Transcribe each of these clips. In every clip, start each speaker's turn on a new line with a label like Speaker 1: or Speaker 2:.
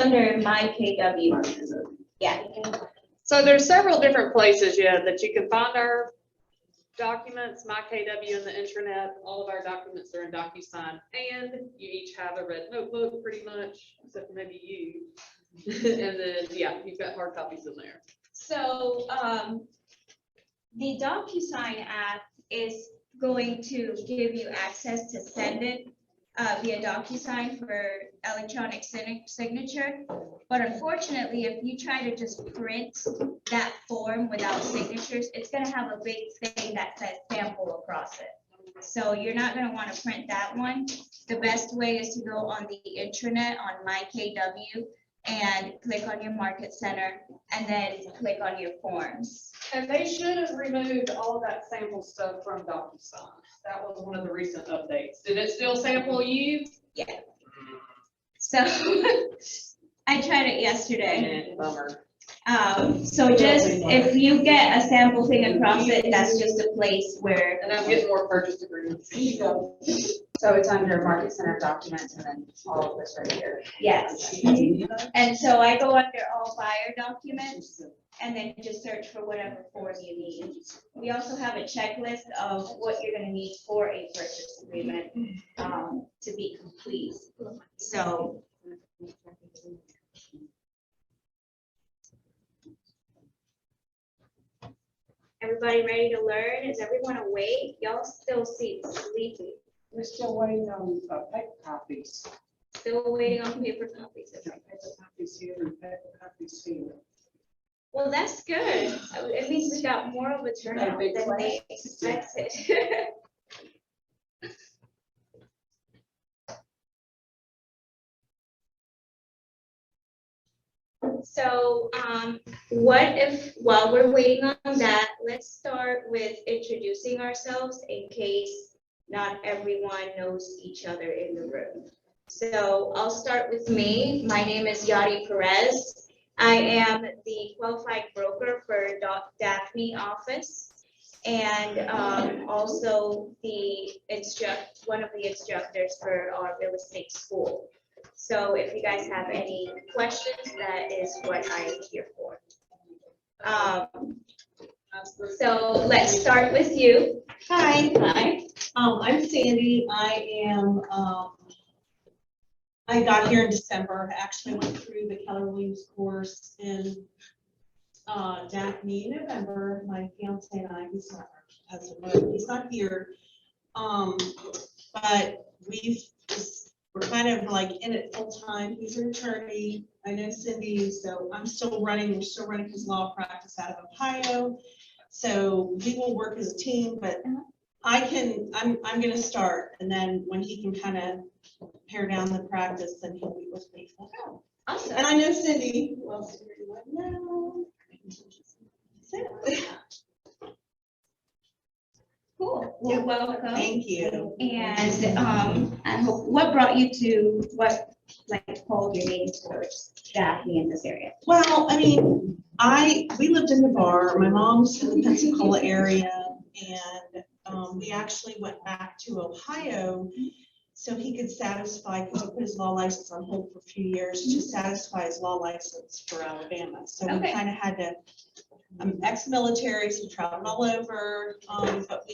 Speaker 1: under my KW. Yeah.
Speaker 2: So there's several different places, yeah, that you can find our documents, my KW in the intranet. All of our documents are in DocuSign, and you each have a red notebook pretty much, except for maybe you. And then, yeah, you've got hard copies in there.
Speaker 1: So, the DocuSign app is going to give you access to send it via DocuSign for electronic signature. But unfortunately, if you try to just print that form without signatures, it's gonna have a big thing that says sample across it. So you're not gonna wanna print that one. The best way is to go on the intranet on my KW and click on your market center and then click on your forms.
Speaker 2: And they should have removed all of that sample stuff from DocuSign. That was one of the recent updates. Did it still sample you?
Speaker 1: Yeah. So I tried it yesterday.
Speaker 2: Bummer.
Speaker 1: So just if you get a sample thing across it, that's just a place where.
Speaker 2: And I'm getting more purchase agreements.
Speaker 3: So it's under market center documents and then all of this right here.
Speaker 1: Yes. And so I go under all buyer documents and then just search for whatever form you need. We also have a checklist of what you're gonna need for a purchase agreement to be complete. So. Everybody ready to learn? Is everyone awake? Y'all still sleepy?
Speaker 4: We're still waiting on paper copies.
Speaker 1: Still waiting on paper copies.
Speaker 4: Paper copies here and paper copies here.
Speaker 1: Well, that's good. At least we got more of a turnout
Speaker 2: big
Speaker 1: than they expected. So, what if, while we're waiting on that, let's start with introducing ourselves in case not everyone knows each other in the room. So I'll start with me. My name is Yady Perez. I am the qualified broker for Daphne office and also one of the instructors for our real estate school. So if you guys have any questions, that is what I am here for. So let's start with you.
Speaker 5: Hi.
Speaker 1: Hi.
Speaker 5: I'm Sandy. I got here in December. I actually went through the Keller Williams course in Daphne in November. My fiance and I, he's not here. But we're kind of like in it full time. He's an attorney. I know Cindy, so we're still running his law practice out of Ohio. So we will work as a team, but I'm gonna start, and then when he can kind of pare down the practice, then he'll be with me.
Speaker 1: Awesome.
Speaker 5: And I know Cindy. Who else do you know?
Speaker 1: Cool. Well, welcome.
Speaker 5: Thank you.
Speaker 1: And I hope, what brought you to called your name towards Daphne in this area?
Speaker 5: Well, I mean, we lived in the bar. My mom's in the Pensacola area, and we actually went back to Ohio so he could satisfy, because he put his law license on hold for a few years to satisfy his law license for Alabama. So we kind of had to. I'm ex-military, so traveled all over, but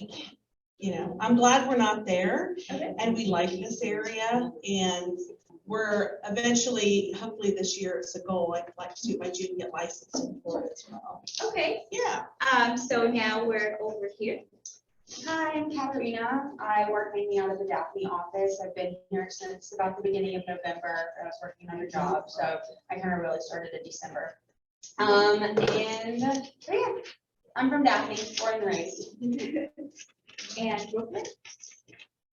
Speaker 5: I'm glad we're not there, and we like this area, and we're eventually, hopefully this year, it's a goal, I'd like to do my June get licensed in Florida as well.
Speaker 1: Okay.
Speaker 5: Yeah.
Speaker 1: So now we're over here.
Speaker 3: Hi, I'm Katerina. I work mainly out of the Daphne office. I've been here since about the beginning of November. I was working on a job, so I kind of really started in December. And yeah, I'm from Daphne, born and raised.
Speaker 1: And Brooklyn?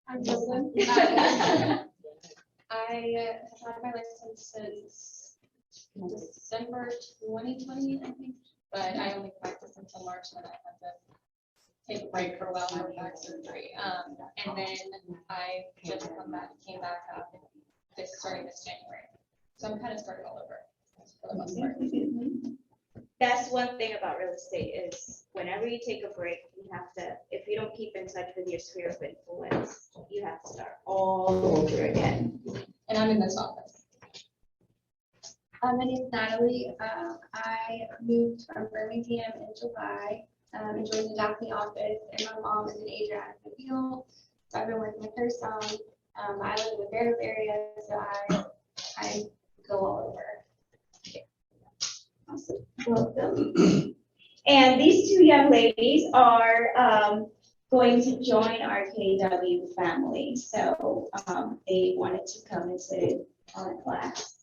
Speaker 6: I'm Brooklyn. I have had my license since December 2020, I think, but I only practiced until March, then I had to take a break for a while for back surgery. And then I just came back up starting this January. So I'm kind of started all over for the most part.
Speaker 1: That's one thing about real estate is whenever you take a break, you have to, if you don't keep in touch with your sphere of influence, you have to start all over again.
Speaker 6: And I'm in this office. My name's Natalie. I moved from Birmingham in July, and joined the Daphne office, and my mom is an agent out of the field. So I've been working with her some. I live in the Fairfield area, so I go all over.
Speaker 1: Awesome. Welcome. And these two young ladies are going to join our KW family. So they wanted to come and sit on a class.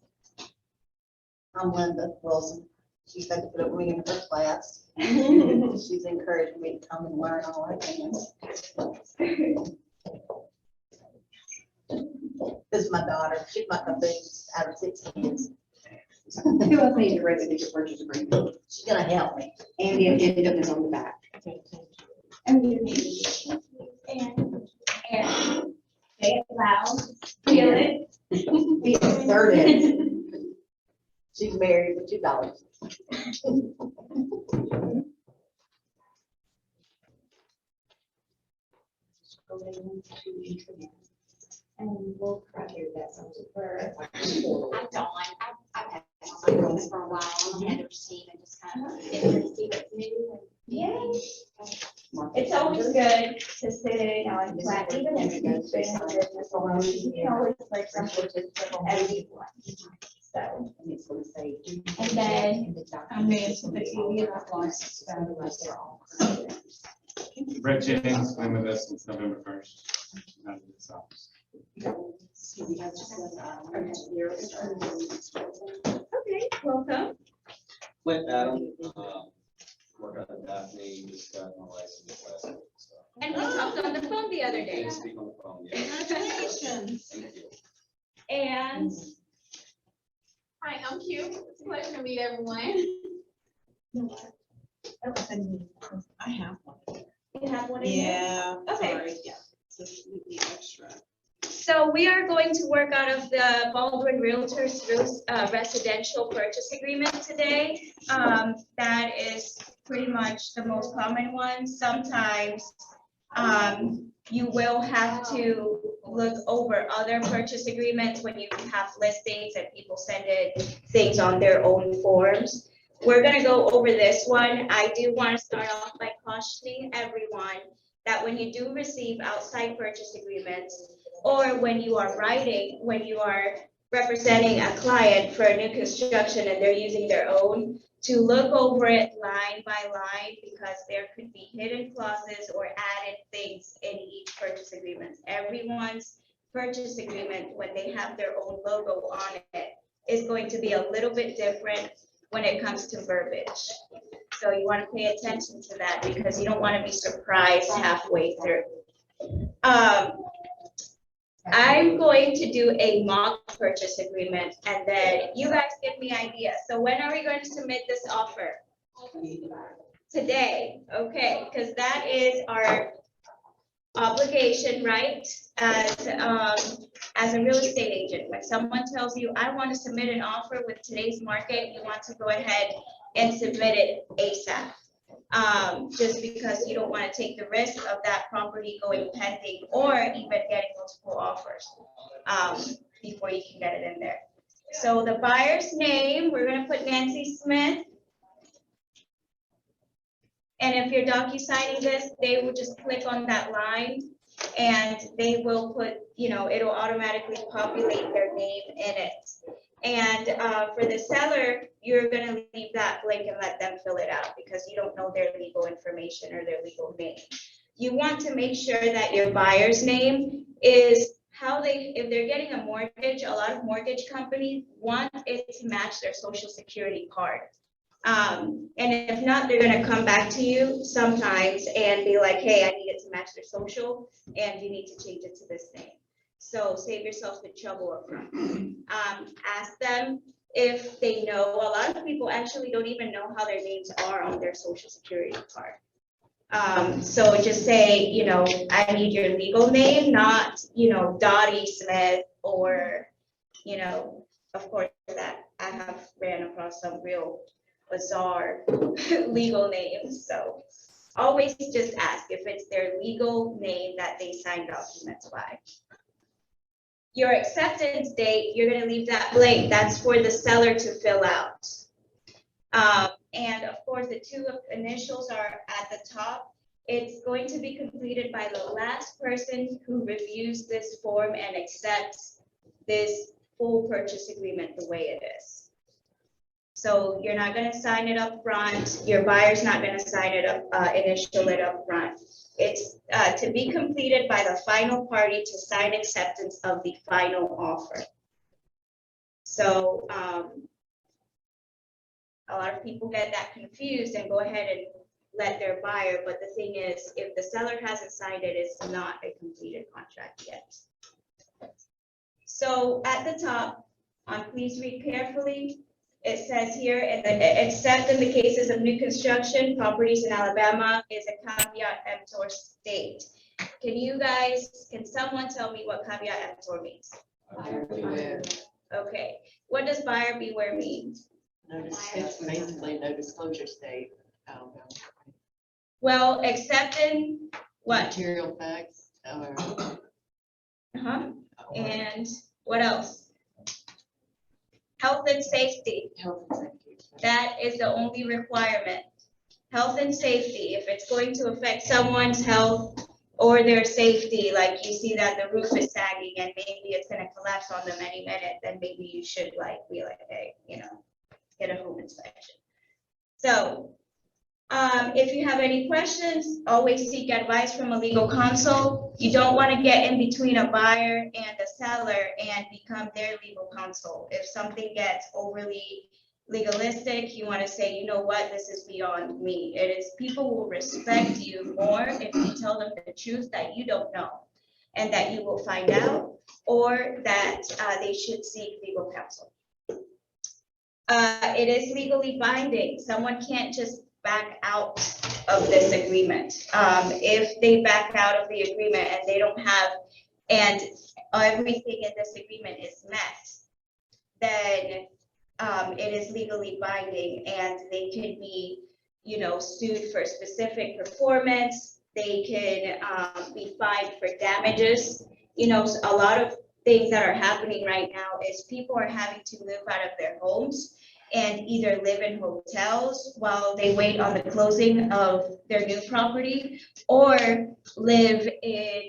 Speaker 7: I'm Linda Wilson. She said to put me in her class. She's encouraged me to come and learn all our things. This is my daughter. She's my biggest out of 6 kids.
Speaker 8: Who else needs a residential purchase agreement?
Speaker 7: She's gonna help me.
Speaker 8: And the addendum is on the back.
Speaker 1: And your name. And say it loud. Feel it.
Speaker 7: Be assertive. She's married with 2 daughters.
Speaker 8: And we'll correct here that sounds for.
Speaker 3: I'm Dawn. I've had this for a while. I'm the editor's team and just kind of see what's new.
Speaker 1: Yes. It's always good to sit on class, even if you've been in business a while, you can always learn something from everyone. So, and then,
Speaker 9: Brett Jennings, been with us since November 1st. Out of this office.
Speaker 1: okay, welcome.
Speaker 10: Clint Adam, work out of Daphne, just got my license last week, so.
Speaker 1: And we talked on the phone the other day.
Speaker 10: Can't speak on the phone yet.
Speaker 5: Congratulations.
Speaker 10: Thank you.
Speaker 1: And
Speaker 6: Hi, I'm Q. It's a pleasure to meet everyone.
Speaker 5: I have one.
Speaker 1: you have one in there?
Speaker 5: Yeah.
Speaker 1: Okay.
Speaker 5: Sorry, yeah. So the extra.
Speaker 1: So we are going to work out of the Baldwin Realtors residential purchase agreement today. That is pretty much the most common one. Sometimes you will have to look over other purchase agreements when you have listings and people send in things on their own forms. We're gonna go over this one. I do want to start off by cautioning everyone that when you do receive outside purchase agreements, or when you are representing a client for a new construction and they're using their own, to look over it line by line, because there could be hidden clauses or added things in each purchase agreement. Everyone's purchase agreement, when they have their own logo on it, is going to be a little bit different when it comes to verbiage. So you want to pay attention to that because you don't want to be surprised halfway through. I'm going to do a mock purchase agreement and then you guys give me ideas. So when are we going to submit this offer? Today, okay, because that is our obligation, right? As a real estate agent, when someone tells you, I want to submit an offer with today's market, you want to go ahead and submit it ASAP. Just because you don't want to take the risk of that property going pending or even getting multiple offers before you can get it in there. So the buyer's name, we're going to put Nancy Smith. And if you're docu-signing this, they will just click on that line and they will put, it'll automatically populate their name in it. And for the seller, you're going to leave that blank and let them fill it out because you don't know their legal information or their legal name. You want to make sure that your buyer's name is if they're getting a mortgage, a lot of mortgage companies want it to match their social security card. And if not, they're going to come back to you sometimes and be like, hey, I need it to match their social and you need to change it to this name. So save yourself the trouble up front. Ask them if they know. A lot of people actually don't even know how their names are on their social security card. So just say, I need your legal name, not, Dottie Smith or, of course that I have ran across some real bizarre legal names. So always just ask if it's their legal name that they signed documents by. Your acceptance date, you're gonna leave that blank. That's for the seller to fill out. And of course, the two initials are at the top. It's going to be completed by the last person who reviews this form and accepts this full purchase agreement the way it is. So you're not gonna sign it up front. Your buyer's not gonna sign it up, initial it up front. It's to be completed by the final party to sign acceptance of the final offer. So a lot of people get that confused and go ahead and let their buyer, but the thing is, if the seller hasn't signed it, it's not a completed contract yet. So at the top, please read carefully. It says here, except in the cases of new construction properties in Alabama, is a caveat emptor state. Can someone tell me what caveat emptor means? Okay, what does buyer beware mean?
Speaker 8: It's basically no disclosure state.
Speaker 1: Well, except in what?
Speaker 8: Material facts.
Speaker 1: And what else? Health and safety.
Speaker 8: Health and safety.
Speaker 1: That is the only requirement. Health and safety, if it's going to affect someone's health or their safety, like you see that the roof is sagging and maybe it's gonna collapse on them any minute, then maybe you should be like, hey, get a home inspection. So, if you have any questions, always seek advice from a legal counsel. You don't want to get in between a buyer and a seller and become their legal counsel. If something gets overly legalistic, you want to say, you know what, this is beyond me. People will respect you more if you tell them the truth that you don't know and that you will find out, or that they should seek legal counsel. It is legally binding. Someone can't just back out of this agreement. If they back out of the agreement and they don't have, and everything in this agreement is met, then it is legally binding and they could be, sued for specific performance. They could be fined for damages. A lot of things that are happening right now is people are having to move out of their homes and either live in hotels while they wait on the closing of their new property, or live in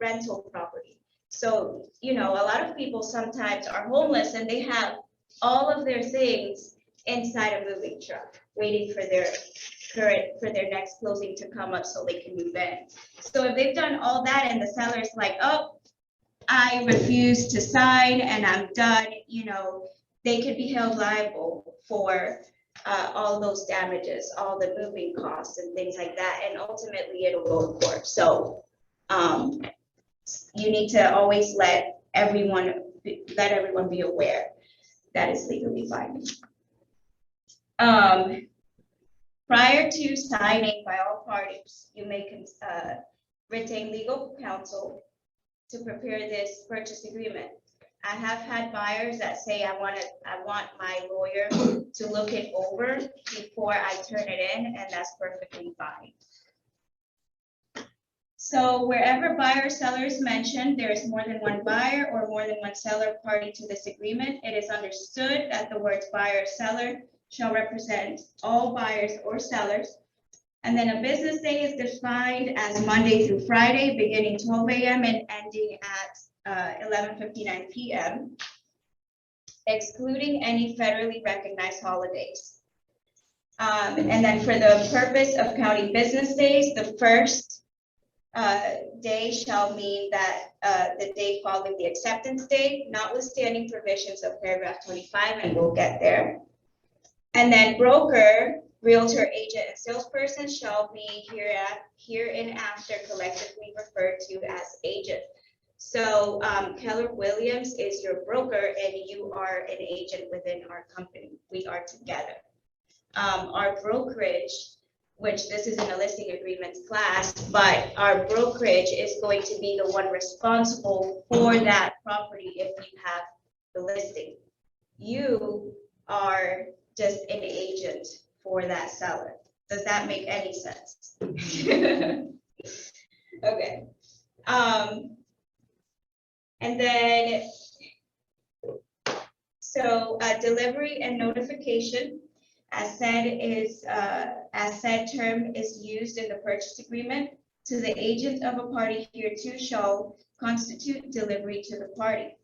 Speaker 1: rental property. So, a lot of people sometimes are homeless and they have all of their things inside a moving truck, waiting for their next closing to come up so they can move in. So if they've done all that and the seller's like, oh, I refuse to sign and I'm done, they could be held liable for all those damages, all the moving costs and things like that, and ultimately it'll go to court. So you need to always let everyone be aware that it's legally binding. Prior to signing by all parties, you may retain legal counsel to prepare this purchase agreement. I have had buyers that say, I want my lawyer to look it over before I turn it in, and that's perfectly fine. So wherever buyer or seller is mentioned, there is more than one buyer or more than one seller party to this agreement. It is understood that the words buyer or seller shall represent all buyers or sellers. And then a business day is defined as Monday through Friday, beginning 12 a.m. and ending at 11:59 p.m., excluding any federally recognized holidays. And then for the purpose of counting business days, the first day shall mean that the day following the acceptance date, notwithstanding provisions of paragraph 25, and we'll get there. And then broker, realtor, agent, and salesperson shall be hereinafter collectively referred to as agent. So Keller Williams is your broker and you are an agent within our company. We are together. Our brokerage, which this is in a listing agreements class, but our brokerage is going to be the one responsible for that property if you have the listing. You are just an agent for that seller. Does that make any sense? Okay. And then, so delivery and notification, as said, as said term is used in the purchase agreement to the agent of a party hereto shall constitute delivery to the party.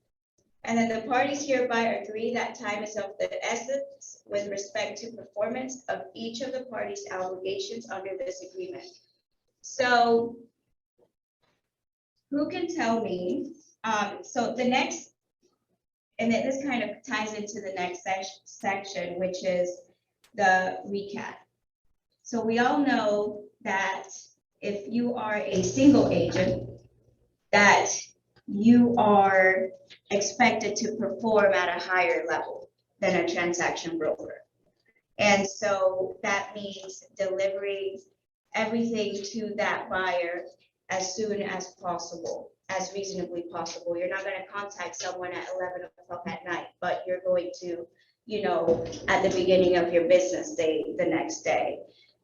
Speaker 1: And then the parties hereby agree that time is of the essence with respect to performance of each of the parties' obligations under this agreement. So who can tell me, so the next, and then this kind of ties into the next section, which is the recap. So we all know that if you are a single agent, that you are expected to perform at a higher level than a transaction broker. And so that means delivering everything to that buyer as soon as possible, as reasonably possible. You're not going to contact someone at 11 o'clock at night, but you're going to, you know, at the beginning of your business day, the next day.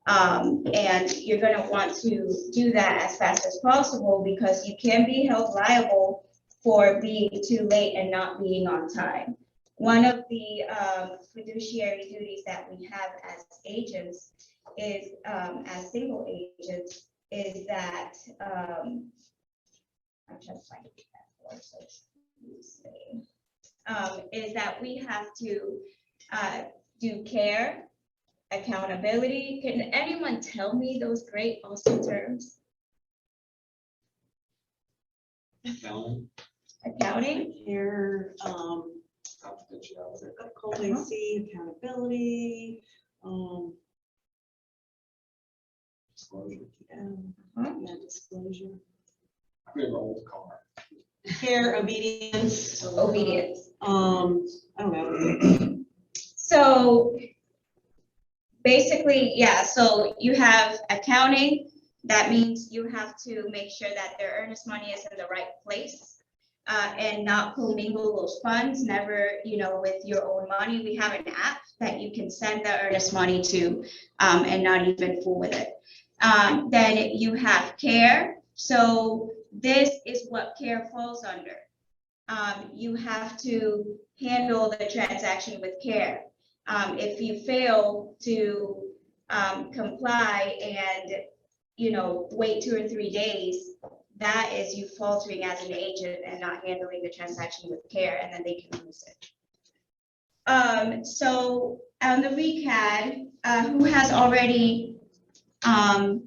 Speaker 1: And you're going to want to do that as fast as possible because you can be held liable for being too late and not being on time. One of the fiduciary duties that we have as agents is, as single agents, is that, I'm just finding that word, so excuse me, is that we have to do care, accountability. Can anyone tell me those great, awesome terms? Accounting,
Speaker 5: Here,
Speaker 10: Confidentiality.
Speaker 5: Contingency, accountability,
Speaker 10: Disclosure.
Speaker 5: yeah, disclosure.
Speaker 10: We have an old car.
Speaker 5: Care, obedience,
Speaker 1: obedience.
Speaker 5: I don't know.
Speaker 1: So basically, yeah, so you have accounting. That means you have to make sure that their earnest money is in the right place. And not commingle those funds, never, you know, with your own money. We have an app that you can send the earnest money to and not even fool with it. Then you have care. So this is what care falls under. You have to handle the transaction with care. If you fail to comply and, you know, wait 2 or 3 days, that is you faltering as an agent and not handling the transaction with care, and then they can lose it. So on the recad, who has already kind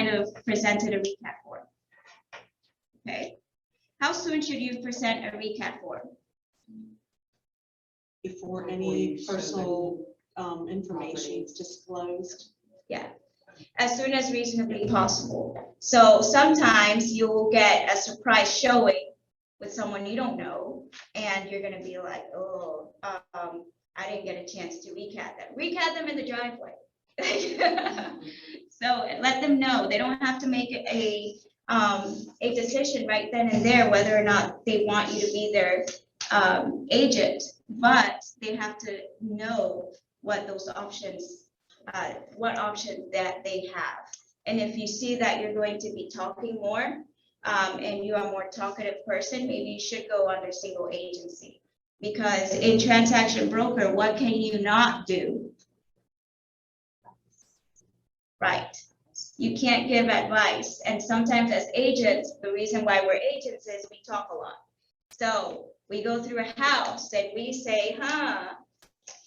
Speaker 1: of presented a recap form? Okay. How soon should you present a recap form?
Speaker 5: Before any personal information is disclosed.
Speaker 1: Yeah, as soon as reasonably possible. So sometimes you'll get a surprise showing with someone you don't know, and you're gonna be like, oh, I didn't get a chance to recap them. Recap them in the driveway. So let them know. They don't have to make a decision right then and there whether or not they want you to be their agent, but they have to know what those options what option that they have. And if you see that you're going to be talking more and you are a more talkative person, maybe you should go under single agency. Because in transaction broker, what can you not do? Right. You can't give advice. And sometimes as agents, the reason why we're agents is we talk a lot. So we go through a house and we say,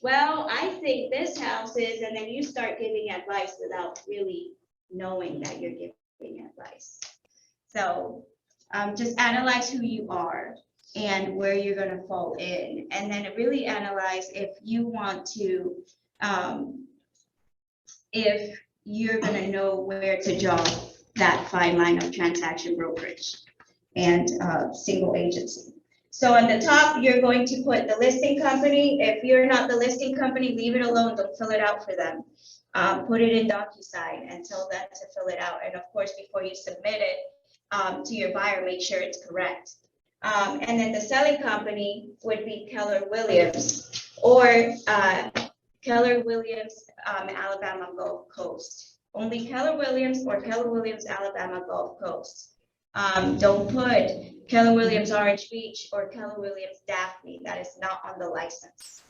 Speaker 1: well, I think this house is, and then you start giving advice without really knowing that you're giving advice. So just analyze who you are and where you're going to fall in, and then really analyze if you want to, if you're going to know where to draw that fine line of transaction brokerage and single agency. So on the top, you're going to put the listing company. If you're not the listing company, leave it alone. Don't fill it out for them. Put it in DocuSign and tell them to fill it out. And of course, before you submit it to your buyer, make sure it's correct. And then the selling company would be Keller Williams or Keller Williams, Alabama Gulf Coast. Only Keller Williams or Keller Williams, Alabama Gulf Coast. Don't put Keller Williams Orange Beach or Keller Williams Daphne. That is not on the license.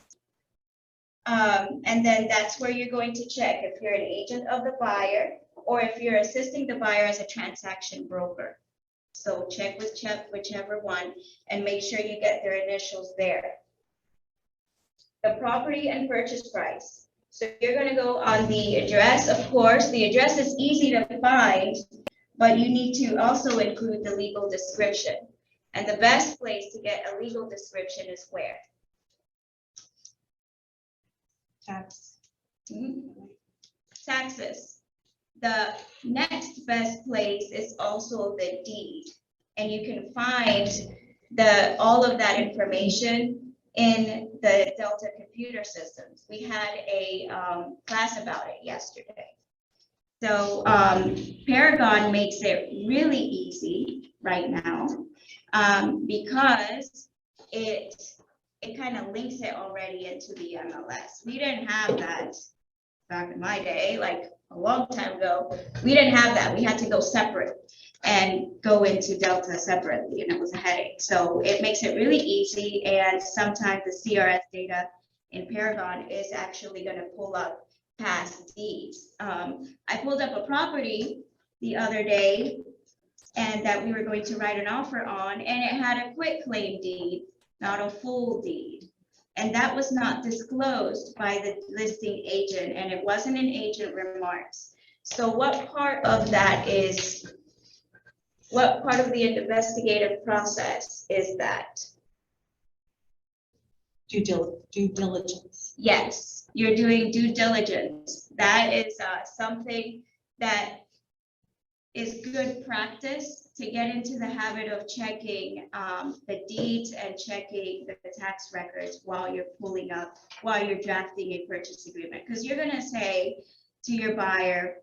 Speaker 1: And then that's where you're going to check if you're an agent of the buyer or if you're assisting the buyer as a transaction broker. So check with whichever one and make sure you get their initials there. The property and purchase price. So you're going to go on the address. Of course, the address is easy to find, but you need to also include the legal description. And the best place to get a legal description is where?
Speaker 5: Tax.
Speaker 1: Taxes. The next best place is also the deed. And you can find all of that information in the Delta computer systems. We had a class about it yesterday. So Paragon makes it really easy right now because it kind of links it already into the MLS. We didn't have that back in my day, like a long time ago. We didn't have that. We had to go separate and go into Delta separately, and it was a headache. So it makes it really easy, and sometimes the CRS data in Paragon is actually going to pull up past deeds. I pulled up a property the other day and that we were going to write an offer on, and it had a quit claim deed, not a full deed. And that was not disclosed by the listing agent, and it wasn't in agent remarks. So what part of that is, what part of the investigative process is that?
Speaker 5: Due diligence.
Speaker 1: Yes, you're doing due diligence. That is something that is good practice to get into the habit of checking the deeds and checking the tax records while you're drafting a purchase agreement. Because you're gonna say to your buyer,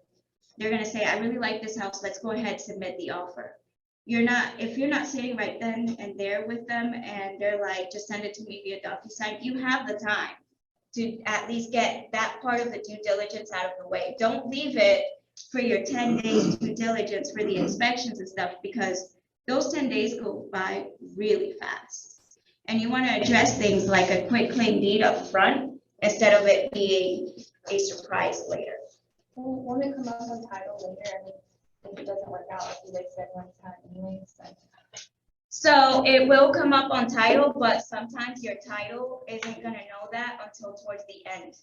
Speaker 1: they're gonna say, I really like this house, let's go ahead, submit the offer. If you're not sitting right then and there with them and they're like, just send it to me via DocuSign, you have the time to at least get that part of the due diligence out of the way. Don't leave it for your 10 days due diligence for the inspections and stuff, because those 10 days go by really fast. And you want to address things like a quick claim deed up front instead of it being a surprise later.
Speaker 6: Won't it come up on title later? I mean, if it doesn't work out like you guys said one time anyways, then.
Speaker 1: So it will come up on title, but sometimes your title isn't going to know that until towards the end.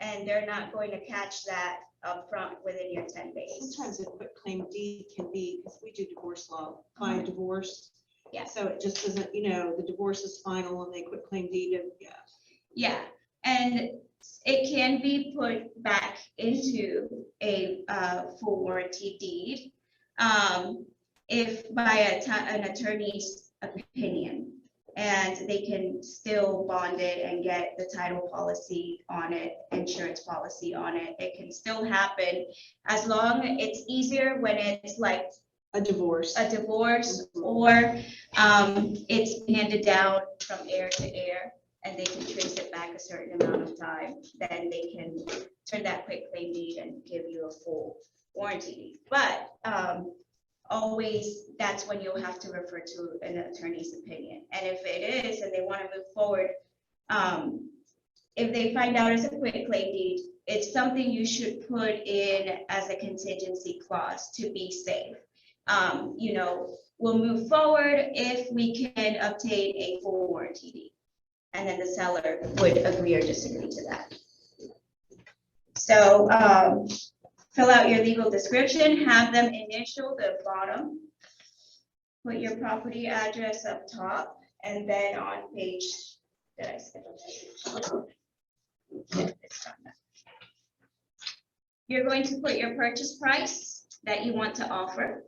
Speaker 1: And they're not going to catch that up front within your 10 days.
Speaker 5: Sometimes a quick claim deed can be, because we do divorce law, client divorce.
Speaker 1: Yeah.
Speaker 5: So it just doesn't, the divorce is final and they quit claim deed and
Speaker 1: Yeah, and it can be put back into a full warranty deed if by an attorney's opinion, and they can still bond it and get the title policy on it, insurance policy on it. It can still happen as long as it's easier when it's like
Speaker 5: a divorce.
Speaker 1: Or it's handed down from heir to heir and they can trace it back a certain amount of time, then they can turn that quick claim deed and give you a full warranty deed. But always, that's when you'll have to refer to an attorney's opinion. And if it is, and they want to move forward, if they find out it's a quick claim deed, it's something you should put in as a contingency clause to be safe. We'll move forward if we can obtain a full warranty deed. And then the seller would agree or disagree to that. So fill out your legal description, have them initial the bottom, put your property address up top, and then on page, did I skip a page? You're going to put your purchase price that you want to offer.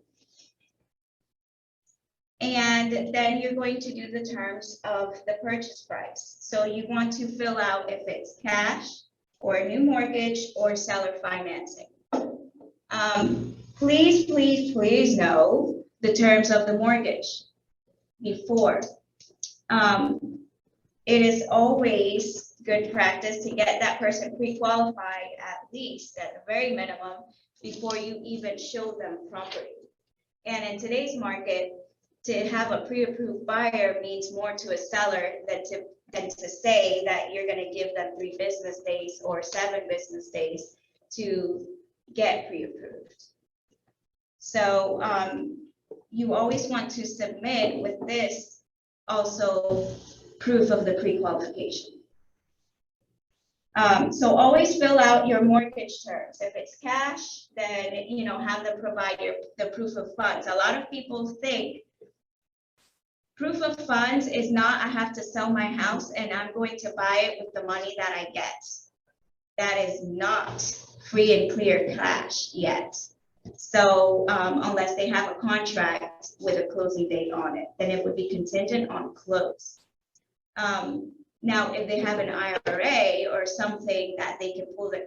Speaker 1: And then you're going to do the terms of the purchase price. So you want to fill out if it's cash or a new mortgage or seller financing. Please, please, please know the terms of the mortgage before. It is always good practice to get that person pre-qualified at least at the very minimum before you even show them property. And in today's market, to have a pre-approved buyer means more to a seller than to say that you're gonna give them 3 business days or 7 business days to get pre-approved. So you always want to submit with this also proof of the pre-qualification. So always fill out your mortgage terms. If it's cash, then, you know, have them provide the proof of funds. A lot of people think proof of funds is not, I have to sell my house and I'm going to buy it with the money that I get. That is not free and clear cash yet. So unless they have a contract with a closing date on it, then it would be contingent on close. Now, if they have an IRA or something that they can pull the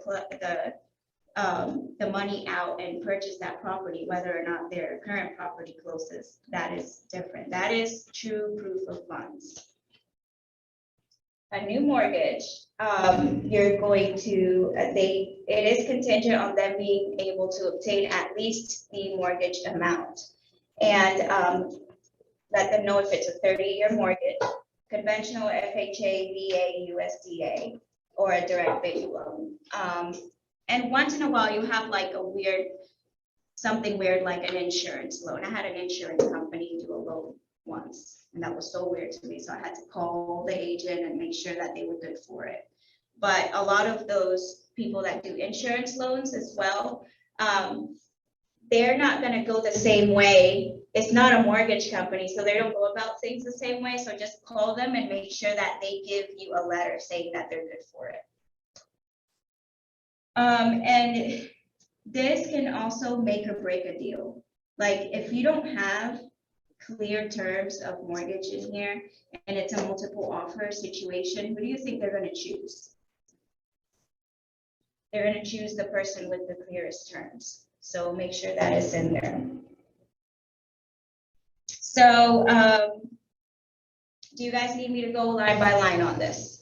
Speaker 1: money out and purchase that property, whether or not their current property closes, that is different. That is true proof of funds. A new mortgage, you're going to, it is contingent on them being able to obtain at least the mortgage amount. And let them know if it's a 30-year mortgage, conventional FHA, VA, USDA, or a direct bank loan. And once in a while, you have like something weird like an insurance loan. I had an insurance company do a loan once, and that was so weird to me. So I had to call the agent and make sure that they were good for it. But a lot of those people that do insurance loans as well, they're not going to go the same way. It's not a mortgage company, so they don't go about things the same way. So just call them and make sure that they give you a letter saying that they're good for it. And this can also make or break a deal. Like if you don't have clear terms of mortgage in here and it's a multiple offer situation, who do you think they're going to choose? They're going to choose the person with the clearest terms. So make sure that is in there. So do you guys need me to go line by line on this?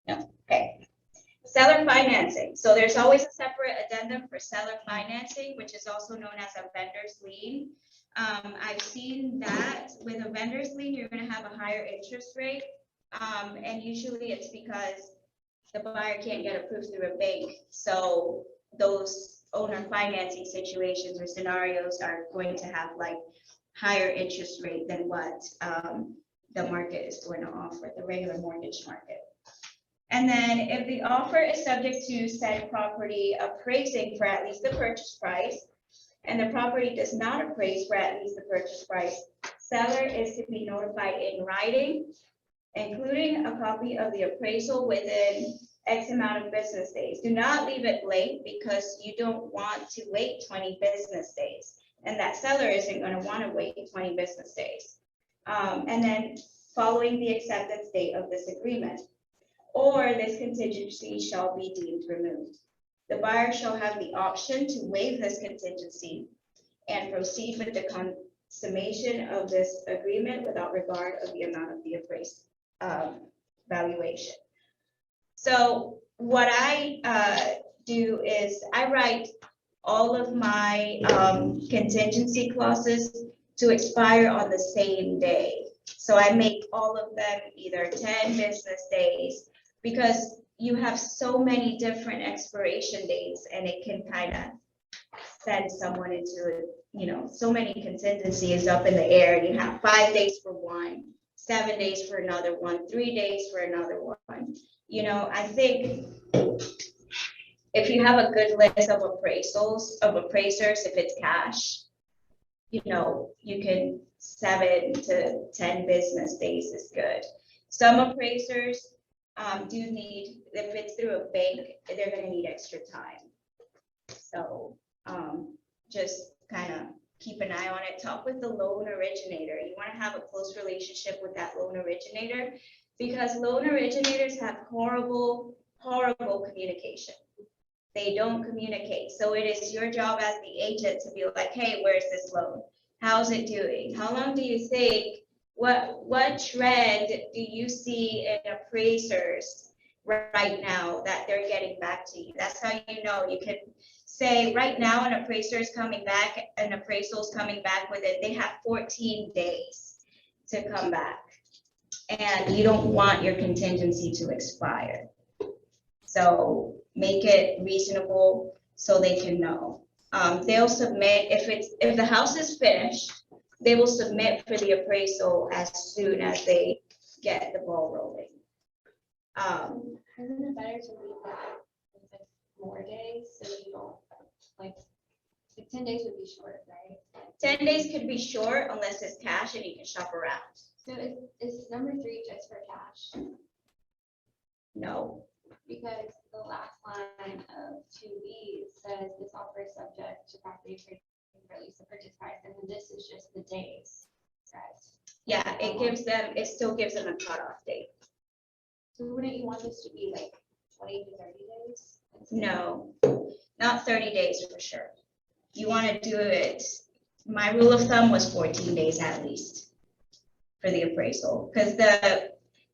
Speaker 1: No, okay. Seller financing. So there's always a separate addendum for seller financing, which is also known as a vendor's lien. I've seen that with a vendor's lien, you're going to have a higher interest rate. And usually it's because the buyer can't get approved through a bank. So those owner financing situations or scenarios are going to have like higher interest rate than what the market is going to offer, the regular mortgage market. And then if the offer is subject to said property appraising for at least the purchase price, and the property does not appraise for at least the purchase price, seller is to be notified in writing, including a copy of the appraisal within X amount of business days. Do not leave it blank because you don't want to wait 20 business days. And that seller isn't going to want to wait 20 business days. And then following the acceptance date of this agreement, or this contingency shall be deemed removed. The buyer shall have the option to waive this contingency and proceed with the consummation of this agreement without regard of the amount of the appraised valuation. So what I do is I write all of my contingency clauses to expire on the same day. So I make all of them either 10 business days, because you have so many different expiration dates and it can kind of send someone into, you know, so many contingencies up in the air, and you have 5 days for one, 7 days for another one, 3 days for another one. You know, I think if you have a good list of appraisals, of appraisers, if it's cash, you know, you can 7 to 10 business days is good. Some appraisers do need, if it's through a bank, they're going to need extra time. So just kind of keep an eye on it. Talk with the loan originator. You want to have a close relationship with that loan originator, because loan originators have horrible communication. They don't communicate. So it is your job as the agent to be like, hey, where's this loan? How's it doing? How long do you think? What trend do you see in appraisers right now that they're getting back to you? That's how you know. You can say right now an appraiser is coming back, an appraisal is coming back with it, they have 14 days to come back. And you don't want your contingency to expire. So make it reasonable so they can know. They'll submit, if the house is finished, they will submit for the appraisal as soon as they get the ball rolling.
Speaker 6: Isn't it better to leave that with like more days so you don't, like 10 days would be short, right?
Speaker 1: 10 days could be short unless it's cash and you can shop around.
Speaker 6: So is number 3 just for cash?
Speaker 1: No,
Speaker 6: Because the last line of 2B says this offer is subject to property appraisal for at least the purchase price, and then this is just the days, right?
Speaker 1: yeah, it still gives them a cutoff date.
Speaker 6: So wouldn't you want this to be like 20 to 30 days?
Speaker 1: No, not 30 days for sure. You want to do it, my rule of thumb was 14 days at least for the appraisal, because the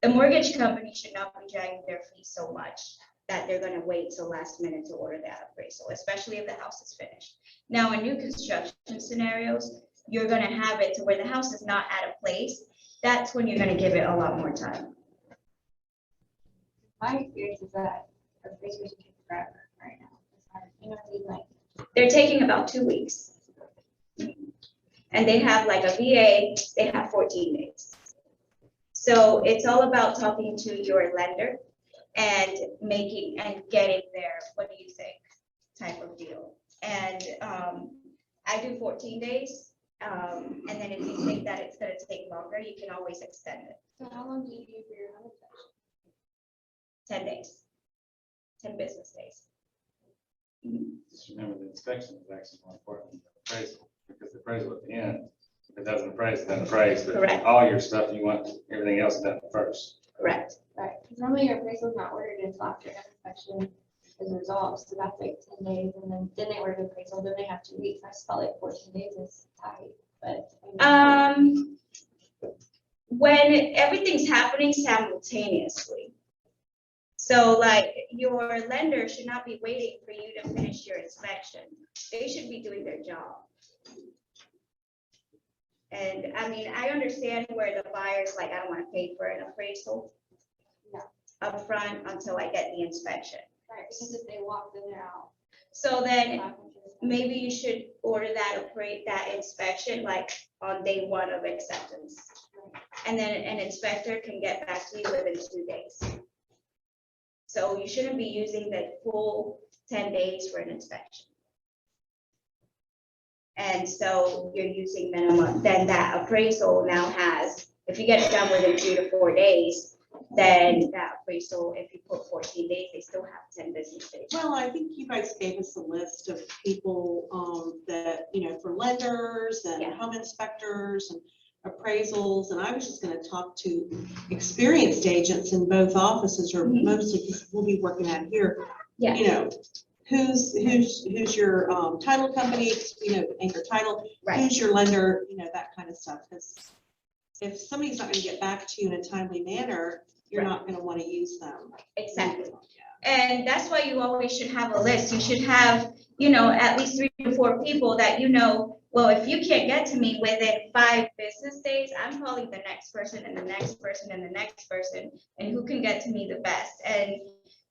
Speaker 1: mortgage company should not be dragging their feet so much that they're going to wait till last minute to order that appraisal, especially if the house is finished. Now, in new construction scenarios, you're going to have it to where the house is not at a place. That's when you're going to give it a lot more time.
Speaker 6: My experience is that appraisals take forever right now. It's hard, you know what I mean? Like,
Speaker 1: They're taking about 2 weeks. And they have like a VA, they have 14 days. So it's all about talking to your lender and getting their, what do you think, type of deal. And I do 14 days. And then if you think that it's gonna take longer, you can always extend it.
Speaker 6: so how long do you do for your home inspection?
Speaker 1: 10 days, 10 business days. Mhm.
Speaker 9: Just remember, the inspection is actually more important than the appraisal, because the appraisal at the end, if it doesn't appraise, it doesn't appraise, but
Speaker 1: Correct.
Speaker 9: all your stuff, you want everything else done first.
Speaker 1: Correct.
Speaker 6: Right, because normally your appraisal is not ordered until after home inspection is resolved, so that's like 10 days, and then they order the appraisal, then they have 2 weeks. I just felt like 14 days is tight, but.
Speaker 1: When everything's happening simultaneously. So like your lender should not be waiting for you to finish your inspection. They should be doing their job. And I mean, I understand where the buyer's like, I don't want to pay for an appraisal
Speaker 6: No.
Speaker 1: upfront until I get the inspection.
Speaker 6: Right, because if they walk, then they're out.
Speaker 1: So then maybe you should order that inspection like on day 1 of acceptance. And then an inspector can get back to you within 2 days. So you shouldn't be using the full 10 days for an inspection. And so you're using minimum, then that appraisal now has, if you get it done within 2 to 4 days, then that appraisal, if you put 14 days, they still have 10 business days.
Speaker 5: Well, I think you guys gave us a list of people that, for lenders and
Speaker 1: Yeah.
Speaker 5: home inspectors and appraisals, and I was just gonna talk to experienced agents in both offices, or
Speaker 1: Mhm.
Speaker 5: mostly, because we'll be working out here.
Speaker 1: Yeah.
Speaker 5: Who's your title company, Anchor Title,
Speaker 1: Right.
Speaker 5: who's your lender, that kind of stuff. Because if somebody's not gonna get back to you in a timely manner, you're
Speaker 1: Right.
Speaker 5: not gonna wanna use them.
Speaker 1: Exactly. And that's why you always should have a list. You should have, at least 3 to 4 people that well, if you can't get to me within 5 business days, I'm calling the next person and the next person and the next person, and who can get to me the best. And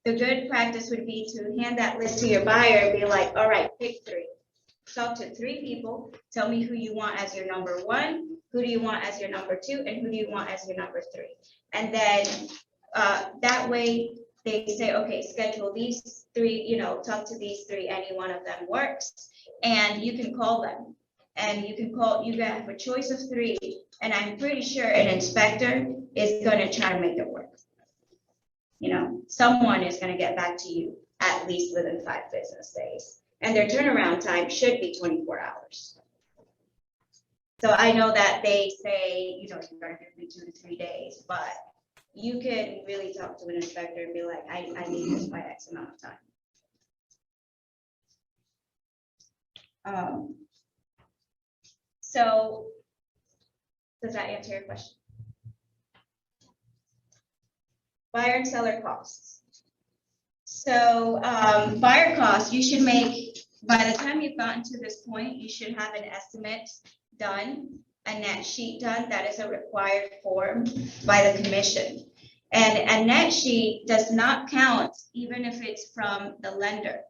Speaker 1: the good practice would be to hand that list to your buyer and be like, all right, pick 3. Talk to 3 people, tell me who you want as your number 1, who do you want as your number 2, and who do you want as your number 3. And then that way they say, okay, schedule these 3, talk to these 3, any one of them works, and you can call them. And you have a choice of 3, and I'm pretty sure an inspector is gonna try to make it work. Someone is gonna get back to you at least within 5 business days. And their turnaround time should be 24 hours. So I know that they say, you're gonna give me 2 to 3 days, but you can really talk to an inspector and be like, I need this by X amount of time. So does that answer your question? Buyer and seller costs. So buyer costs, you should make By the time you've gotten to this point, you should have an estimate done, a net sheet done. That is a required form by the commission. And a net sheet does not count even if it's from the lender.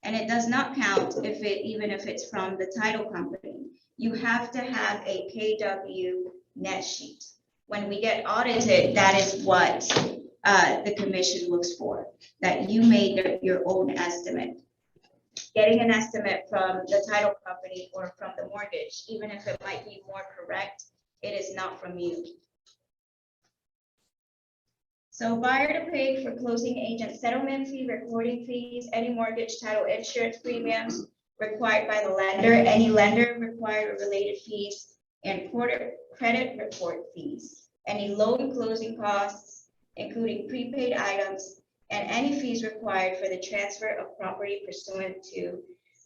Speaker 1: And it does not count even if it's from the title company. You have to have a KW net sheet. When we get audited, that is what the commission looks for, that you made your own estimate. Getting an estimate from the title company or from the mortgage, even if it might be more correct, it is not from you. So buyer to pay for closing agent settlement fee, recording fees, any mortgage title insurance premiums required by the lender, any lender required or related fees, and credit report fees, any loan closing costs, including prepaid items, and any fees required for the transfer of property pursuant to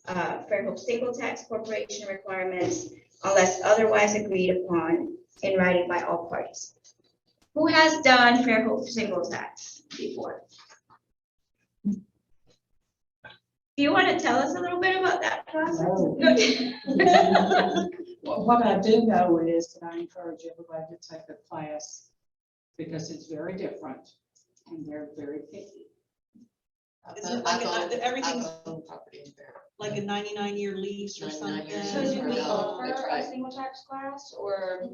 Speaker 1: Fairhope Single Tax Corporation requirements, unless otherwise agreed upon in writing by all parties. Who has done Fairhope Single Tax before? Do you want to tell us a little bit about that process?
Speaker 4: Well, what I do know is that I encourage everybody to take a class because it's very different and they're very picky.
Speaker 5: Is it like everything's like a 99-year lease or
Speaker 10: 99
Speaker 5: something?
Speaker 10: years.
Speaker 3: So do we
Speaker 10: That's
Speaker 3: offer
Speaker 10: right.
Speaker 3: a single tax class or?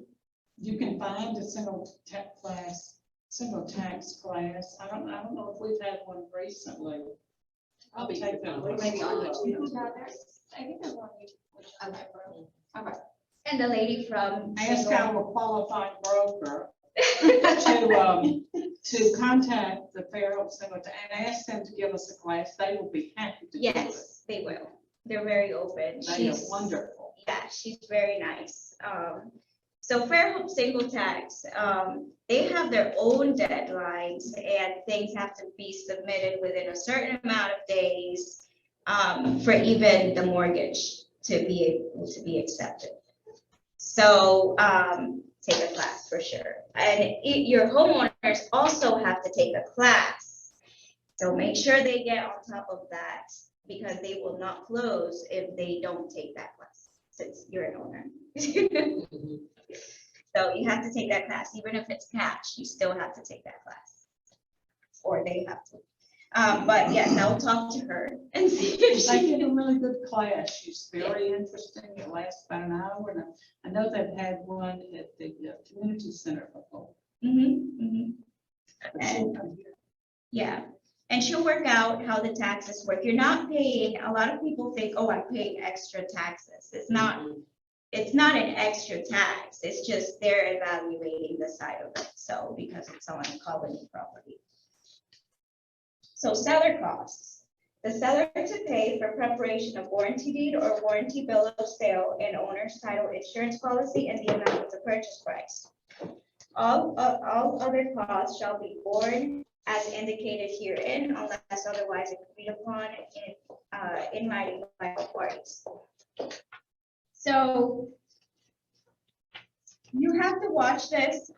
Speaker 4: You can find a single tax class. I don't know if we've had one recently.
Speaker 10: I'll be
Speaker 4: Take that.
Speaker 10: fine.
Speaker 4: Maybe I'll let you.
Speaker 6: I think there's one.
Speaker 3: Okay.
Speaker 1: And the lady from.
Speaker 4: Ask our qualified broker to contact the Fairhope Single and ask them to give us a class. They will be happy to do it.
Speaker 1: Yes, they will. They're very open.
Speaker 4: They are
Speaker 1: She's
Speaker 4: wonderful.
Speaker 1: Yeah, she's very nice. So Fairhope Single Tax, they have their own deadlines and things have to be submitted within a certain amount of days for even the mortgage to be able to be accepted. So take a class for sure. And your homeowners also have to take a class. So make sure they get on top of that because they will not close if they don't take that class, since you're an owner. So you have to take that class, even if it's cash, you still have to take that class. Or they have to. But yes, I'll talk to her and see if
Speaker 4: They
Speaker 1: she
Speaker 4: give a really good class. She's very interesting. It lasts about an hour. And I know they've had one at the community center before. But she'll come here.
Speaker 1: Yeah, and she'll work out how the taxes work. You're not paying, a lot of people think, oh, I'm paying extra taxes. It's not an extra tax. It's just they're evaluating the side of it. So because it's on colony property. So seller costs. The seller to pay for preparation of warranty deed or warranty bill of sale and owner's title insurance policy and the amount of the purchase price. All other costs shall be borne as indicated herein unless otherwise agreed upon in writing by all parties. So you have to watch this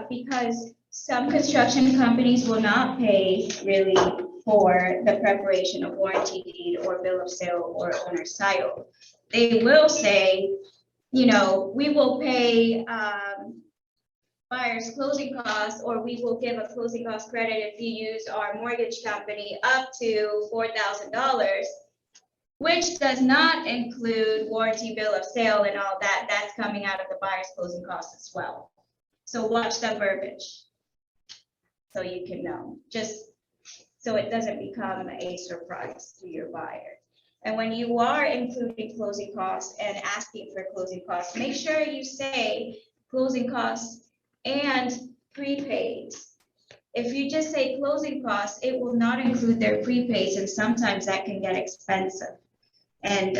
Speaker 1: because some construction companies will not pay really for the preparation of warranty deed or bill of sale or owner's title. They will say, you know, we will pay buyer's closing costs, or we will give a closing cost credit if you use our mortgage company up to $4,000, which does not include warranty bill of sale and all that. That's coming out of the buyer's closing costs as well. So watch the verbiage so you can know, just so it doesn't become a surprise to your buyer. And when you are including closing costs and asking for closing costs, make sure you say closing costs and prepaid. If you just say closing costs, it will not include their prepaids, and sometimes that can get expensive. And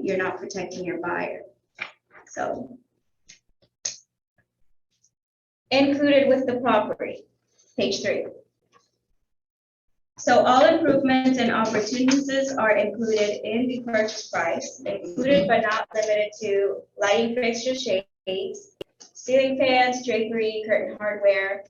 Speaker 1: you're not protecting your buyer. So included with the property, page 3. So all improvements and opportunities are included in the purchase price, included but not limited to lighting fixture shades, ceiling fans, drapery, curtain hardware,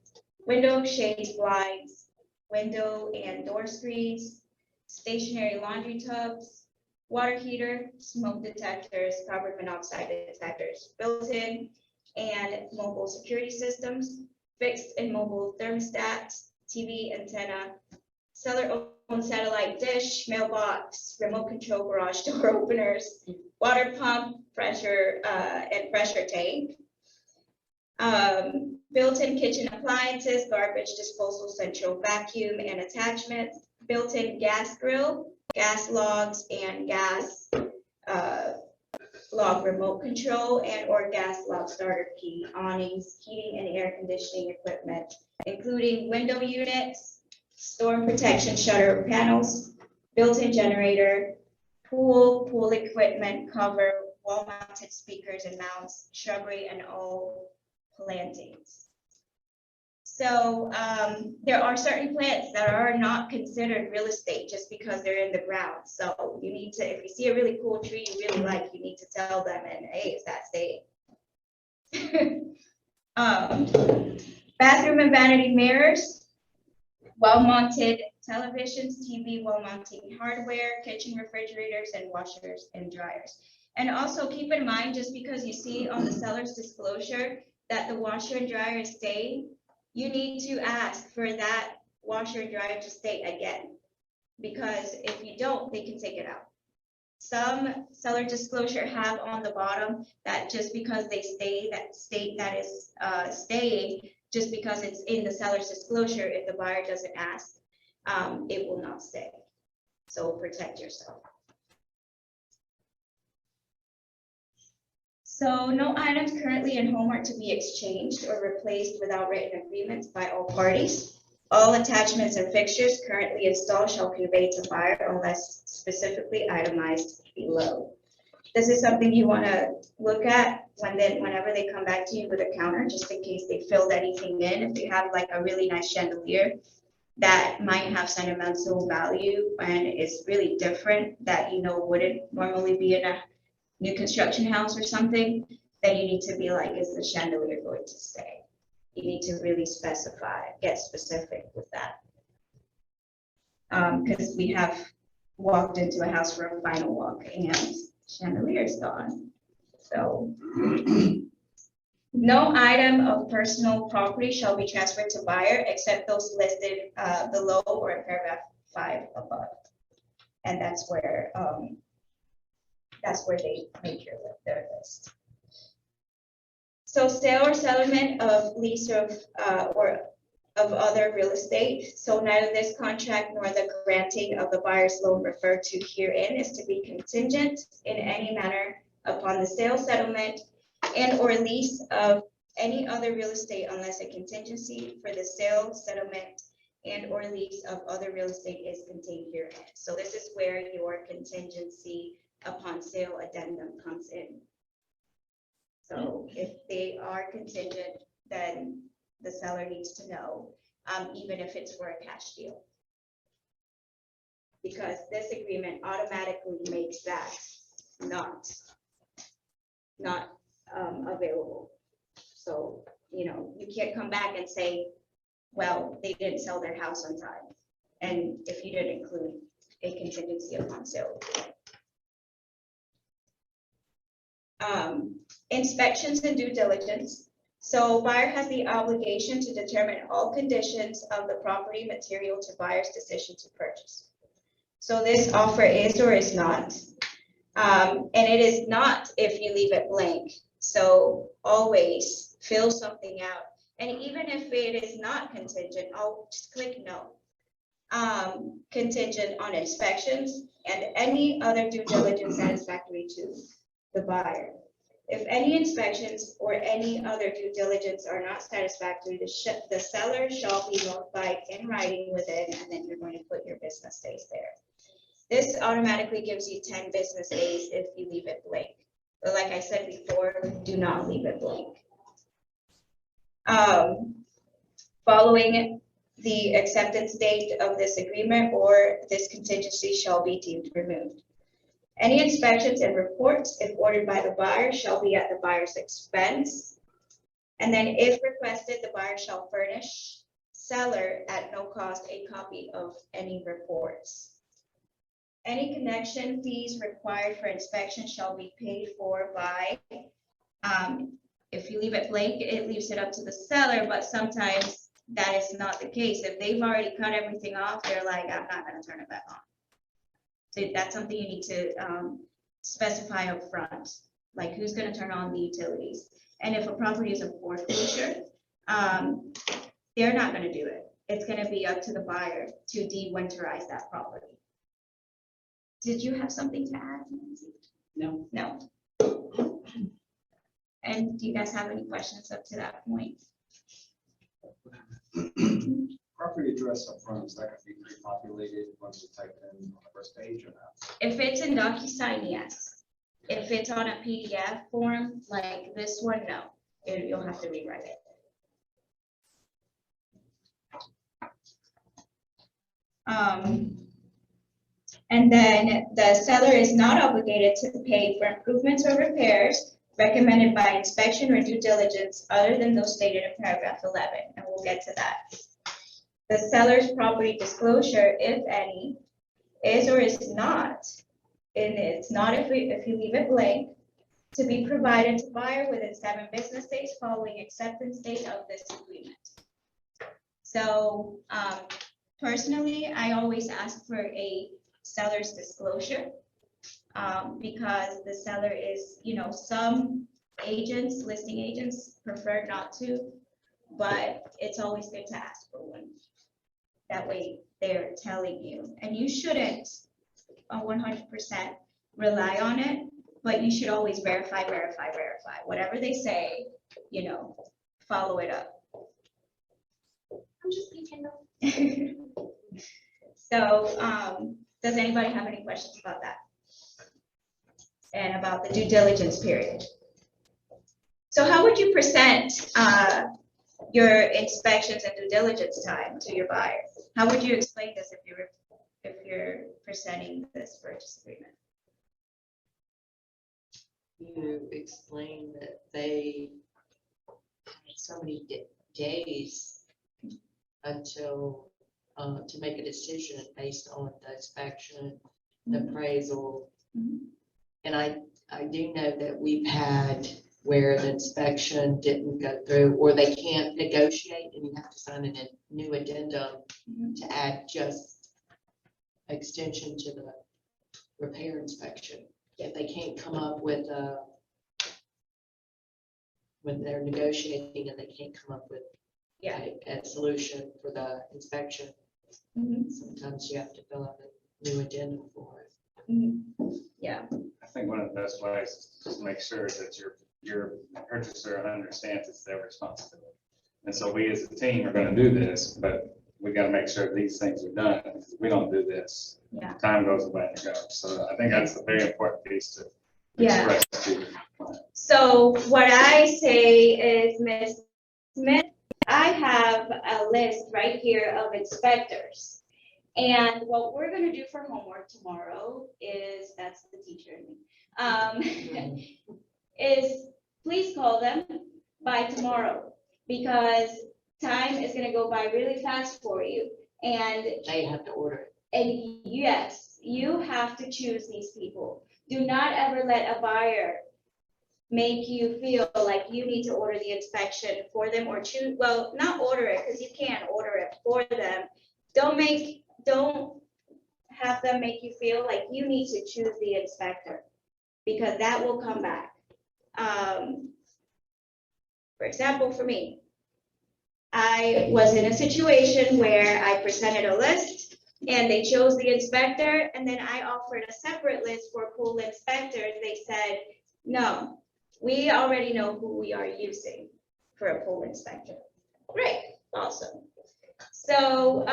Speaker 1: window shades, blinds, window and door screens, stationary laundry tubs, water heater, smoke detectors, carbon monoxide detectors, built-in and mobile security systems, fixed and mobile thermostats, TV antenna, seller-owned satellite dish, mailbox, remote control garage door openers, water pump, pressure, and pressure tank. Built-in kitchen appliances, garbage disposal, central vacuum and attachments, built-in gas grill, gas logs and gas log remote control and or gas log starter key, awnings, heating and air conditioning equipment, including window units, storm protection shutter panels, built-in generator, pool equipment cover, wall-mounted speakers and mounts, shrubbery and all plantings. So there are certain plants that are not considered real estate just because they're in the ground. So you need to, if you see a really cool tree you really like, you need to tell them, and hey, is that staying? Bathroom and vanity mirrors, well-mounted televisions, TV, well-mounting hardware, kitchen refrigerators, and washers and dryers. And also keep in mind, just because you see on the seller's disclosure that the washer and dryer is staying, you need to ask for that washer and dryer to stay again. Because if you don't, they can take it out. Some seller disclosure have on the bottom that just because they stay, that state that is staying, just because it's in the seller's disclosure, if the buyer doesn't ask, it will not stay. So protect yourself. So no items currently in home are to be exchanged or replaced without written agreements by all parties. All attachments and fixtures currently installed shall convey to buyer unless specifically itemized below. This is something you want to look at whenever they come back to you with a counter, just in case they filled anything in. If they have like a really nice chandelier that might have sentimental value and is really different that wouldn't normally be in a new construction house or something, then you need to be like, is the chandelier going to stay? You need to really specify, get specific with that. Because we have walked into a house for a final walk and chandelier is gone. So no item of personal property shall be transferred to buyer except those listed below or in paragraph 5 above. And that's where they make their list. So sale or settlement of lease or of other real estate. So neither this contract nor the granting of the buyer's loan referred to herein is to be contingent in any manner upon the sale, settlement, and or lease of any other real estate unless a contingency for the sale, settlement, and or lease of other real estate is contained herein. So this is where your contingency upon sale addendum comes in. So if they are contingent, then the seller needs to know, even if it's for a cash deal. Because this agreement automatically makes that not available. So, you can't come back and say, well, they didn't sell their house on time. And if you didn't include a contingency upon sale. Inspections and due diligence. So buyer has the obligation to determine all conditions of the property material to buyer's decision to purchase. So this offer is or is not. And it is not if you leave it blank. So always fill something out. And even if it is not contingent, I'll just click no. Contingent on inspections and any other due diligence satisfactory to the buyer. If any inspections or any other due diligence are not satisfactory, the seller shall be notified in writing within, and then you're going to put your business days there. This automatically gives you 10 business days if you leave it blank. But like I said before, do not leave it blank. Following the acceptance date of this agreement or this contingency shall be deemed removed. Any inspections and reports, if ordered by the buyer, shall be at the buyer's expense. And then if requested, the buyer shall furnish seller at no cost a copy of any reports. Any connection fees required for inspection shall be paid for by, if you leave it blank, it leaves it up to the seller, but sometimes that is not the case. If they've already cut everything off, they're like, I'm not gonna turn it back on. So that's something you need to specify up front, like who's gonna turn on the utilities. And if a property is a foreclosure, they're not gonna do it. It's gonna be up to the buyer to de-winterize that property. Did you have something to add, Nancy?
Speaker 4: No.
Speaker 1: No. And do you guys have any questions up to that point?
Speaker 10: Property address up front, is that gonna be pre-populated once you type in on the first page or not?
Speaker 1: If it's in DocuSign, yes. If it's on a PDF form, like this one, no. You'll have to rewrite it. And then the seller is not obligated to pay for improvements or repairs recommended by inspection or due diligence other than those stated in paragraph 11, and we'll get to that. The seller's property disclosure, if any, is or is not, and it's not if you leave it blank, to be provided to buyer within 7 business days following acceptance date of this agreement. So personally, I always ask for a seller's disclosure because the seller is, some agents, listing agents prefer not to, but it's always good to ask for one. That way they're telling you, and you shouldn't 100% rely on it, but you should always verify. Whatever they say, follow it up. I'm just thinking. So, does anybody have any questions about that? And about the due diligence period? So how would you present your inspections and due diligence time to your buyer? How would you explain this if you're presenting this purchase agreement?
Speaker 8: You explain that they have so many days until, to make a decision based on the inspection, the appraisal.
Speaker 1: Mhm.
Speaker 8: And I do know that we've had where the inspection didn't go through, or they can't negotiate and you have to sign a new addendum
Speaker 1: Mhm.
Speaker 8: to add just extension to the repair inspection. If they can't come up with when they're negotiating and they can't come up with a solution for the inspection,
Speaker 1: Mhm.
Speaker 8: sometimes you have to fill out a new addendum for it.
Speaker 1: Mhm. Yeah.
Speaker 9: I think one of the best ways is just to make sure that your purchaser understands it's their responsibility. And so we as a team are gonna do this, but we gotta make sure these things are done. If we don't do this,
Speaker 1: Yeah.
Speaker 9: time goes away and it goes. So I think that's a very important piece to
Speaker 1: Yeah.
Speaker 9: express to the client.
Speaker 1: So what I say is, Ms. Smith, I have a list right here of inspectors. And what we're gonna do for homework tomorrow is, that's the teacher in me, is please call them by tomorrow, because time is gonna go by really fast for you. And
Speaker 8: They have to order it.
Speaker 1: And yes, you have to choose these people. Do not ever let a buyer make you feel like you need to order the inspection for them or choose, well, not order it, because you can't order it for them. Don't have them make you feel like you need to choose the inspector, because that will come back. For example, for me, I was in a situation where I presented a list and they chose the inspector, and then I offered a separate list for pool inspectors. They said, no, we already know who we are using for a pool inspector. Great, awesome. So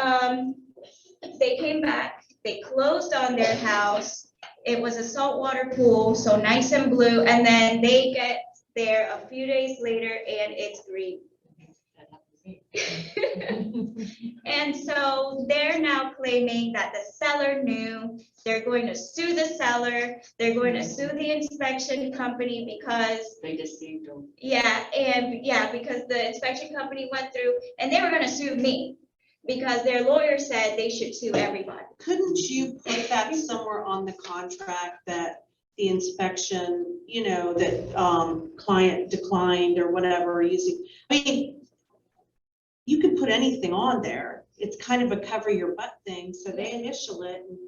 Speaker 1: they came back, they closed on their house. It was a saltwater pool, so nice and blue, and then they get there a few days later and it's green. And so they're now claiming that the seller knew. They're going to sue the seller. They're going to sue the inspection company because
Speaker 8: They deceived them.
Speaker 1: because the inspection company went through and they were going to sue me. because their lawyer said they should sue everybody.
Speaker 5: Couldn't you put that somewhere on the contract that the inspection, you know, that client declined or whatever using, I mean, you could put anything on there. It's kind of a cover your butt thing, so they initial it and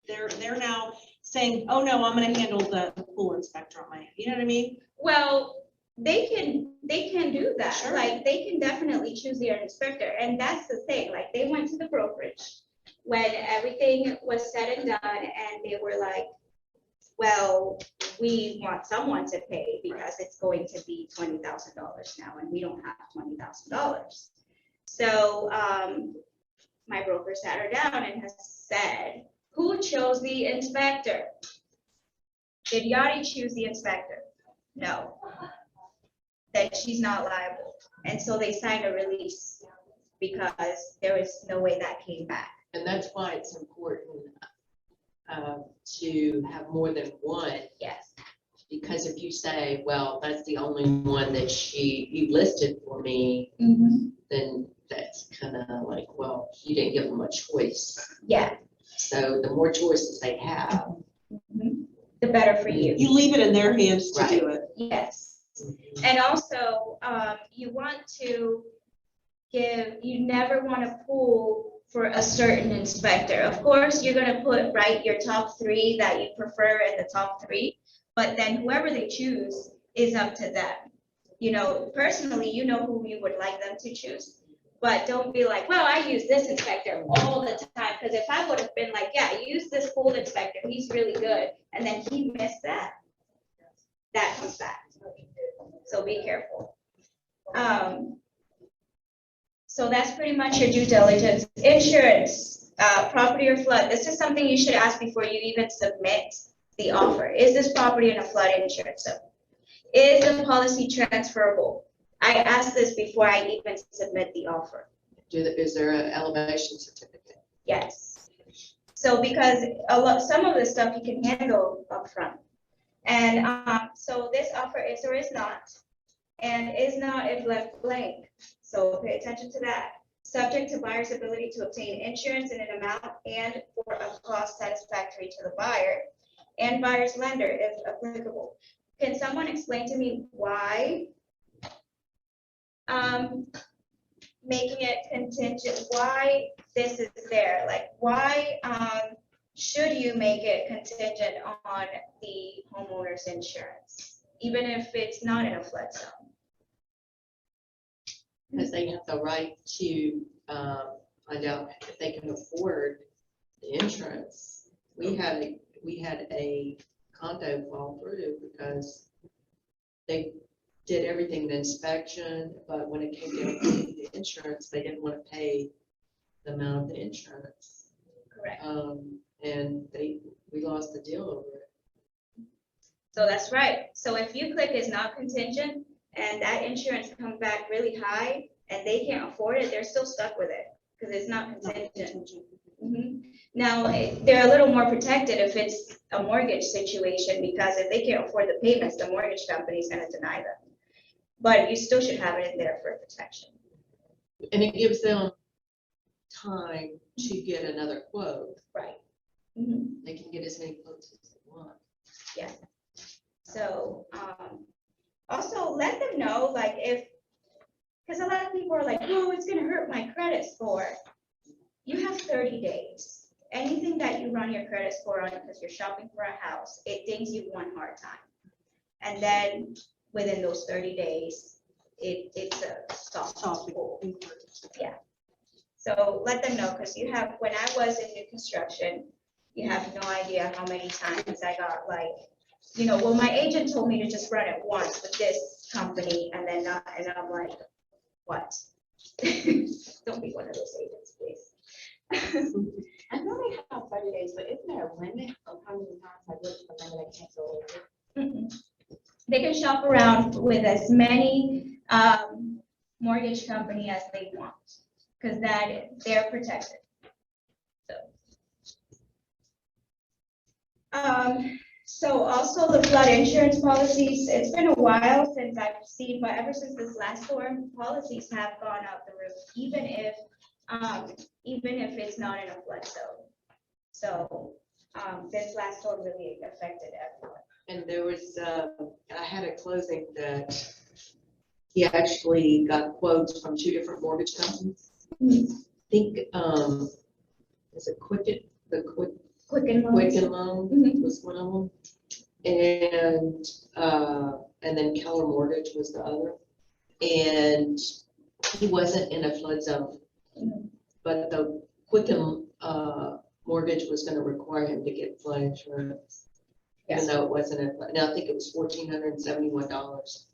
Speaker 5: they're now saying, oh no, I'm gonna handle the Coolant Spectrum, you know what I mean?
Speaker 1: Well, they can do that.
Speaker 5: Sure.
Speaker 1: Like, they can definitely choose their inspector, and that's the thing, like, they went to the brokerage when everything was said and done, and they were like, well, we want someone to pay because it's going to be $20,000 now, and we don't have $20,000. So, my broker sat her down and has said, who chose the inspector? Did Yadi choose the inspector? No. That she's not liable. And so they signed a release because there was no way that came back.
Speaker 8: And that's why it's important to have more than one,
Speaker 1: Yes.
Speaker 8: because if you say, well, that's the only one that you listed for me, then that's kind of like, well, you didn't give them a choice.
Speaker 1: Yeah.
Speaker 8: So the more choices they have.
Speaker 1: The better for you.
Speaker 5: You leave it in their hands to do
Speaker 8: Right.
Speaker 5: it.
Speaker 1: Yes. And also, you want to you never want to pull for a certain inspector. Of course, you're going to write your top 3 that you prefer in the top 3, but then whoever they choose is up to them. You know, personally, you know who you would like them to choose, but don't be like, well, I use this inspector all the time, because if I would have been like, yeah, use this old inspector, he's really good, and then he missed that comes back. So be careful. So that's pretty much your due diligence. Insurance, property or flood. This is something you should ask before you even submit the offer. Is this property in a flood insurance zone? Is the policy transferable? I asked this before I even submit the offer.
Speaker 8: Is there an elevation certificate?
Speaker 1: Yes. So because some of the stuff you can handle upfront. And so this offer is or is not, and is not if left blank. So pay attention to that. Subject to buyer's ability to obtain insurance in an amount and for a cost satisfactory to the buyer and buyer's lender if applicable. Can someone explain to me why making it contingent, why this is there? Like, why should you make it contingent on the homeowner's insurance, even if it's not in a flood zone?
Speaker 8: Because they have the right to find out if they can afford the insurance. We had a condo fall through because they did everything, the inspection, but when it came down to the insurance, they didn't want to pay the amount of the insurance.
Speaker 1: Correct.
Speaker 8: And we lost the deal over it.
Speaker 1: So that's right. So if you click is not contingent and that insurance comes back really high and they can't afford it, they're still stuck with it because it's not contingent. Now, they're a little more protected if it's a mortgage situation, because if they can't afford the payments, the mortgage company is going to deny them. But you still should have it in there for protection.
Speaker 8: And it gives them time to get another quote.
Speaker 1: Right.
Speaker 8: They can get as many quotes as they want.
Speaker 1: Yeah. So, also let them know, like, because a lot of people are like, oh, it's going to hurt my credit score. You have 30 days. Anything that you run your credit score on because you're shopping for a house, it dings you one hard time. And then within those 30 days, it's a soft pull. Yeah. So let them know, because when I was in new construction, you have no idea how many times I got like, well, my agent told me to just run it once with this company and then not, and I'm like, what? Don't be one of those agents, please.
Speaker 3: I know they have 30 days, but isn't there a limit of how many times I look for them and I cancel over?
Speaker 1: They can shop around with as many mortgage company as they want, because they're protected. So also the flood insurance policies, it's been a while since I've seen, but ever since this last storm, policies have gone out the roof, even if even if it's not in a flood zone. So, this last storm really affected everyone.
Speaker 8: And there was, I had a closing that he actually got quotes from 2 different mortgage companies. I think, is it
Speaker 1: Quicken loans.
Speaker 8: Quicken Loan
Speaker 1: Mhm.
Speaker 8: was one of them. And then Keller Mortgage was the other. And he wasn't in a flood zone.
Speaker 1: Mhm.
Speaker 8: But the Quicken, mortgage was gonna require him to get flood insurance. Even though it wasn't a, now I think it was $1,471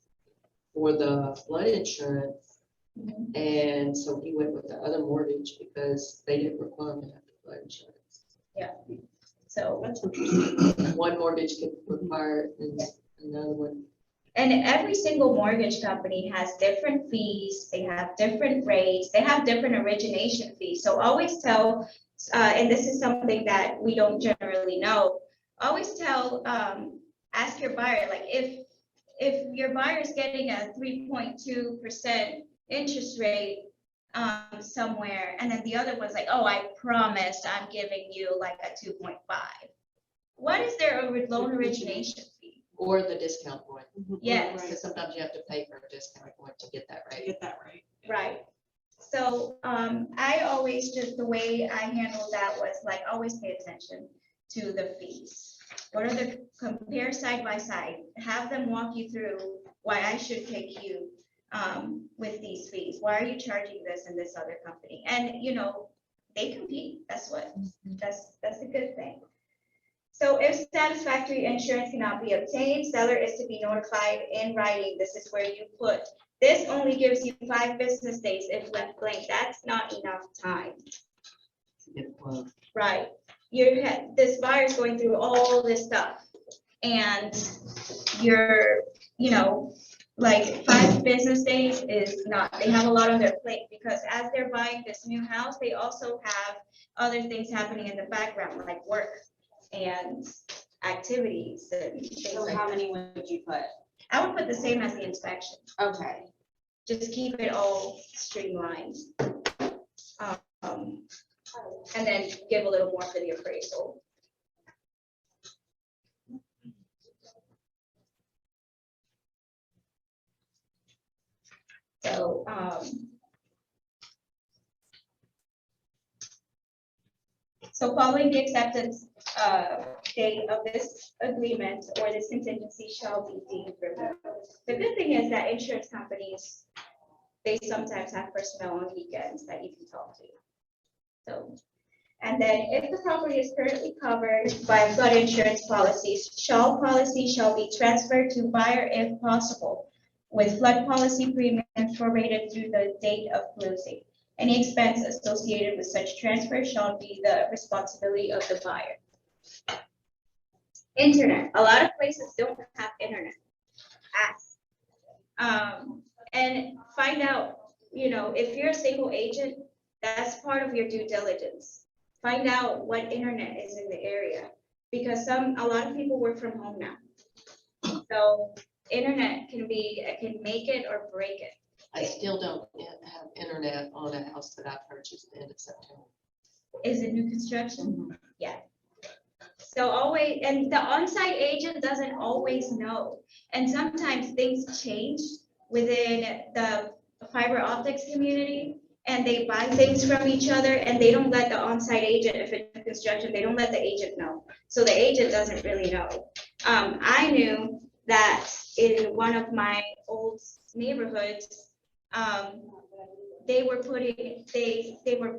Speaker 8: for the flood insurance.
Speaker 1: Mhm.
Speaker 8: And so he went with the other mortgage because they didn't require him to have the flood insurance.
Speaker 1: So,
Speaker 8: That's interesting. One mortgage could require it and another one.
Speaker 1: and every single mortgage company has different fees, they have different rates, they have different origination fees. So always tell, and this is something that we don't generally know, always tell, ask your buyer, like if your buyer is getting a 3.2% interest rate somewhere, and then the other one's like, oh, I promised I'm giving you like a 2.5. What is their loan origination fee?
Speaker 8: Or the discount point.
Speaker 1: Yes.
Speaker 8: Because sometimes you have to pay for a discount point to get that right.
Speaker 5: Get that right.
Speaker 1: Right. So, I always just, the way I handled that was like, always pay attention to the fees. What are the, compare side by side, have them walk you through why I should pick you, with these fees. Why are you charging this and this other company? And, you know, they compete, that's a good thing. So if satisfactory insurance cannot be obtained, seller is to be notified in writing. This is where you put, this only gives you 5 business days if left blank. That's not enough time,
Speaker 8: Get a quote.
Speaker 1: right? This buyer's going through all this stuff and you're, you know, like 5 business days is not, they have a lot on their plate because as they're buying this new house, they also have other things happening in the background, like work and activities and things
Speaker 3: So
Speaker 1: like
Speaker 3: how
Speaker 1: that.
Speaker 3: many would you put?
Speaker 1: I would put the same as the inspection,
Speaker 3: Okay.
Speaker 1: just keep it all streamlined. And then give a little more for the appraisal. So, so following the acceptance date of this agreement or this contingency shall be deemed removed. The good thing is that insurance companies, they sometimes have personnel on weekends that you can talk to. So, and then if the property is currently covered by flood insurance policies, policy shall be transferred to buyer if possible, with flood policy premium prorated through the date of closing. Any expense associated with such transfer shall be the responsibility of the buyer. Internet, a lot of places don't have internet. Ask. And find out, you know, if you're a single agent, that's part of your due diligence. Find out what internet is in the area, because a lot of people work from home now. So internet can make it or break it.
Speaker 8: I still don't have internet on a house that I purchased at the end of September.
Speaker 1: Is it new construction? Yeah. So always, and the on-site agent doesn't always know. And sometimes things change within the fiber optics community and they buy things from each other and they don't let the on-site agent, if it's construction, they don't let the agent know. So the agent doesn't really know. I knew that in one of my old neighborhoods, they were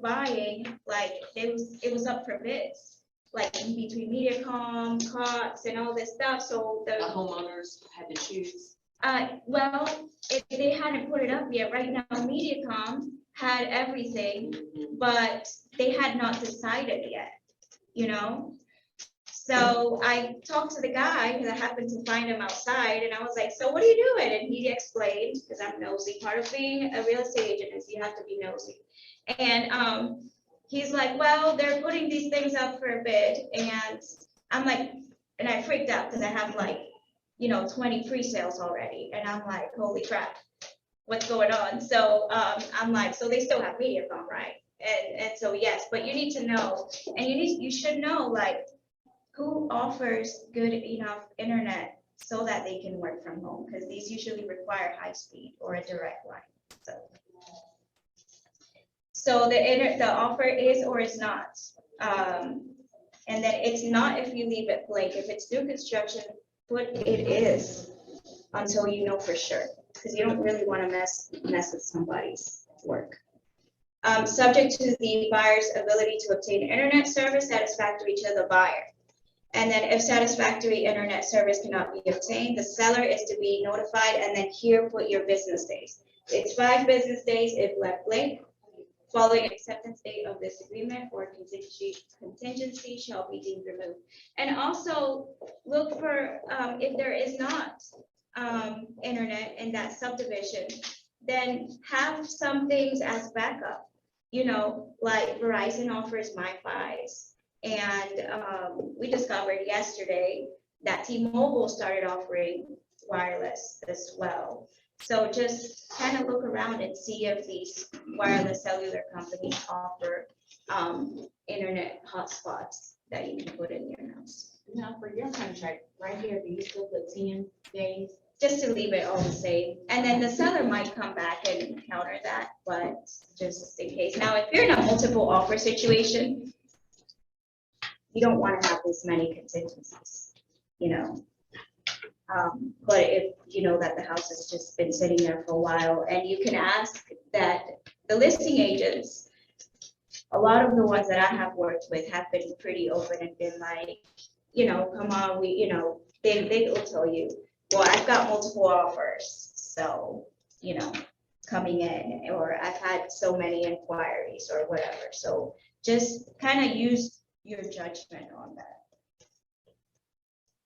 Speaker 1: buying, like, it was up for bids, like in between Mediacom, COTS and all this stuff, so
Speaker 8: The homeowners had to choose.
Speaker 1: well, they hadn't put it up yet. Right now, Mediacom had everything, but they had not decided yet, you know? So I talked to the guy, because I happened to find him outside, and I was like, so what are you doing? And he explained, because I'm nosy, part of being a real estate agent is you have to be nosy. And he's like, well, they're putting these things up for a bid, and I'm like, and I freaked out, because I have like, 20 pre-sales already, and I'm like, holy crap, what's going on? So I'm like, so they still have Mediacom, right? And so, yes, but you need to know, and you should know, like, who offers good enough internet so that they can work from home, because these usually require high speed or a direct line, so. So the offer is or is not. And then it's not if you leave it blank. If it's new construction, put it is until you know for sure, because you don't really want to mess with somebody's work. Subject to the buyer's ability to obtain internet service satisfactory to the buyer. And then if satisfactory internet service cannot be obtained, the seller is to be notified, and then here put your business days. It's 5 business days if left blank. Following acceptance date of this agreement or contingency shall be deemed removed. And also look for, if there is not internet in that subdivision, then have some things as backup. You know, like Verizon offers MiFi's, and we discovered yesterday that T-Mobile started offering wireless as well. So just kind of look around and see if these wireless cellular companies offer internet hotspots that you can put in your house.
Speaker 11: Now, for your contract, right here, do you still put 10 days?
Speaker 1: Just to leave it all the same. And then the seller might come back and counter that, but just in case. Now, if you're in a multiple offer situation, you don't want to have this many contingencies, you know. But if you know that the house has just been sitting there for a while, and you can ask that the listing agents, a lot of the ones that I have worked with have been pretty open and been like, you know, come on, they will tell you, well, I've got multiple offers, so, you know, coming in, or I've had so many inquiries or whatever. So just kind of use your judgment on that.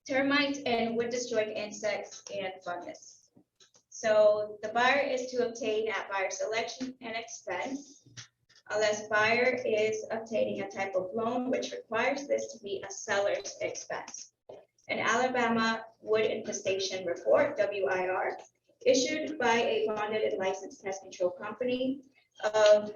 Speaker 1: Termites and wood destroying insects and fungus. So the buyer is to obtain at buyer selection and expense, unless buyer is obtaining a type of loan which requires this to be a seller's expense. An Alabama wood infestation report, WIR, issued by a bonded and licensed pest control company of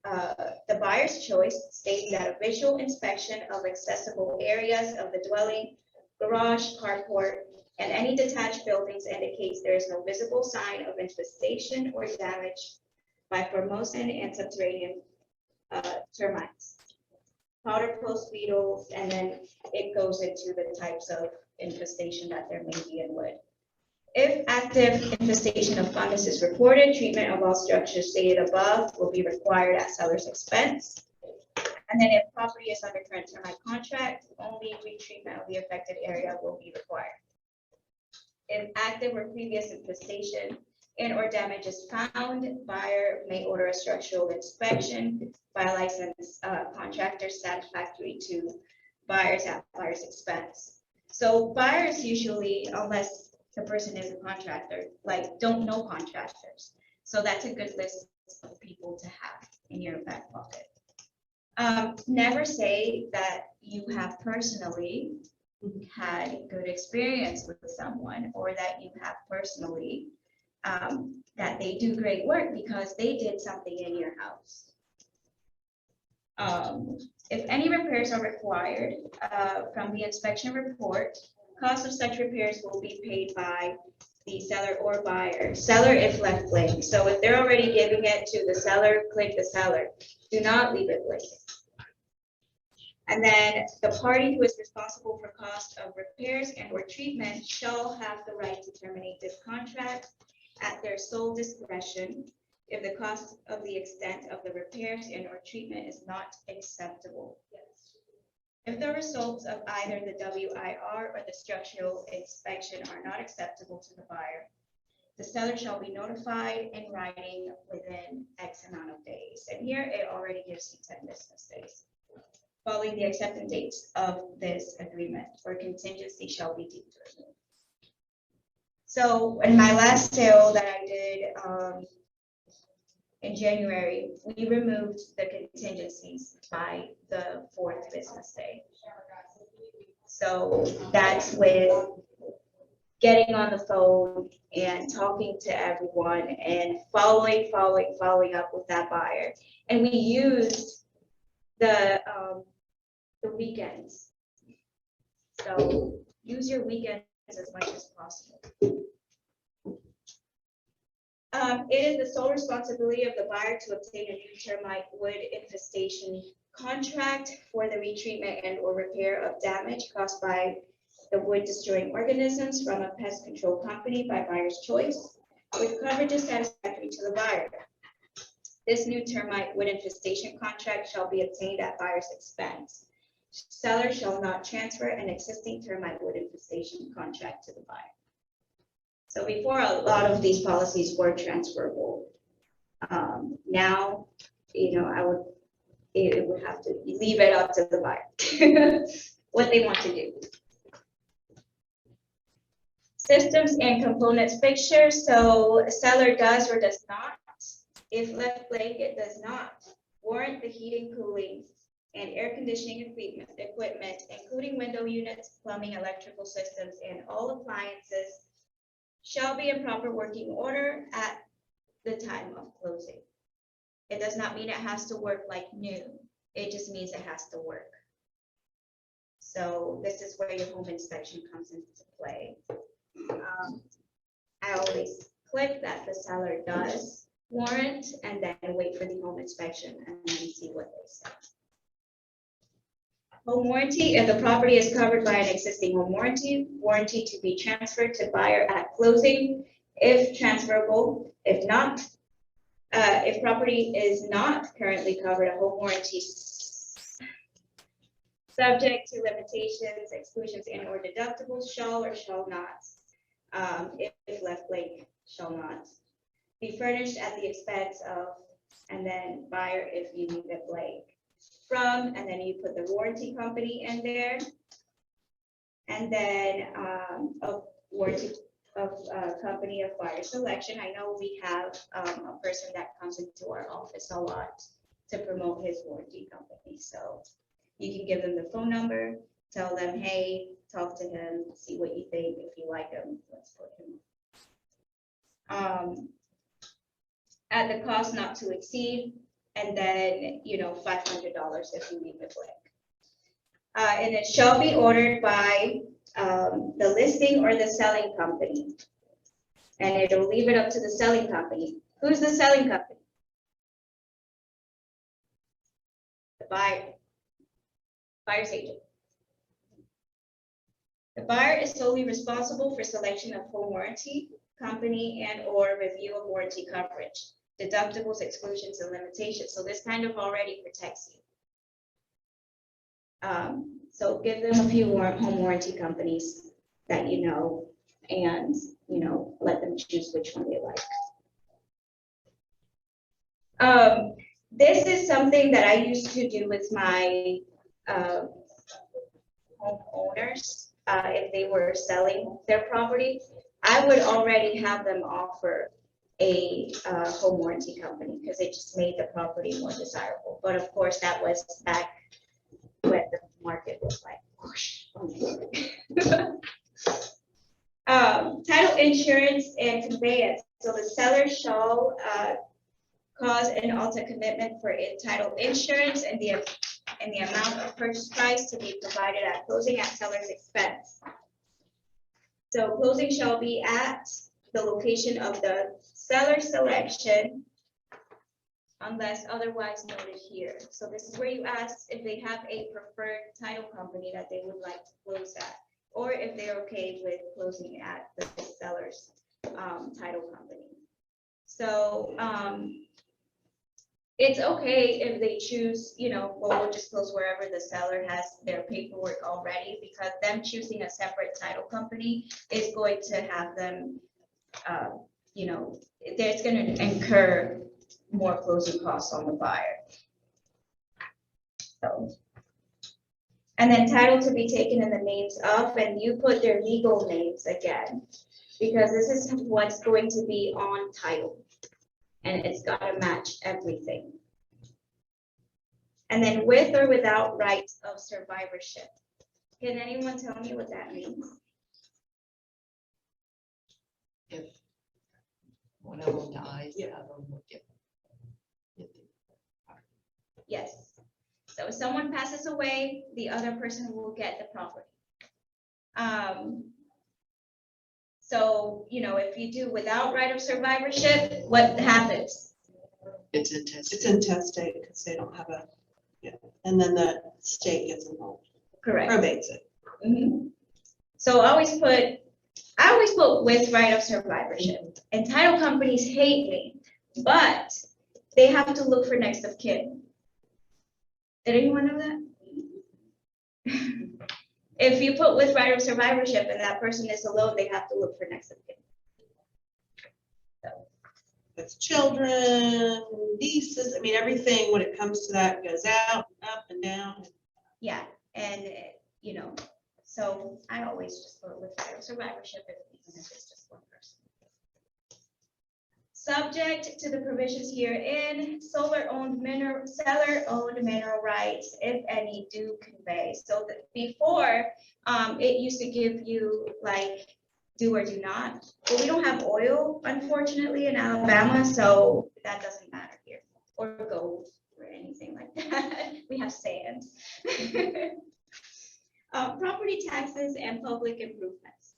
Speaker 1: the buyer's choice, stating that a visual inspection of accessible areas of the dwelling, garage, carport, and any detached buildings indicates there is no visible sign of infestation or damage by formosan and subterranean termites, powder post beetles, and then it goes into the types of infestation that there may be in wood. If active infestation of fungus is reported, treatment of all structures stated above will be required at seller's expense. And then if property is under current termite contract, only retreatment of the affected area will be required. If active or previous infestation and or damage is found, buyer may order a structural inspection by a licensed contractor satisfactory to buyers at buyer's expense. So buyers usually, unless the person is a contractor, like don't know contractors. So that's a good list of people to have in your back pocket. Never say that you have personally had good experience with someone, or that you have personally that they do great work because they did something in your house. If any repairs are required from the inspection report, cost of such repairs will be paid by the seller or buyer. Seller if left blank. So if they're already giving it to the seller, click the seller. Do not leave it blank. And then the party who is responsible for cost of repairs and or treatment shall have the right to terminate this contract at their sole discretion if the cost of the extent of the repairs and or treatment is not acceptable. If the results of either the WIR or the structural inspection are not acceptable to the buyer, the seller shall be notified in writing within X amount of days. And here it already gives you 10 business days. Following the acceptance dates of this agreement, or contingency shall be deemed removed. So in my last sale that I did in January, we removed the contingencies by the 4th business day. So that's with getting on the phone and talking to everyone and following up with that buyer. And we used the weekends. So use your weekends as much as possible. It is the sole responsibility of the buyer to obtain a new termite wood infestation contract for the retreatment and or repair of damage caused by the wood destroying organisms from a pest control company by buyer's choice, with coverages satisfactory to the buyer. This new termite wood infestation contract shall be obtained at buyer's expense. Seller shall not transfer an existing termite wood infestation contract to the buyer. So before, a lot of these policies were transferable. Now, it would have to leave it up to the buyer, what they want to do. Systems and components fixtures, so seller does or does not. If left blank, it does not warrant the heating, cooling, and air conditioning equipment, including window units, plumbing, electrical systems, and all appliances shall be in proper working order at the time of closing. It does not mean it has to work like new. It just means it has to work. So this is where your home inspection comes into play. I always click that the seller does warrant and then wait for the home inspection and then see what they say. Home warranty, if the property is covered by an existing home warranty to be transferred to buyer at closing, if transferable. If not, if property is not currently covered, a home warranty subject to limitations, exclusions, and or deductibles shall or shall not, if left blank, shall not be furnished at the expense of, and then buyer if you leave it blank. From, and then you put the warranty company in there. And then a warranty of company of buyer selection. I know we have a person that comes into our office a lot to promote his warranty company. So you can give them the phone number, tell them, hey, talk to him, see what you think. If you like him, let's put him on. At the cost not to exceed. And then, $500 if you leave it blank. And it shall be ordered by the listing or the selling company. And it'll leave it up to the selling company. Who's the selling company? The buyer. Buyer's agent. The buyer is solely responsible for selection of home warranty company and or review of warranty coverage, deductibles, exclusions, and limitations. So this kind of already protects you. So give them a few home warranty companies that you know, and let them choose which one they like. This is something that I used to do with my homeowners. If they were selling their property, I would already have them offer a home warranty company because it just made the property more desirable. But of course, that was back when the market was like whoosh. Title insurance and conveyance. So the seller shall cause an alter commitment for title insurance and the amount of purchase price to be provided at closing at seller's expense. So closing shall be at the location of the seller selection unless otherwise noted here. So this is where you ask if they have a preferred title company that they would like to close at, or if they're okay with closing at the seller's title company. So it's okay if they choose, we'll just close wherever the seller has their paperwork already, because them choosing a separate title company is going to have them, there's going to incur more closing costs on the buyer. So, and then title to be taken in the names of, and you put their legal names again, because this is what's going to be on title. And it's got to match everything. And then with or without rights of survivorship. Can anyone tell me what that means?
Speaker 8: if one of them dies, the other one will get.
Speaker 1: Yes. So if someone passes away, the other person will get the property. So, you know, if you do without right of survivorship, what happens?
Speaker 8: It's intestate.
Speaker 5: It's intestate because they don't have a, yeah, and then the state gets involved,
Speaker 1: Correct.
Speaker 5: probates it.
Speaker 1: Mhm. So I always put with right of survivorship. And title companies hate me, but they have to look for next of kin. Did anyone know that? If you put with right of survivorship and that person is alone, they have to look for next of kin.
Speaker 5: With children, nieces, I mean, everything when it comes to that goes out, up and down.
Speaker 1: Yeah, and, you know, so I always just put with right of survivorship, even if it's just one person. Subject to the provisions herein, seller-owned mineral rights, if any, do convey. So that before, it used to give you like do or do not, but we don't have oil, unfortunately, in Alabama, so that doesn't matter here, or gold, or anything like that. We have sand. Property taxes and public improvements.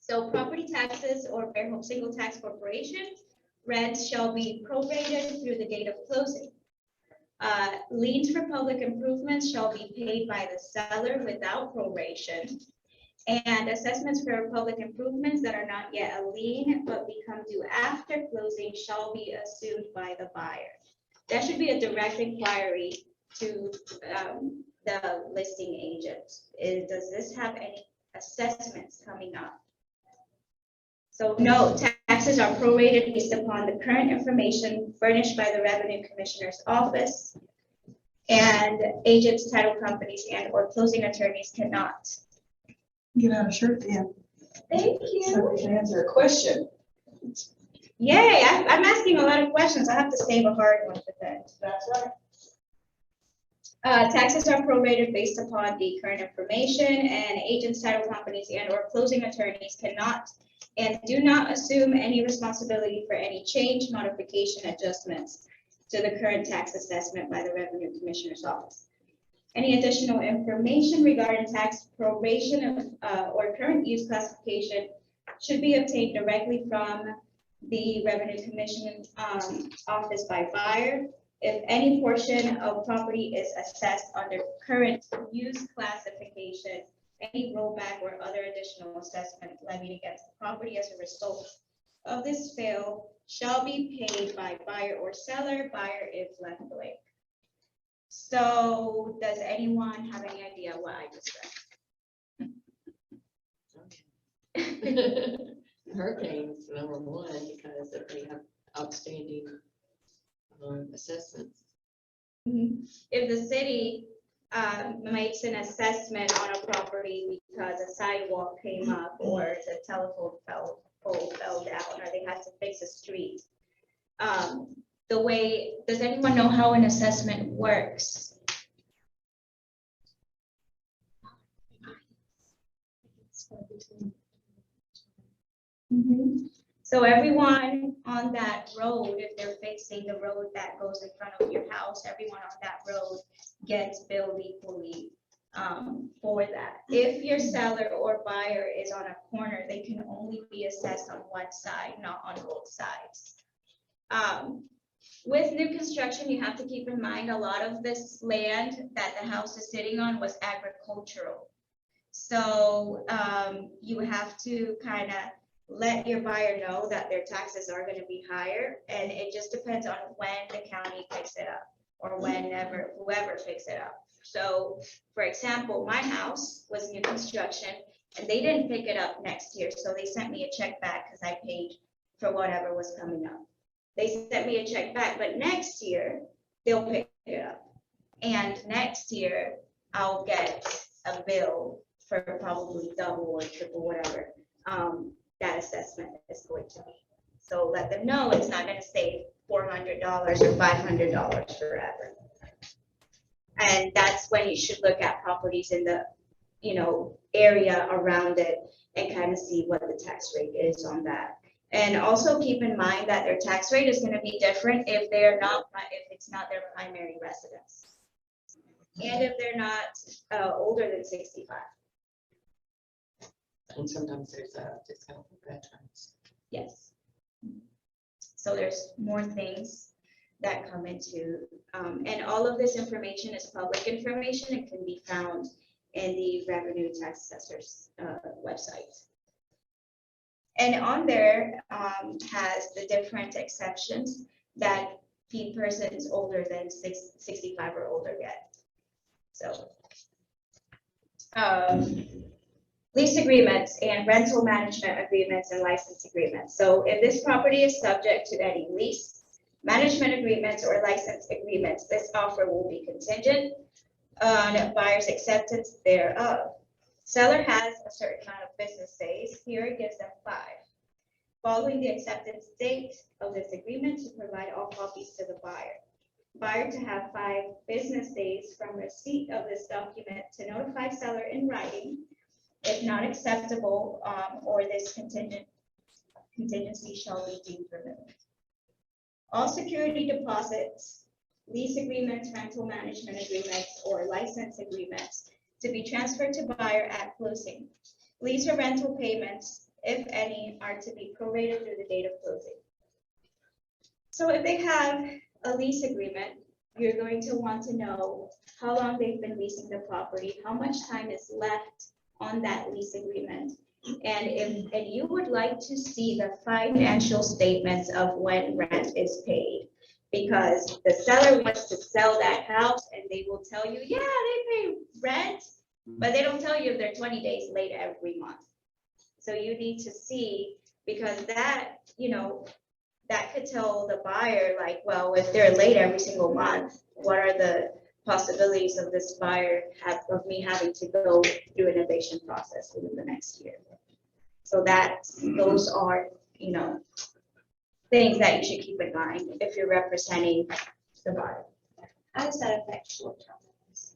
Speaker 1: So property taxes or bare home single tax corporation, rents shall be prorated through the date of closing. Liens for public improvements shall be paid by the seller without proration. And assessments for public improvements that are not yet a lien but become due after closing shall be assumed by the buyer. That should be a direct inquiry to the listing agent. Does this have any assessments coming up? So no, taxes are prorated based upon the current information furnished by the Revenue Commissioner's Office. And agents, title companies, and or closing attorneys cannot.
Speaker 5: Get out of shirt, yeah.
Speaker 1: Thank you.
Speaker 4: So we can answer a question.
Speaker 1: Yay, I'm asking a lot of questions. I have to save a hard one for that.
Speaker 4: That's right.
Speaker 1: Taxes are prorated based upon the current information, and agents, title companies, and or closing attorneys cannot and do not assume any responsibility for any change, modification, adjustments to the current tax assessment by the Revenue Commissioner's Office. Any additional information regarding tax proration or current use classification should be obtained directly from the Revenue Commissioner's Office by buyer. If any portion of property is assessed under current use classification, any rollback or other additional assessment levied against the property as a result of this fail shall be paid by buyer or seller, buyer if left blank. So does anyone have any idea what I just read?
Speaker 8: Hurricanes, number one, because if they have outstanding assessments.
Speaker 1: If the city makes an assessment on a property because a sidewalk came up or the telephone pole fell down or they had to fix a street, does anyone know how an assessment works? So everyone on that road, if they're fixing the road that goes in front of your house, everyone on that road gets billed equally for that. If your seller or buyer is on a corner, they can only be assessed on one side, not on both sides. With new construction, you have to keep in mind a lot of this land that the house is sitting on was agricultural. So you have to kind of let your buyer know that their taxes are going to be higher, and it just depends on when the county picks it up or whenever whoever picks it up. So for example, my house was new construction and they didn't pick it up next year, so they sent me a check back because I paid for whatever was coming up. They sent me a check back, but next year they'll pick it up, and next year I'll get a bill for probably double or triple whatever that assessment is going to be. So let them know it's not going to stay $400 or $500 forever. And that's when you should look at properties in the area around it and kind of see what the tax rate is on that. And also keep in mind that their tax rate is gonna be different if it's not their primary residence. And if they're not older than 65.
Speaker 8: And sometimes there's a discount for veterans.
Speaker 1: Yes. So there's more things that come into, and all of this information is public information. It can be found in the Revenue Tax Assessor's website. And on there has the different exceptions that persons older than 65 or older get. So lease agreements and rental management agreements and license agreements. So if this property is subject to any lease, management agreements, or license agreements, this offer will be contingent on buyer's acceptance thereof. Seller has a certain amount of business days. Here it gives them 5. Following the acceptance date of this agreement to provide all copies to the buyer. Buyer to have 5 business days from receipt of this document to notify seller in writing. If not acceptable, or this contingency shall be deemed removed. All security deposits, lease agreements, rental management agreements, or license agreements to be transferred to buyer at closing. Lease or rental payments, if any, are to be prorated through the date of closing. So if they have a lease agreement, you're going to want to know how long they've been leasing the property, how much time is left on that lease agreement. And you would like to see the financial statements of when rent is paid, because the seller wants to sell that house and they will tell you, yeah, they pay rent, but they don't tell you if they're 20 days late every month. So you need to see, because that, that could tell the buyer, like, well, if they're late every single month, what are the possibilities of this buyer of me having to go through an eviction process within the next year. So those are, things that you should keep in mind if you're representing the buyer.
Speaker 3: How does that affect short-term rentals?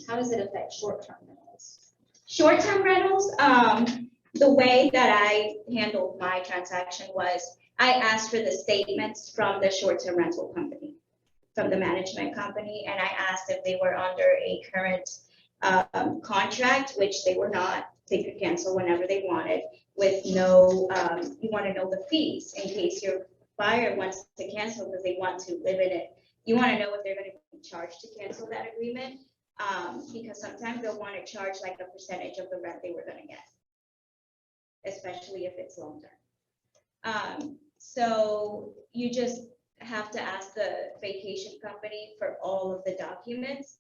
Speaker 3: How does it affect short-term rentals?
Speaker 1: Short-term rentals, the way that I handled my transaction was I asked for the statements from the short-term rental company, from the management company, and I asked if they were under a current contract, which they were not. They could cancel whenever they wanted with no, you want to know the fees in case your buyer wants to cancel because they want to live in it. You want to know if they're going to be charged to cancel that agreement, because sometimes they'll want to charge like a percentage of the rent they were going to get, especially if it's long-term. So you just have to ask the vacation company for all of the documents,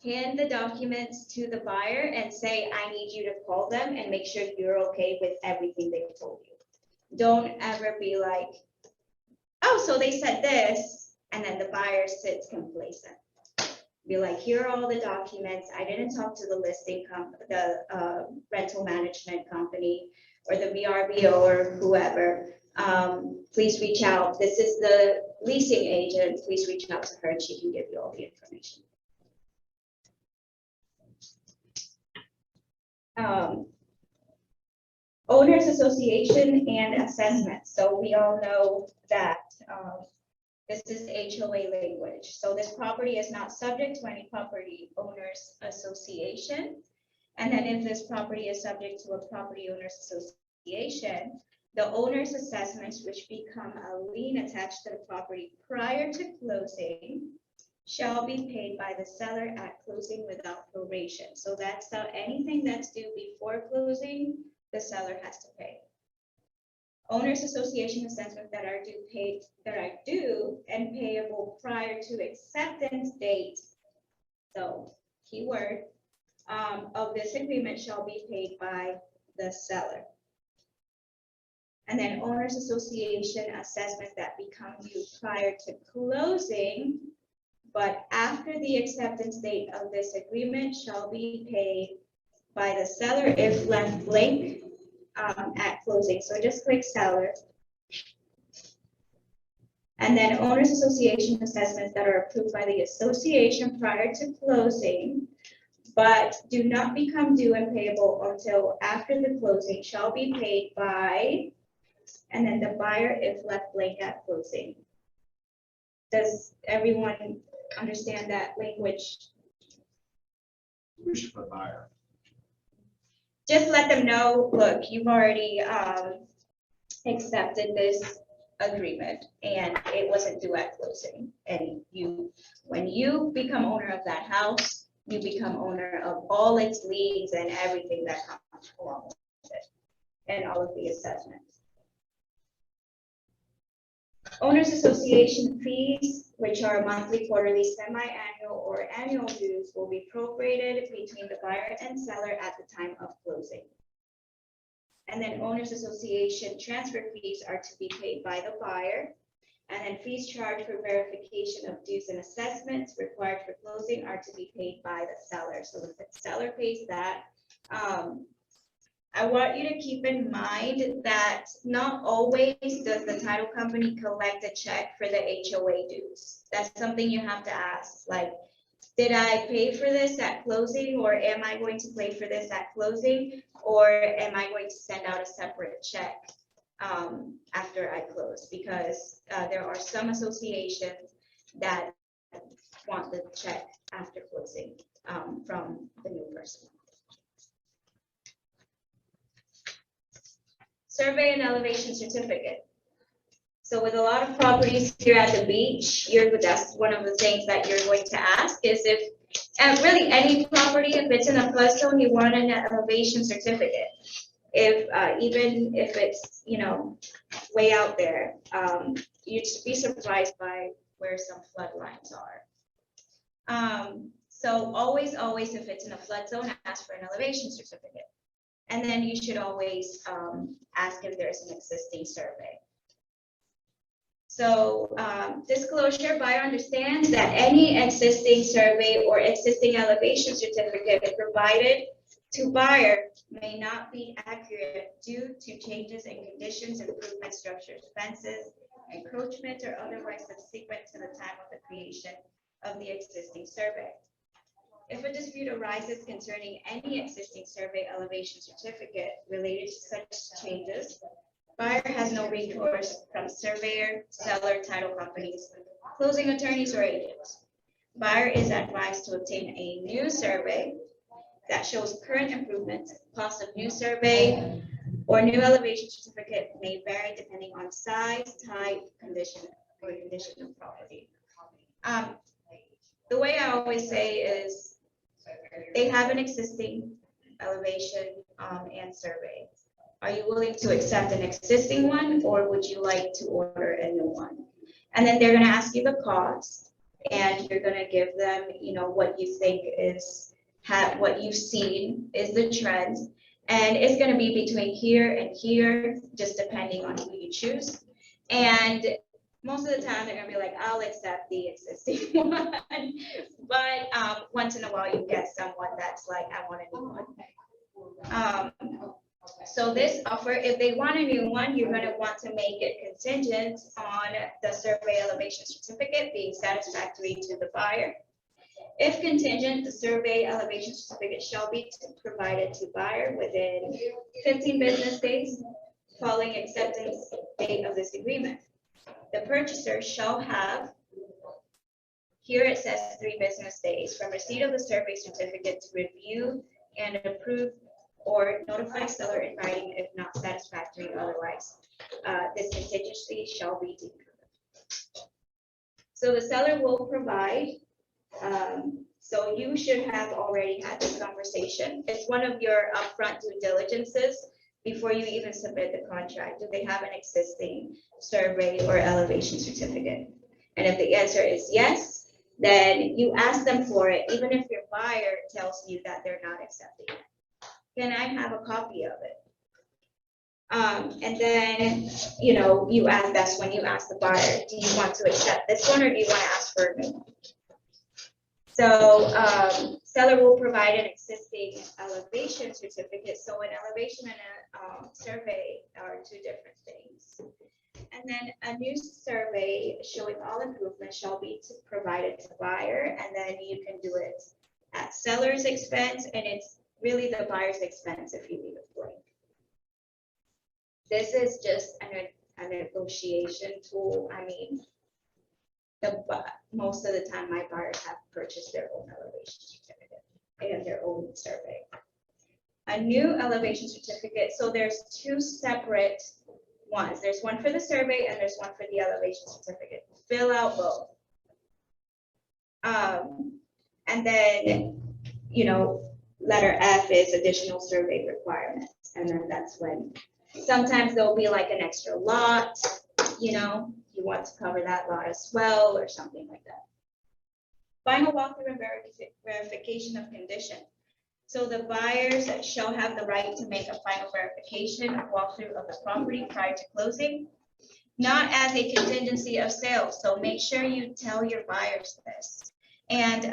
Speaker 1: hand the documents to the buyer and say, I need you to call them and make sure you're okay with everything they've told you. Don't ever be like, oh, so they said this, and then the buyer sits complacent. Be like, here are all the documents. I didn't talk to the listing rental management company or the VRBO or whoever. Please reach out. This is the leasing agent. Please reach out to her and she can give you all the information. Owners Association and assessment. So we all know that this is HOA language. So this property is not subject to any property owners association. And then if this property is subject to a property owners association, the owner's assessments, which become a lien attached to the property prior to closing, shall be paid by the seller at closing without proration. So that's anything that's due before closing, the seller has to pay. Owners association assessments that are due and payable prior to acceptance date. So keyword of this agreement shall be paid by the seller. And then owners association assessments that become due prior to closing, but after the acceptance date of this agreement shall be paid by the seller if left blank at closing. So just click seller. And then owners association assessments that are approved by the association prior to closing, but do not become due and payable until after the closing shall be paid by, and then the buyer if left blank at closing. Does everyone understand that language?
Speaker 10: We should put buyer.
Speaker 1: Just let them know, look, you've already accepted this agreement and it wasn't due at closing. And when you become owner of that house, you become owner of all its liens and everything that comes along with it, and all of the assessments. Owners Association fees, which are monthly, quarterly, semi-annual, or annual dues, will be prorated between the buyer and seller at the time of closing. And then Owners Association transfer fees are to be paid by the buyer. And then fees charged for verification of dues and assessments required for closing are to be paid by the seller. So if the seller pays that, I want you to keep in mind that not always does the title company collect a check for the HOA dues. That's something you have to ask, like, did I pay for this at closing, or am I going to pay for this at closing, or am I going to send out a separate check after I close? Because there are some associations that want the check after closing from the new person. Survey and elevation certificate. So with a lot of properties here at the beach, that's one of the things that you're going to ask is if, and really any property, if it's in a flood zone, you want an elevation certificate. If, even if it's, way out there, you'd be surprised by where some flood lines are. So always, if it's in a flood zone, ask for an elevation certificate. And then you should always ask if there's an existing survey. So disclosure, buyer understands that any existing survey or existing elevation certificate provided to buyer may not be accurate due to changes in conditions, improvement, structures, fences, encroachment, or otherwise subsequent to the time of the creation of the existing survey. If a dispute arises concerning any existing survey elevation certificate related to such changes, buyer has no recourse from surveyor, seller, title companies, closing attorneys, or agents. Buyer is advised to obtain a new survey that shows current improvements. Cost of new survey or new elevation certificate may vary depending on size, type, condition, or condition of property. The way I always say is, they have an existing elevation and survey. Are you willing to accept an existing one, or would you like to order a new one? And then they're going to ask you the cost, and you're going to give them, what you think is what you've seen is the trend, and it's going to be between here and here, just depending on who you choose. And most of the time, they're gonna be like, I'll accept the existing one. But once in a while, you get someone that's like, I want a new one. So this offer, if they want a new one, you're gonna want to make it contingent on the survey elevation certificate being satisfactory to the buyer. If contingent, the survey elevation certificate shall be provided to buyer within 15 business days following acceptance date of this agreement. The purchaser shall have, here it says 3 business days from receipt of the survey certificate to review and approve or notify seller in writing if not satisfactory otherwise. This contingency shall be deemed. So the seller will provide, so you should have already had this conversation. It's one of your upfront due diligences before you even submit the contract. Do they have an existing survey or elevation certificate? And if the answer is yes, then you ask them for it, even if your buyer tells you that they're not accepting it. Can I have a copy of it? And then, you ask, that's when you ask the buyer, do you want to accept this one, or do you want to ask for a new one? So seller will provide an existing elevation certificate. So an elevation and a survey are 2 different things. And then a new survey showing all improvements shall be provided to buyer, and then you can do it at seller's expense, and it's really the buyer's expense if you leave it blank. This is just a negotiation tool. I mean, most of the time, my buyers have purchased their own elevation certificate and their own survey. A new elevation certificate, so there's two separate ones. There's one for the survey and there's one for the elevation certificate. Fill out both. And then, you know, letter F is additional survey requirements. And then that's when, sometimes there'll be like an extra lot, you know, you want to cover that lot as well or something like that. Final walkthrough and verification of condition. So the buyers shall have the right to make a final verification walkthrough of the property prior to closing, not as a contingency of sale. So make sure you tell your buyers this. And,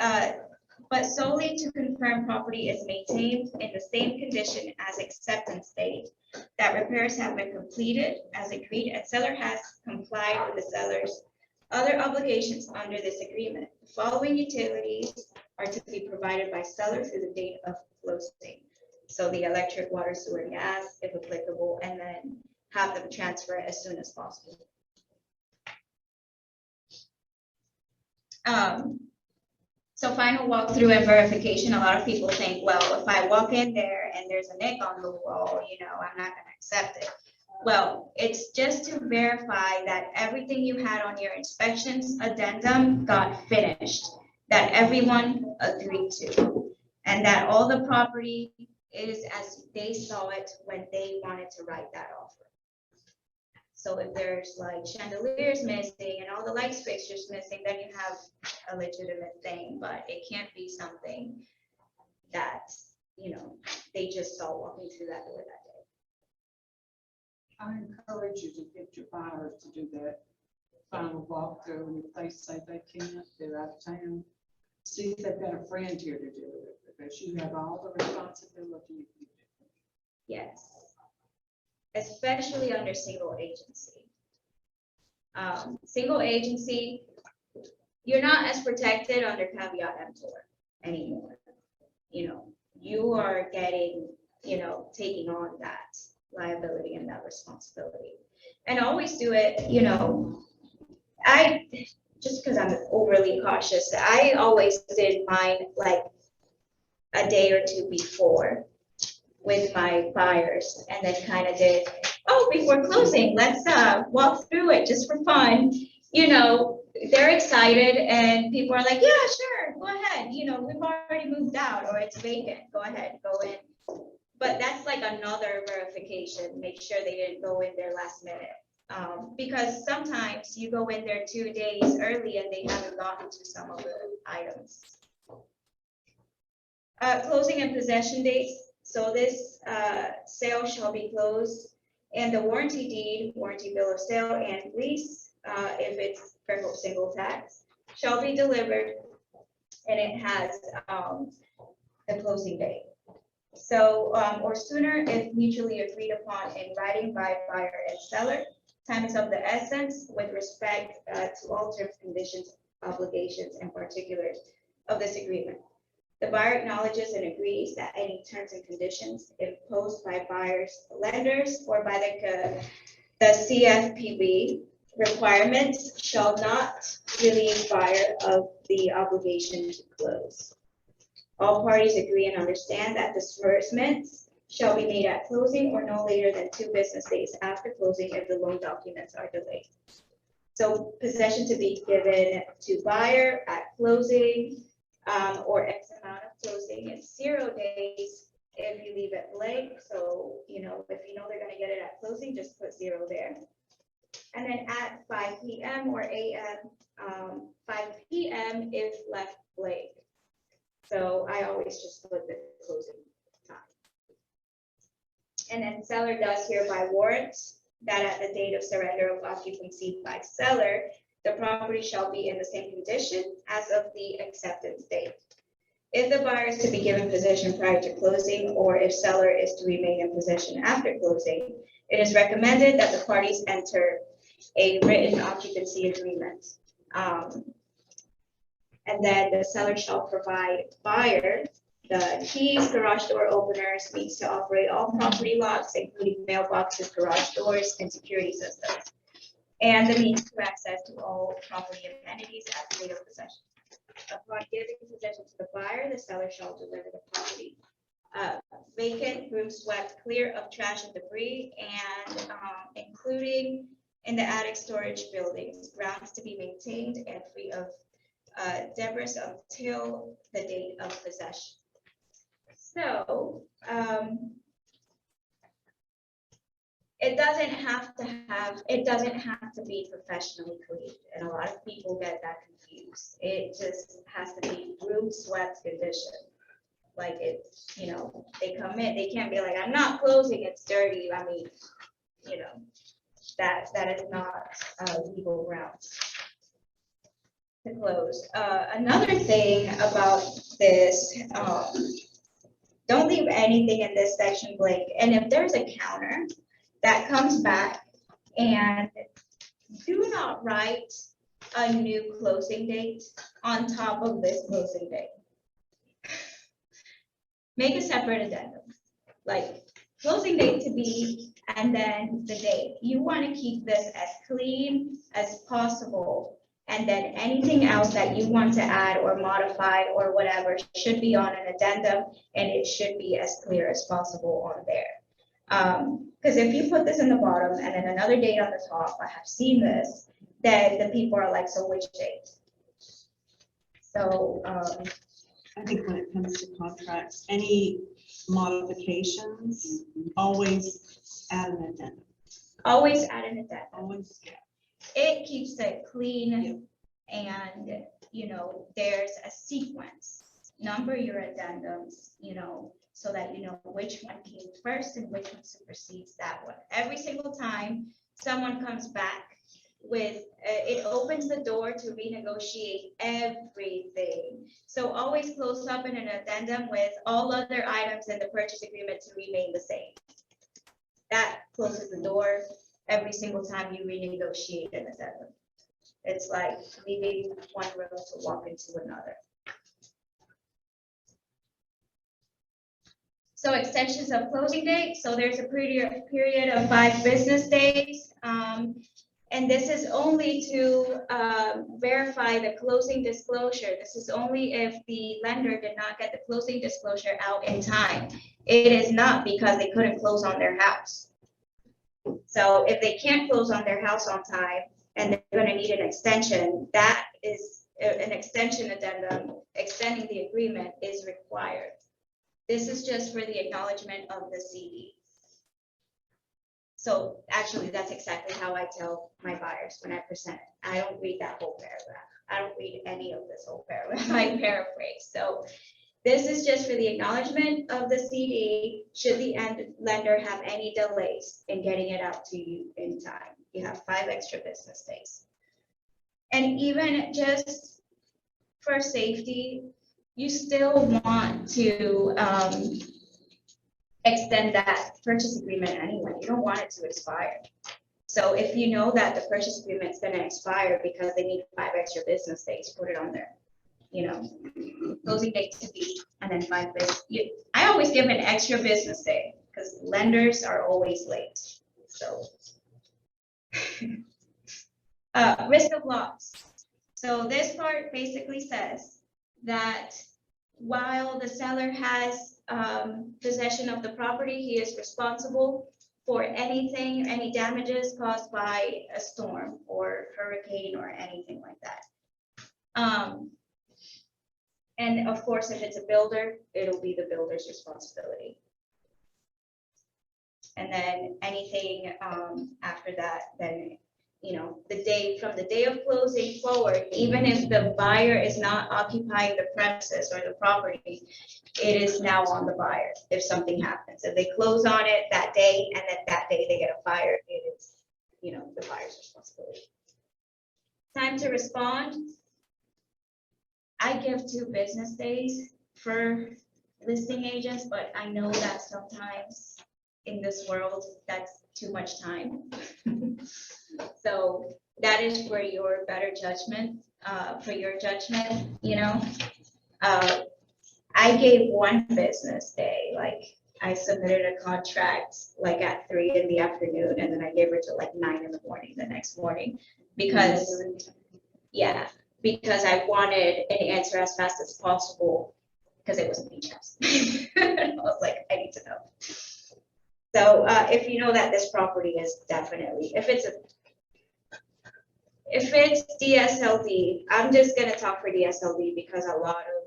Speaker 1: but solely to confirm property is maintained in the same condition as acceptance date, that repairs have been completed as agreed, and seller has complied with the seller's other obligations under this agreement. The following utilities are to be provided by seller through the date of closing. So the electric, water, sewer, and gas, if applicable, and then have them transfer it as soon as possible. So final walkthrough and verification, a lot of people think, well, if I walk in there and there's a nick on the wall, you know, I'm not gonna accept it. Well, it's just to verify that everything you had on your inspections addendum got finished, that everyone agreed to, and that all the property is as they saw it when they wanted to write that offer. So if there's like chandeliers missing and all the light fixtures missing, then you have a legitimate thing, but it can't be something that, you know, they just saw walking through that door that day.
Speaker 4: I encourage you to get your buyers to do that final walkthrough. If they say they can't, they're out of town, see if they've got a friend here to do it, because you have all the responsibility.
Speaker 1: Yes. Especially under single agency. Single agency, you're not as protected under caveat emptor anymore. You know, you are getting, you know, taking on that liability and that responsibility. And always do it, you know, just because I'm overly cautious, I always did mine like a day or two before with my buyers, and then kind of did, oh, before closing, let's walk through it just for fun. You know, they're excited and people are like, yeah, sure, go ahead. You know, we've already moved out or it's vacant, go ahead, go in. But that's like another verification, make sure they didn't go in there last minute. Because sometimes you go in there 2 days early and they haven't gotten to some of the items. Closing and possession dates. So this sale shall be closed, and the warranty deed, warranty bill of sale, and lease, if it's for single tax, shall be delivered, and it has the closing date. So, or sooner if mutually agreed upon in writing by buyer and seller. Time is of the essence with respect to all terms, conditions, obligations, and particulars of this agreement. The buyer acknowledges and agrees that any terms and conditions imposed by buyers, lenders, or by the CFPB requirements shall not relieve buyer of the obligation to close. All parties agree and understand that disbursements shall be made at closing or no later than 2 business days after closing if the loan documents are delayed. So possession to be given to buyer at closing, or X amount of closing is 0 days if you leave it blank. So, you know, if you know they're gonna get it at closing, just put 0 there. And then at 5 p.m. or a.m., 5 p.m. if left blank. So I always just put the closing time. And then seller does hereby warrant that at the date of surrender of occupancy by seller, the property shall be in the same condition as of the acceptance date. If the buyer is to be given possession prior to closing, or if seller is to remain in possession after closing, it is recommended that the parties enter a written occupancy agreement. And then the seller shall provide buyer The keys, garage door openers, means to operate all property locks, including mailboxes, garage doors, and security systems. And the means to access to all property amenities at the date of possession. Upon giving possession to the buyer, the seller shall deliver the property vacant, room swept, clear of trash and debris, and including in the attic storage buildings, grounds to be maintained and free of debris until the date of possession. So, it doesn't have to be professionally cleaned, and a lot of people get that confused. It just has to be room swept condition. Like it's, they come in, they can't be like, I'm not closing, it's dirty. I mean, that is not legal grounds to close. Another thing about this, don't leave anything in this section blank. And if there's a counter that comes back, and do not write a new closing date on top of this closing date. Make a separate addendum, like closing date to be, and then the date. You want to keep this as clean as possible. And then anything else that you want to add or modify or whatever should be on an addendum, and it should be as clear as possible on there. Because if you put this in the bottom and then another date on the top, I have seen this, then the people are like, so which date? So,
Speaker 5: I think when it comes to contracts, any modifications, always add an addendum.
Speaker 1: always add an addendum.
Speaker 5: Always, yeah.
Speaker 1: It keeps it clean, and, there's a sequence. Number your addendums, so that you know which one came first and which one supersedes that one. Every single time someone comes back with, it opens the door to renegotiate everything. So always close up in an addendum with all other items in the purchase agreement to remain the same. That closes the door every single time you renegotiate an addendum. It's like leaving one room to walk into another. So extensions of closing date. So there's a period of 5 business days. And this is only to verify the closing disclosure. This is only if the lender did not get the closing disclosure out in time. It is not because they couldn't close on their house. So if they can't close on their house on time and they're going to need an extension, that is an extension addendum, extending the agreement is required. This is just for the acknowledgement of the CD. So actually, that's exactly how I tell my buyers when I present it. I don't read that whole paragraph. I don't read any of this whole paragraph. I paraphrase. So this is just for the acknowledgement of the CD. Should the lender have any delays in getting it out to you in time? You have 5 extra business days. And even just for safety, you still want to extend that purchase agreement anyway. You don't want it to expire. So if you know that the purchase agreement is going to expire because they need 5 extra business days, put it on there. Closing date to be, and then 5 business. I always give an extra business day because lenders are always late. So risk of loss. So this part basically says that while the seller has possession of the property, he is responsible for anything, any damages caused by a storm or hurricane or anything like that. And of course, if it's a builder, it'll be the builder's responsibility. And then anything after that, then from the day of closing forward, even if the buyer is not occupying the premises or the property, it is now on the buyer if something happens. If they close on it that day and then that day they get a fire, it is, the buyer's responsibility. Time to respond. I give 2 business days for listing agents, but I know that sometimes in this world, that's too much time. So that is for your better judgment, I gave one business day, like I submitted a contract like at 3 in the afternoon and then I gave her to like 9 in the morning the next morning. Because, yeah, because I wanted an answer as fast as possible because it was a beach house. I was like, I need to know. So if you know that this property is definitely, if it's DSLD, I'm just gonna talk for DSLD because a lot of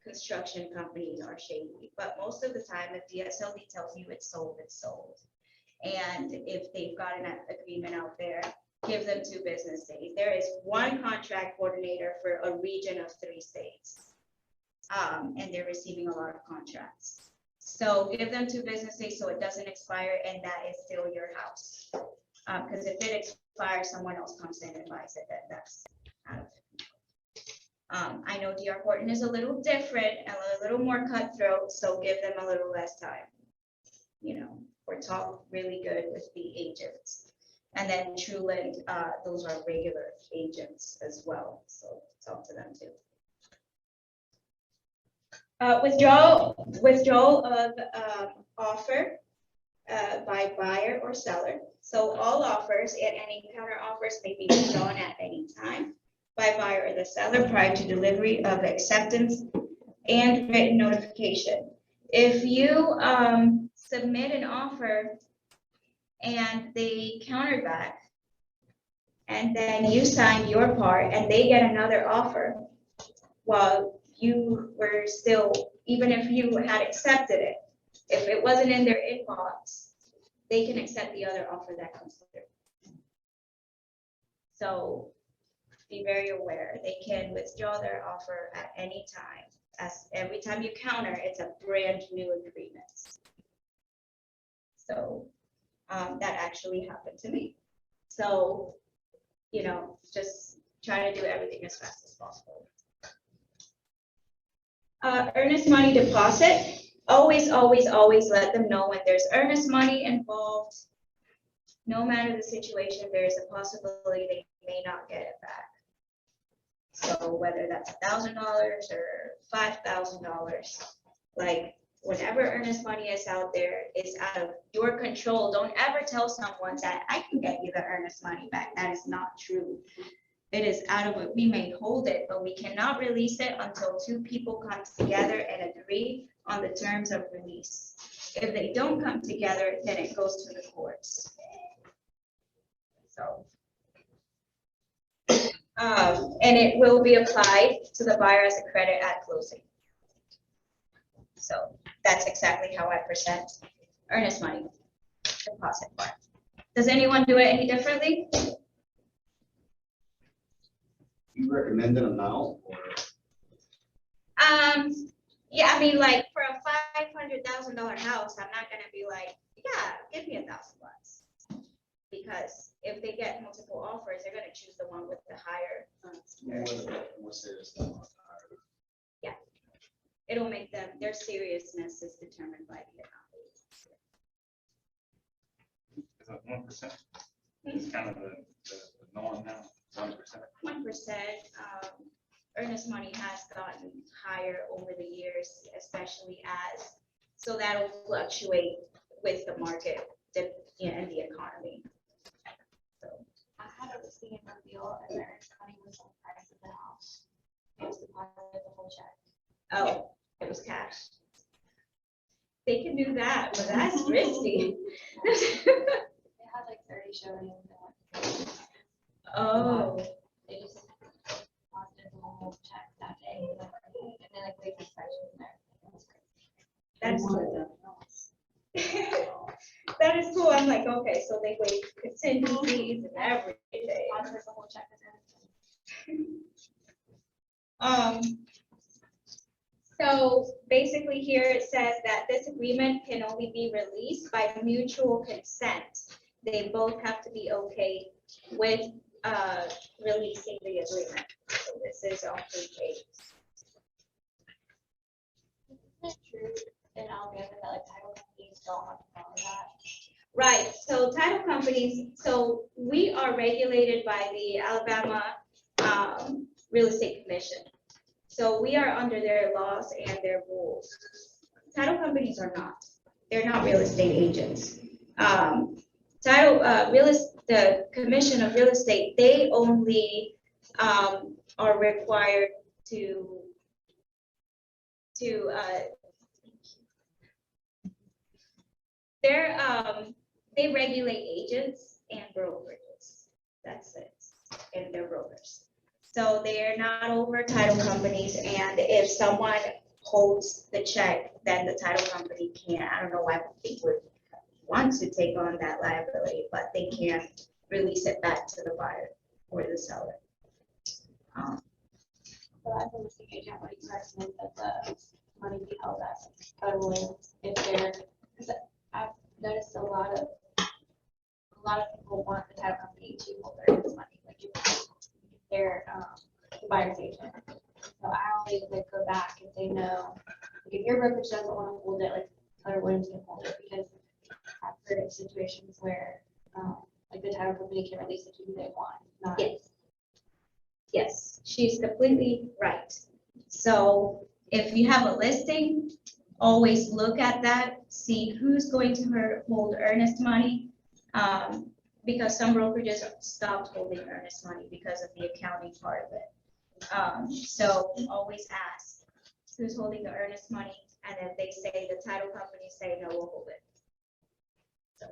Speaker 1: construction companies are shady, but most of the time, if DSLD tells you it's sold, it's sold. And if they've got an agreement out there, give them 2 business days. There is one contract coordinator for a region of 3 states. And they're receiving a lot of contracts. So give them 2 business days so it doesn't expire and that is still your house. Because if it expires, someone else comes in and buys it, then that's out of I know DR Horton is a little different and a little more cutthroat, so give them a little less time. You know, we're talking really good with the agents. And then Truland, those are regular agents as well, so talk to them too. Withdrawal of offer by buyer or seller. So all offers and any counter offers may be withdrawn at any time by buyer or the seller prior to delivery of acceptance and written notification. If you submit an offer and they counter back, and then you sign your part and they get another offer, while you were still, even if you had accepted it, if it wasn't in their inbox, they can accept the other offer that comes through. So be very aware, they can withdraw their offer at any time. As every time you counter, it's a brand new agreement. So that actually happened to me. So, you know, just try to do everything as fast as possible. Earnest money deposit. Always, always, always let them know when there's earnest money involved. No matter the situation, there's a possibility they may not get it back. So whether that's $1,000 or $5,000, like whenever earnest money is out there, it's out of your control. Don't ever tell someone that I can get you the earnest money back. That is not true. It is out of it. We may hold it, but we cannot release it until 2 people come together and agree on the terms of release. If they don't come together, then it goes to the courts. So. And it will be applied to the buyer as a credit at closing. So that's exactly how I present earnest money deposit part. Does anyone do it any differently?
Speaker 10: You recommend an amount or?
Speaker 1: Yeah, I mean, like for a $500,000 house, I'm not gonna be like, yeah, give me $1,000. Because if they get multiple offers, they're gonna choose the one with the higher.
Speaker 10: More serious than that.
Speaker 1: Yeah, it'll make them, their seriousness is determined by the amount.
Speaker 9: Is it 1%? It's kind of the norm now, 1%.
Speaker 1: 1%. Earnest money has gotten higher over the years, especially as, so that'll fluctuate with the market and the economy. So
Speaker 6: I had a receipt from deal and the earnest money was on the price of the house. It was deposited the whole check.
Speaker 1: oh, it was cash. They can do that, but that's risky.
Speaker 6: It had like 30 showings.
Speaker 1: Oh,
Speaker 6: They just deposited the whole check that day. And then like wait inspection and everything. It was crazy.
Speaker 1: that's that is cool. I'm like, okay, so they wait contingencies and everything.
Speaker 6: Deposited the whole check and everything.
Speaker 1: So basically here it says that this agreement can only be released by mutual consent. They both have to be okay with releasing the agreement. So this is on page 8.
Speaker 6: Isn't it true in Alabama that like title companies don't have to follow that?
Speaker 1: Right, so title companies, so we are regulated by the Alabama Real Estate Commission. So we are under their laws and their rules. Title companies are not. They're not real estate agents. The Commission of Real Estate, they only are required to they regulate agents and brokerages. That's it, and their brokers. So they're not over title companies, and if someone holds the check, then the title company can't. I don't know why they would want to take on that liability, but they can't release it back to the buyer or the seller.
Speaker 6: So as a listing agent, what you recommend that the money be held as federally if they're, because I've noticed a lot of people want the title company to hold their own money, like if they're the buyer's agent. So I always like go back and say no, like if your brokerage doesn't want to hold it, like Keller Williams can hold it, because I've heard of situations where like the title company can release it to who they want, not.
Speaker 1: Yes. Yes, she's completely right. So if you have a listing, always look at that, see who's going to hold earnest money. Because some brokerages stopped holding earnest money because of the accounting part of it. So always ask who's holding the earnest money, and if they say the title company say no, we'll hold it. So,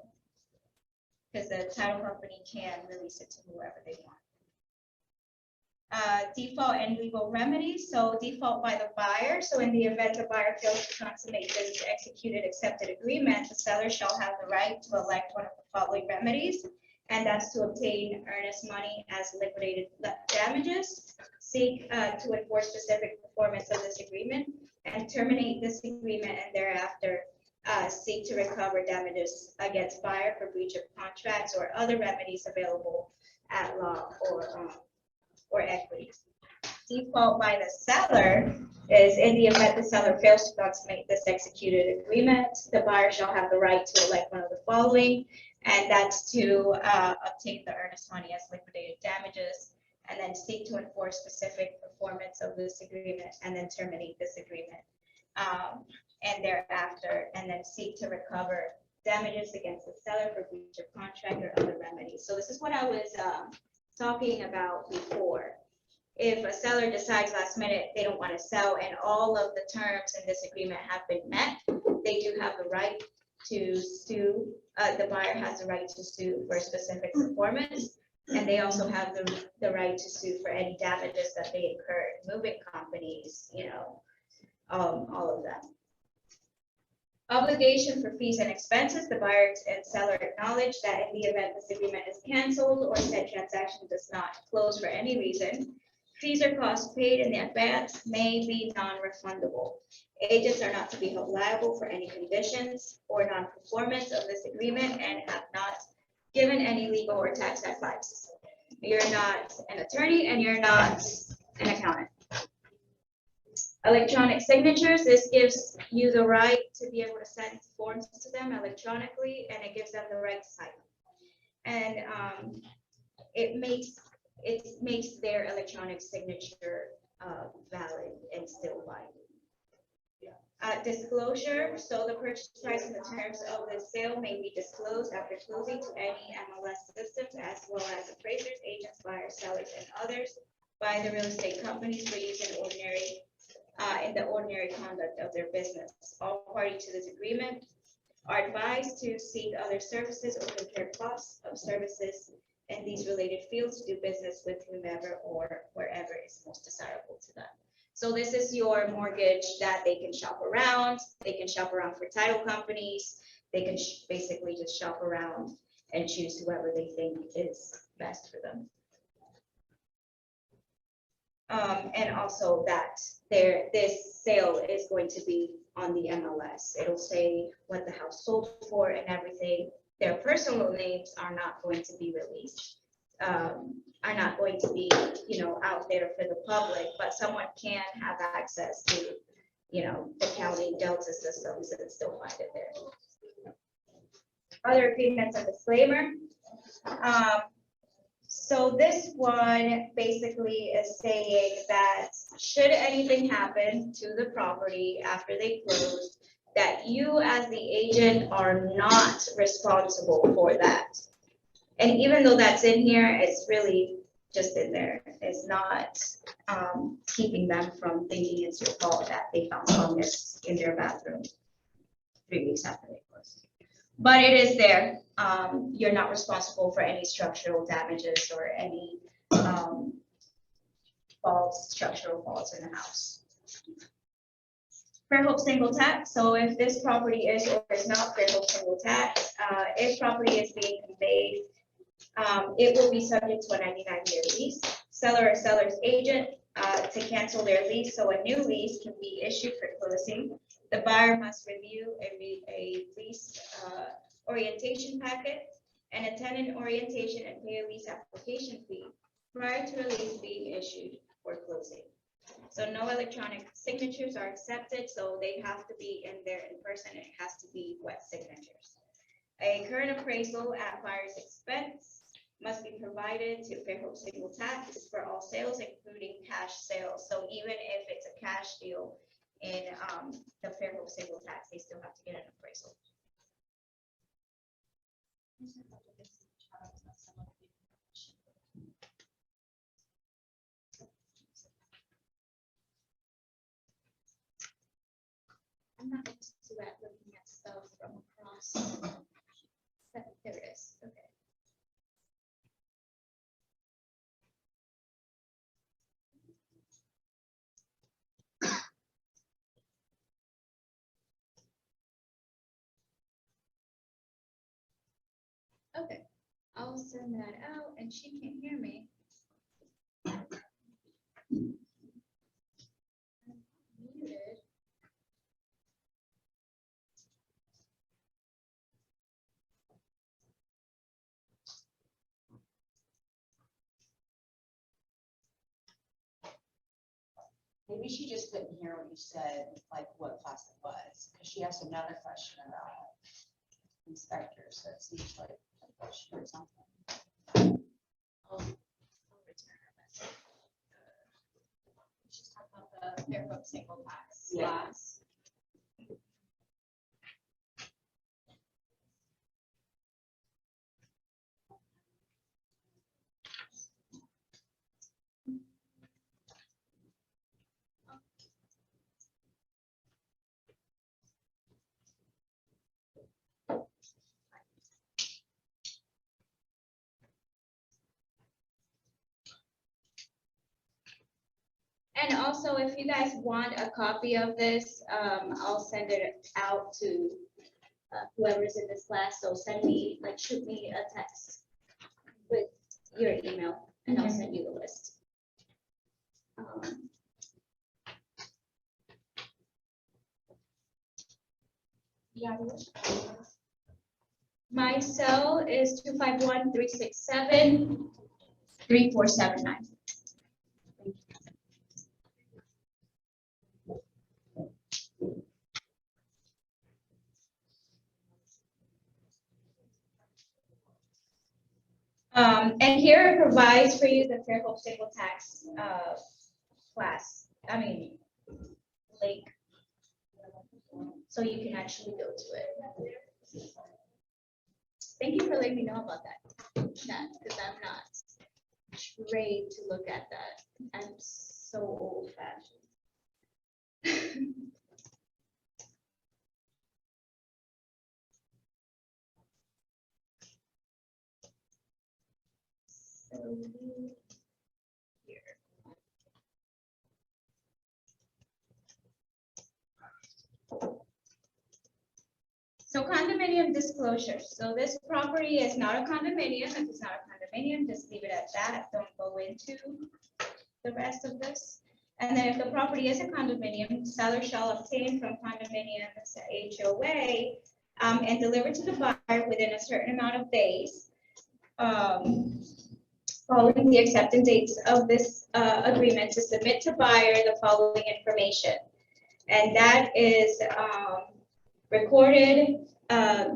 Speaker 1: because the title company can release it to whoever they want. Default and legal remedies. So default by the buyer. So in the event the buyer fails to consummate this executed accepted agreement, the seller shall have the right to elect one of the following remedies, and that's to obtain earnest money as liquidated damages, seek to enforce specific performance of this agreement, and terminate this agreement, and thereafter seek to recover damages against buyer for breach of contracts or other remedies available at law or equity. Default by the seller is in the event the seller fails to consummate this executed agreement, the buyer shall have the right to elect one of the following, and that's to obtain the earnest money as liquidated damages, and then seek to enforce specific performance of this agreement, and then terminate this agreement, and thereafter, and then seek to recover damages against the seller for breach of contract or other remedies. So this is what I was talking about before. If a seller decides last minute they don't want to sell and all of the terms in this agreement have been met, they do have the right to sue. The buyer has the right to sue for specific performance, and they also have the right to sue for any damages that they incurred, moving companies, all of that. Obligation for fees and expenses. The buyer and seller acknowledge that in the event this agreement is canceled or said transaction does not close for any reason, fees or costs paid in advance may be non-refundable. Agents are not to be held liable for any conditions or non-performance of this agreement and have not given any legal or tax advice. You're not an attorney and you're not an accountant. Electronic signatures, this gives you the right to be able to send forms to them electronically, and it gives them the right to sign them. And it makes their electronic signature valid and still binding. Disclosure, so the purchase price and the terms of the sale may be disclosed after closing to any MLS systems, as well as appraisers, agents, buyers, sellers, and others by the real estate companies for use in the ordinary conduct of their business. All parties to this agreement are advised to seek other services or compare costs of services in these related fields to do business with whomever or wherever is most desirable to them. So this is your mortgage that they can shop around. They can shop around for title companies. They can basically just shop around and choose whoever they think is best for them. And also that this sale is going to be on the MLS. It'll say what the house sold for and everything. Their personal names are not going to be released, are not going to be, out there for the public, but someone can have access to, the county Delta systems and still find it there. Other agreements and disclaimer. So this one basically is saying that should anything happen to the property after they close, that you as the agent are not responsible for that. And even though that's in here, it's really just in there. It's not keeping them from thinking it's your fault that they found fungus in their bathroom 3 weeks after they closed. But it is there. You're not responsible for any structural damages or any structural faults in the house. Fairhope single tax, so if this property is or is not Fairhope single tax, if property is being conveyed, it will be subject to a 99-year lease. Seller or seller's agent to cancel their lease, so a new lease can be issued for closing. The buyer must review a lease orientation packet and a tenant orientation and pay a lease application fee prior to a lease being issued for closing. So no electronic signatures are accepted, so they have to be in there in person. It has to be wet signatures. A current appraisal at buyer's expense must be provided to Fairhope single tax for all sales, including cash sales. So even if it's a cash deal in the Fairhope single tax, they still have to get an appraisal. I'm not into that looking at stuff from across. There it is, okay. Okay, I'll send that out and she can't hear me. I'm muted.
Speaker 3: Maybe she just couldn't hear what you said, like what class it was, because she asked another question about inspectors, so it seems like a question or something.
Speaker 6: I'll return her message. She's talking about the Fairhope single tax
Speaker 3: Yeah.
Speaker 6: class.
Speaker 1: And also, if you guys want a copy of this, I'll send it out to whoever's in this class. So send me, like, shoot me a text with your email and I'll send you the list.
Speaker 6: Yeah.
Speaker 1: My cell is 251-367-3479. And here it provides for you the Fairhope single tax link. So you can actually go to it. Thank you for letting me know about that, because I'm not trained to look at that. I'm so old fashioned. So condominium disclosure. So this property is not a condominium. If it's not a condominium, just leave it at that. Don't go into the rest of this. And then if the property is a condominium, seller shall obtain from condominium's HOA and deliver to the buyer within a certain amount of days following the acceptance dates of this agreement to submit to buyer the following information. And that is recorded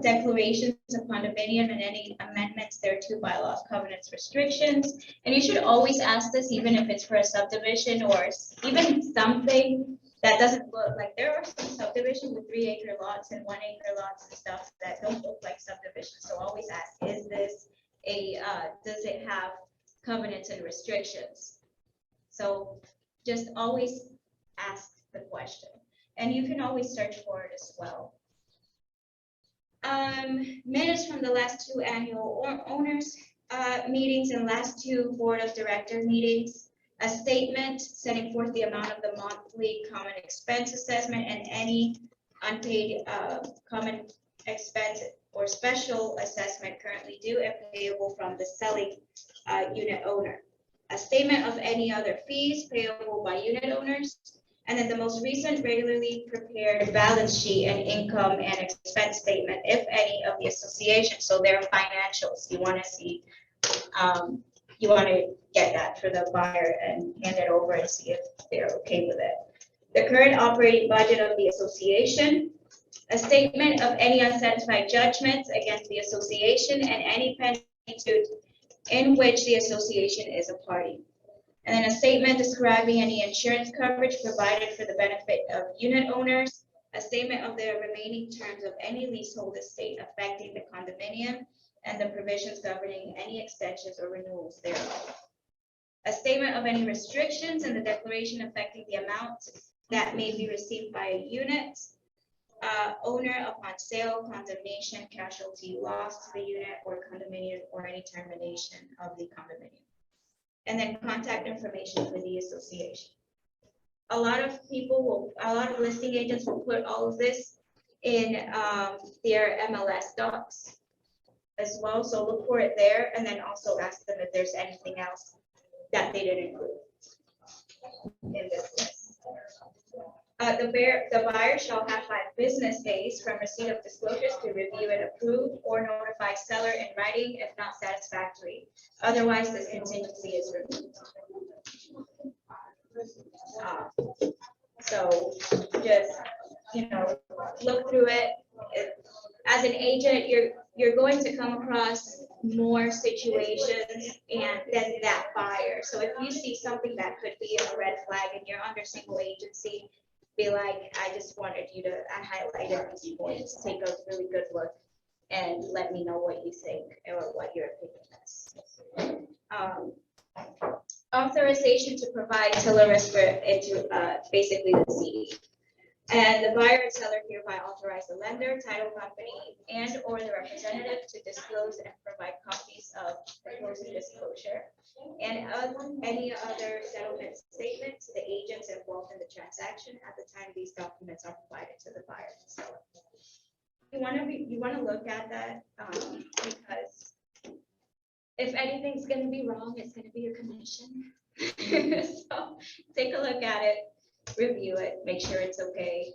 Speaker 1: declarations of condominium and any amendments thereto, bylaws, covenants, restrictions. And you should always ask this, even if it's for a subdivision or even something that doesn't look like, there are some subdivisions with 3-acre lots and 1-acre lots and stuff that don't look like subdivisions. So always ask, is this does it have covenants and restrictions? So just always ask the question. And you can always search for it as well. Minutes from the last 2 annual owners meetings and last 2 board of director meetings. A statement setting forth the amount of the monthly common expense assessment and any unpaid common expense or special assessment currently due and payable from the selling unit owner. A statement of any other fees payable by unit owners. And then the most recent regularly prepared balance sheet and income and expense statement, if any, of the association. So their financials, you want to see, you want to get that for the buyer and hand it over and see if they're okay with it. The current operating budget of the association, a statement of any unsatisfied judgments against the association and any pending suit in which the association is a party. And then a statement describing any insurance coverage provided for the benefit of unit owners, a statement of the remaining terms of any leasehold estate affecting the condominium and the provisions governing any extensions or renewals thereof. A statement of any restrictions and the declaration affecting the amount that may be received by a unit owner upon sale, condemnation, casualty, loss to the unit or condominium or any termination of the condominium. And then contact information for the association. A lot of listing agents will put all of this in their MLS docs as well. So look for it there and then also ask them if there's anything else that they didn't include in this list. The buyer shall have 5 business days from receipt of disclosures to review and approve or notify seller in writing if not satisfactory. Otherwise, this contingency is removed. So just, look through it. As an agent, you're going to come across more situations and then that buyer. So if you see something that could be a red flag and you're under single agency, be like, I just wanted you to, I highlighted these points, take a really good look and let me know what you think or what your opinion is. Authorization to provide tiller risk into basically the CD. And the buyer and seller hereby authorize the lender, title company, and or the representative to disclose and provide copies of the closing disclosure and any other settlement statement to the agents involved in the transaction at the time these documents are provided to the buyer and seller. You want to look at that because if anything's going to be wrong, it's going to be your commission. So take a look at it, review it, make sure it's okay.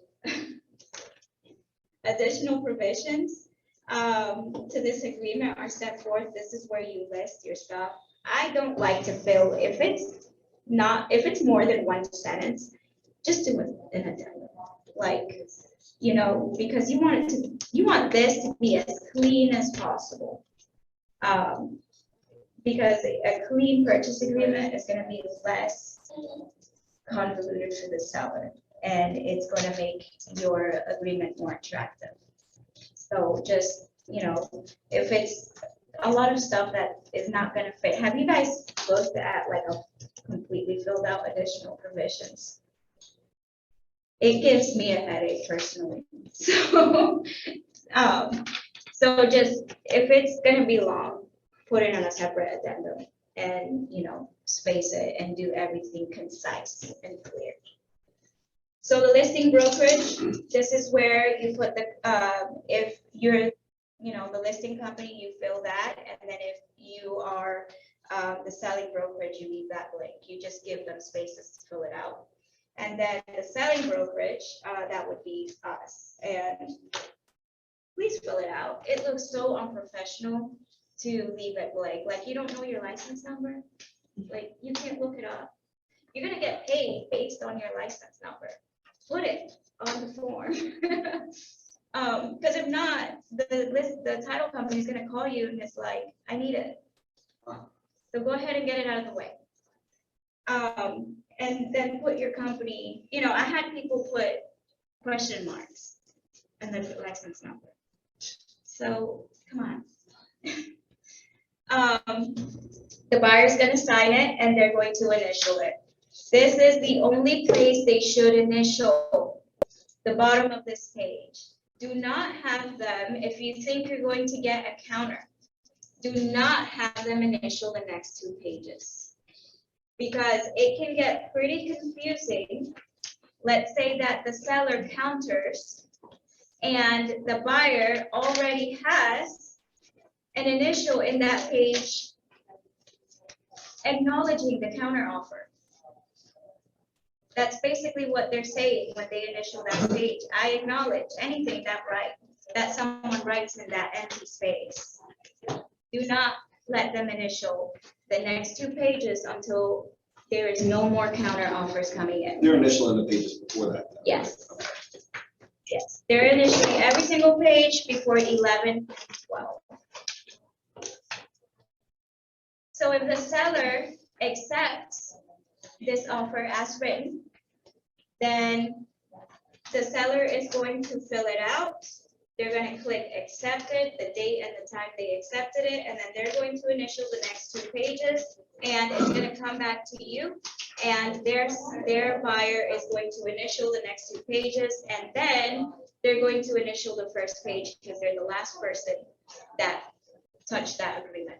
Speaker 1: Additional provisions to this agreement are set forth. This is where you list your stuff. I don't like to fill if it's more than 1 sentence, just do an addendum. Like, because you want this to be as clean as possible. Because a clean purchase agreement is going to be less convoluted for the seller and it's going to make your agreement more attractive. So just, if it's a lot of stuff that is not going to fit. Have you guys looked at like a completely filled out additional provisions? It gives me a headache personally. So, so just if it's going to be long, put it on a separate addendum and, space it and do everything concise and clear. So the listing brokerage, this is where you put the, if you're, the listing company, you fill that. And then if you are the selling brokerage, you leave that blank. You just give them spaces to fill it out. And then the selling brokerage, that would be us. And please fill it out. It looks so unprofessional to leave it blank. Like you don't know your license number. Like you can't look it up. You're gonna get paid based on your license number. Put it on the form. Because if not, the title company is gonna call you and it's like, I need it. So go ahead and get it out of the way. And then put your company, I had people put question marks and the license number. So, come on. The buyer's gonna sign it and they're going to initial it. This is the only place they should initial, the bottom of this page. Do not have them, if you think you're going to get a counter, do not have them initial the next 2 pages. Because it can get pretty confusing. Let's say that the seller counters and the buyer already has an initial in that page acknowledging the counter offer. That's basically what they're saying when they initial that page. I acknowledge anything that someone writes in that empty space. Do not let them initial the next 2 pages until there is no more counter offers coming in.
Speaker 10: They're initial in the pages before that. though,
Speaker 1: Yes.
Speaker 10: right? Okay.
Speaker 1: Yes, they're initially every single page before 11 and 12. So if the seller accepts this offer as written, then the seller is going to fill it out. They're going to click accepted, the date and the time they accepted it, and then they're going to initial the next 2 pages, and it's going to come back to you, and their buyer is going to initial the next 2 pages, and then they're going to initial the first page because they're the last person that touched that agreement.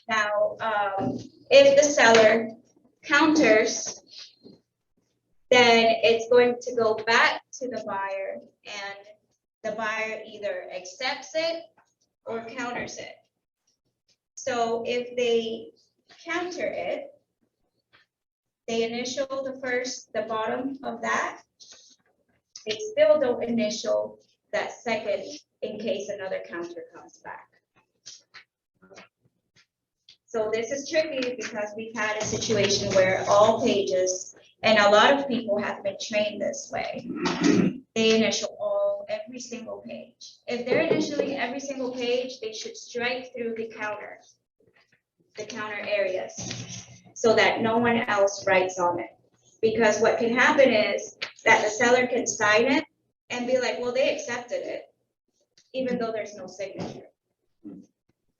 Speaker 1: Now, if the seller counters, then it's going to go back to the buyer, and the buyer either accepts it or counters it. So if they counter it, they initial the bottom of that. They still don't initial that second in case another counter comes back. So this is tricky because we've had a situation where all pages, and a lot of people have been trained this way. They initial every single page. If they're initialing every single page, they should strike through the counter areas, so that no one else writes on it. Because what can happen is that the seller can sign it and be like, well, they accepted it, even though there's no signature.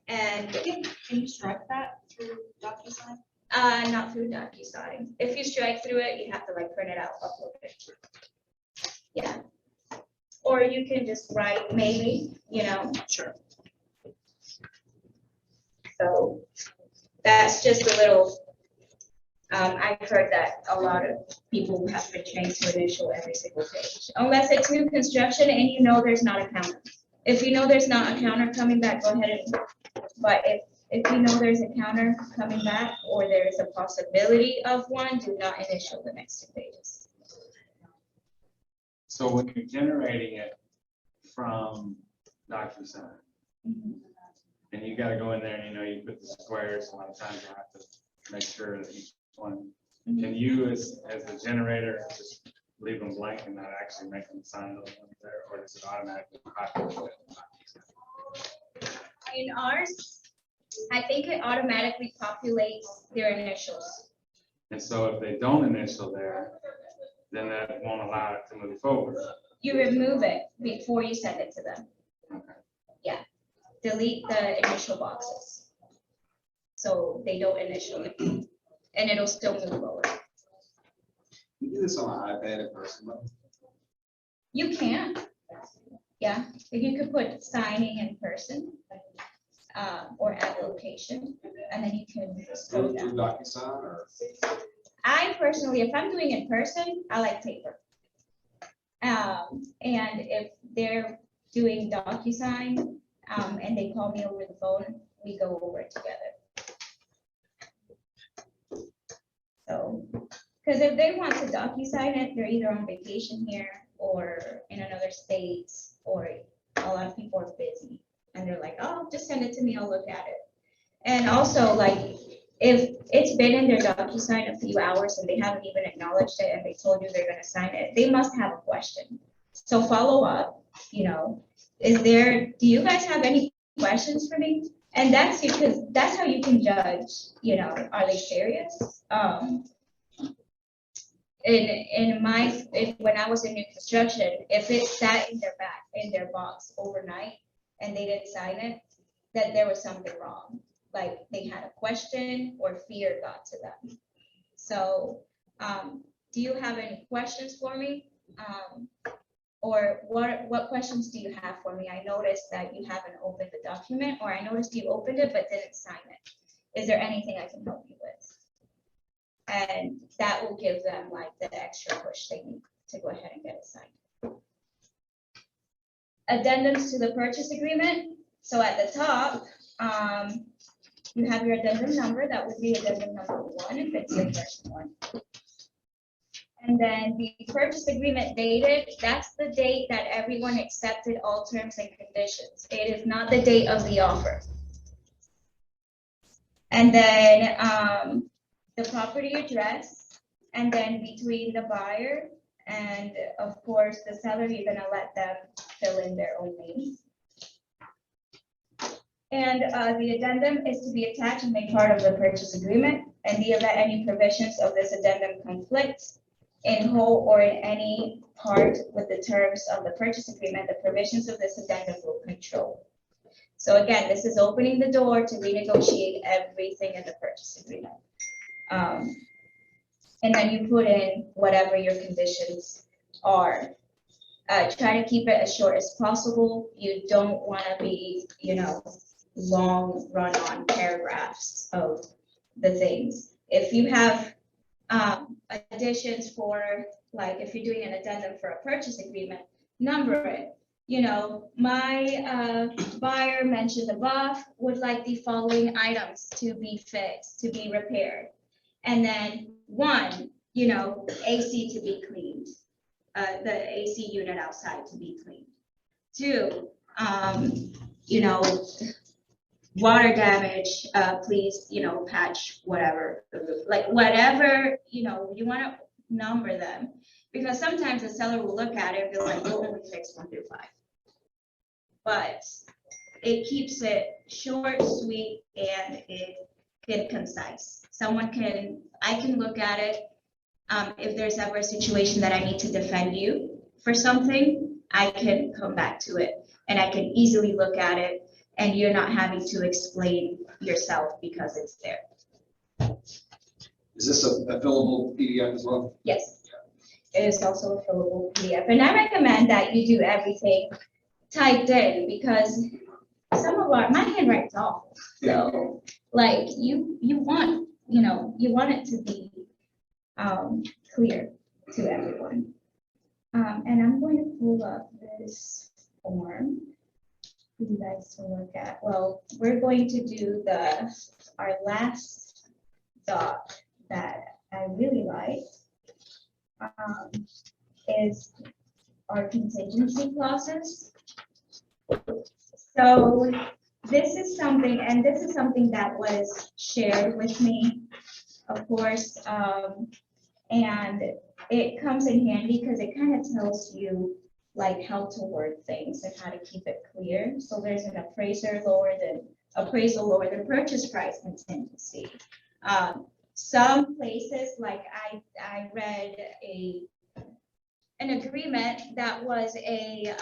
Speaker 1: And
Speaker 5: Can you strike that through DocuSign?
Speaker 1: not through DocuSign. If you strike through it, you have to like print it out, upload it. Yeah. Or you can just write maybe,
Speaker 5: Sure.
Speaker 1: So that's just a little, I've heard that a lot of people have been trained to initial every single page. Unless it's new construction and you know there's not a counter. If you know there's not a counter coming back, go ahead and, but if you know there's a counter coming back or there is a possibility of one, do not initial the next 2 pages.
Speaker 9: So when you're generating it from DocuSign, and you gotta go in there and, you put the squares, a lot of times you have to make sure that each one, can you as the generator, just leave them blank and not actually make them sign those ones there, or does it automatically populate it?
Speaker 1: In ours, I think it automatically populates their initials.
Speaker 9: And so if they don't initial there, then that won't allow it to move forward.
Speaker 1: You remove it before you send it to them.
Speaker 9: Okay.
Speaker 1: Yeah, delete the initial boxes. So they don't initial it, and it'll still move forward.
Speaker 10: You do this on an iPad in person, though?
Speaker 1: You can, yeah, you could put signing in person, or at location, and then you can scroll
Speaker 10: Through
Speaker 1: down.
Speaker 10: DocuSign or?
Speaker 1: I personally, if I'm doing in person, I like paper. And if they're doing DocuSign, and they call me over the phone, we go over it together. So, because if they want to DocuSign it, they're either on vacation here or in another state, or a lot of people are busy and they're like, oh, just send it to me, I'll look at it. And also, like, if it's been in their DocuSign a few hours and they haven't even acknowledged it and they told you they're gonna sign it, they must have a question. So follow up, do you guys have any questions for me? And that's because that's how you can judge, are they serious? When I was in new construction, if it sat in their box overnight and they didn't sign it, that there was something wrong. Like they had a question or fear got to them. So, do you have any questions for me? Or what questions do you have for me? I noticed that you haven't opened the document, or I noticed you opened it but didn't sign it. Is there anything I can help you with? And that will give them like the extra push they need to go ahead and get it signed. Addendums to the purchase agreement. So at the top, you have your addendum number. That would be addendum number 1 if it's the first one. And then the purchase agreement dated, that's the date that everyone accepted all terms and conditions. It is not the date of the offer. And then the property address, and then between the buyer and of course the seller, you're gonna let them fill in their own names. And the addendum is to be attached and made part of the purchase agreement. In the event any provisions of this addendum conflict in whole or in any part with the terms of the purchase agreement, the provisions of this addendum will control. So again, this is opening the door to renegotiate everything in the purchase agreement. And then you put in whatever your conditions are. Try to keep it as short as possible. You don't want to be, long run-on paragraphs of the things. If you have additions for, like, if you're doing an addendum for a purchase agreement, number it. My buyer mentioned above would like the following items to be fixed, to be repaired. And then 1, AC to be cleaned, the AC unit outside to be cleaned. 2, water damage, please, patch whatever, like whatever, you want to number them, because sometimes the seller will look at it and be like, we'll only fix 1 through 5. But it keeps it short, sweet, and concise. I can look at it. If there's ever a situation that I need to defend you for something, I can come back to it and I can easily look at it, and you're not having to explain yourself because it's there.
Speaker 10: Is this a fillable PDF as well?
Speaker 1: Yes, it is also a fillable PDF, and I recommend that you do everything typed in, because my handwriting's awful. So like you want it to be clear to everyone. And I'm going to pull up this form for you guys to look at. Well, we're going to do our last doc that I really like, is our contingency clauses. So this is something that was shared with me, of course, and it comes in handy because it kind of tells you like how to word things and how to keep it clear. So there's an appraisal lower than purchase price contingency. Some places, like I read an agreement that was a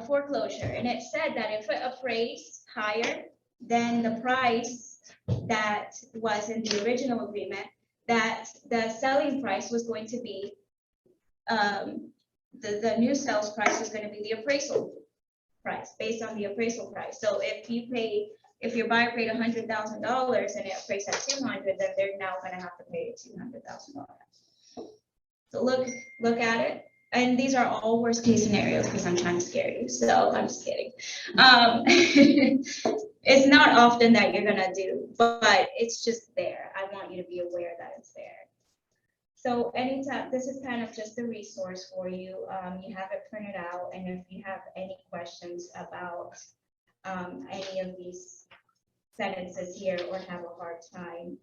Speaker 1: foreclosure, and it said that if it appraised higher than the price that was in the original agreement, that the selling price was going to be, the new sales price was going to be the appraisal price, based on the appraisal price. So if your buyer paid $100,000 and it appraised at 200, then they're now going to have to pay $200,000. So look at it. And these are all worst case scenarios because I'm trying to scare you. So I'm just kidding. It's not often that you're gonna do, but it's just there. I want you to be aware that it's there. So anytime, this is kind of just a resource for you. You have it printed out, and if you have any questions about any of these sentences here or have a hard time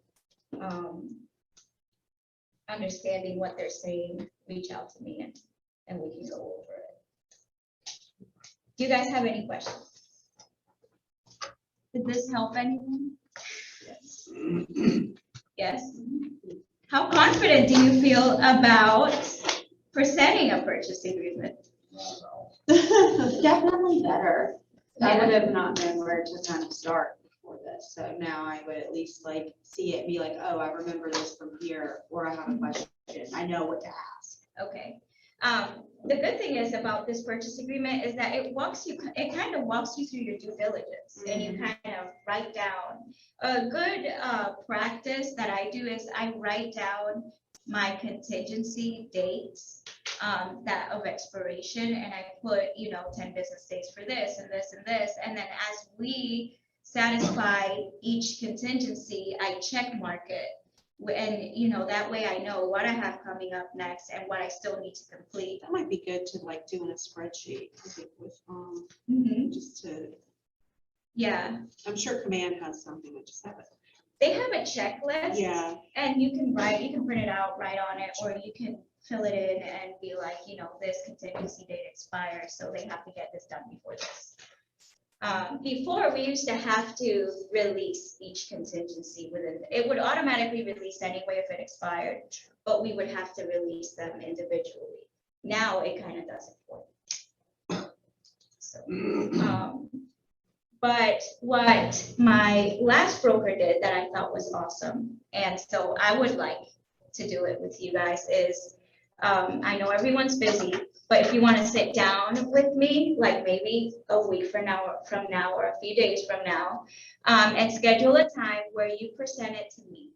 Speaker 1: understanding what they're saying, reach out to me and and we can go over it. Do you guys have any questions? Did this help anyone? Yes. Yes? How confident do you feel about presenting a purchase agreement?
Speaker 3: Definitely better. I
Speaker 1: Yeah.
Speaker 3: would have not known where to kind of start before this, so now I would at least like see it, and be like, oh, I remember this from here, or I have a question, I know what to ask.
Speaker 1: Okay. The good thing is about this purchase agreement is that it kind of walks you through your due diligence, and you kind of write down. A good practice that I do is I write down my contingency dates that of expiration, and I put, 10 business days for this and this and this, and then as we satisfy each contingency, I check mark it. And, that way I know what I have coming up next and what I still need to complete.
Speaker 5: That might be good to like do in a spreadsheet, I think, with, just to,
Speaker 1: Yeah,
Speaker 5: I'm sure Command has something that just have it.
Speaker 1: they have a checklist.
Speaker 5: Yeah,
Speaker 1: And you can print it out, write on it, or you can fill it in and be like, this contingency date expires, so they have to get this done before this. Before, we used to have to release each contingency it would automatically release anyway if it expired, but we would have to release them individually. Now it kind of does it for you. So, but what my last broker did that I thought was awesome, and so I would like to do it with you guys, is I know everyone's busy, but if you want to sit down with me, like maybe a week from now or a few days from now, and schedule a time where you present it to me.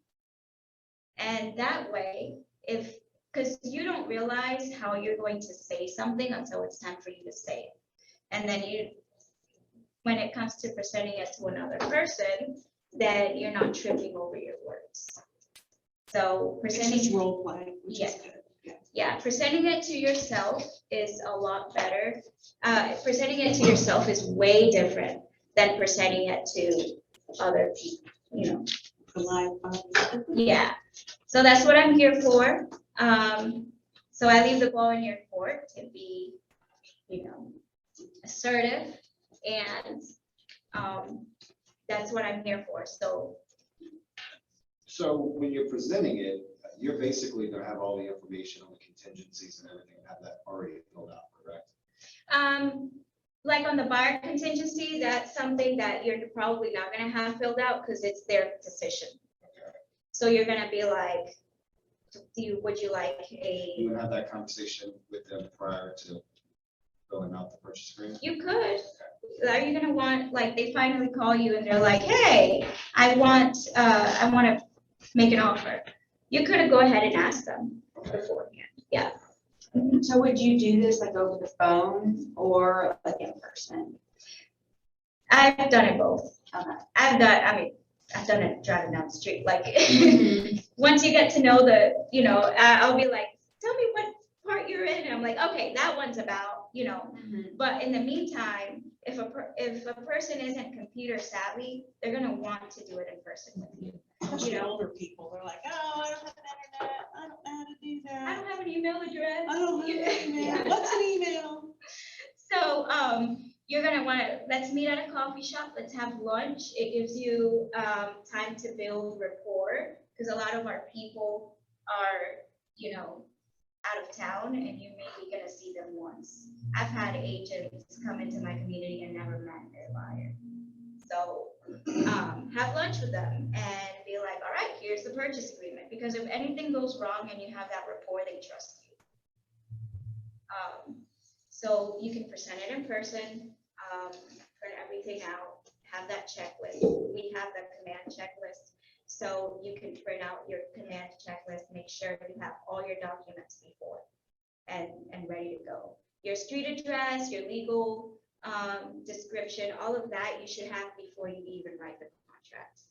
Speaker 1: And that way, because you don't realize how you're going to say something until it's time for you to say it. And then when it comes to presenting it to another person, then you're not tripping over your words. So
Speaker 5: it's
Speaker 1: presenting.
Speaker 5: just role play, which is
Speaker 1: Yeah.
Speaker 5: good. Yeah.
Speaker 1: Yeah, presenting it to yourself is a lot better. Presenting it to yourself is way different than presenting it to other people,
Speaker 5: The live.
Speaker 1: Yeah, so that's what I'm here for. So I leave the ball in your court to be, assertive, and that's what I'm here for.
Speaker 10: So when you're presenting it, you're basically gonna have all the information on the contingencies and everything, have that already filled out, correct?
Speaker 1: Like on the buyer contingency, that's something that you're probably not gonna have filled out because it's their decision.
Speaker 10: Okay.
Speaker 1: So you're gonna be like, would you like
Speaker 10: You would have that conversation with them prior to filling out the purchase agreement?
Speaker 1: you could, are you gonna want, like, they finally call you and they're like, hey, I want to make an offer. You could go ahead and ask them beforehand, yeah.
Speaker 3: So would you do this like over the phone or like in person?
Speaker 1: I've done it both.
Speaker 3: Okay.
Speaker 1: I've done it driving down the street, like, once you get to know I'll be like, tell me what part you're in, and I'm like, okay, that one's about, but in the meantime, if a person isn't computer savvy, they're gonna want to do it in person with you.
Speaker 5: Especially older people, they're like, oh, I don't have an internet, I don't know how to do
Speaker 1: I
Speaker 5: that.
Speaker 1: don't have an email address.
Speaker 5: I don't have an email. What's an email?
Speaker 1: So, you're gonna wanna, let's meet at a coffee shop, let's have lunch. It gives you, time to build rapport, because a lot of our people are, out of town, and you may be gonna see them once. I've had agents come into my community and never met their buyer. So, have lunch with them and be like, all right, here's the purchase agreement, because if anything goes wrong and you have that rapport, they trust you. So you can present it in person, print everything out, have that checklist. We have the command checklist. So you can print out your command checklist, make sure you have all your documents before and ready to go. Your street address, your legal description, all of that you should have before you even write the contract.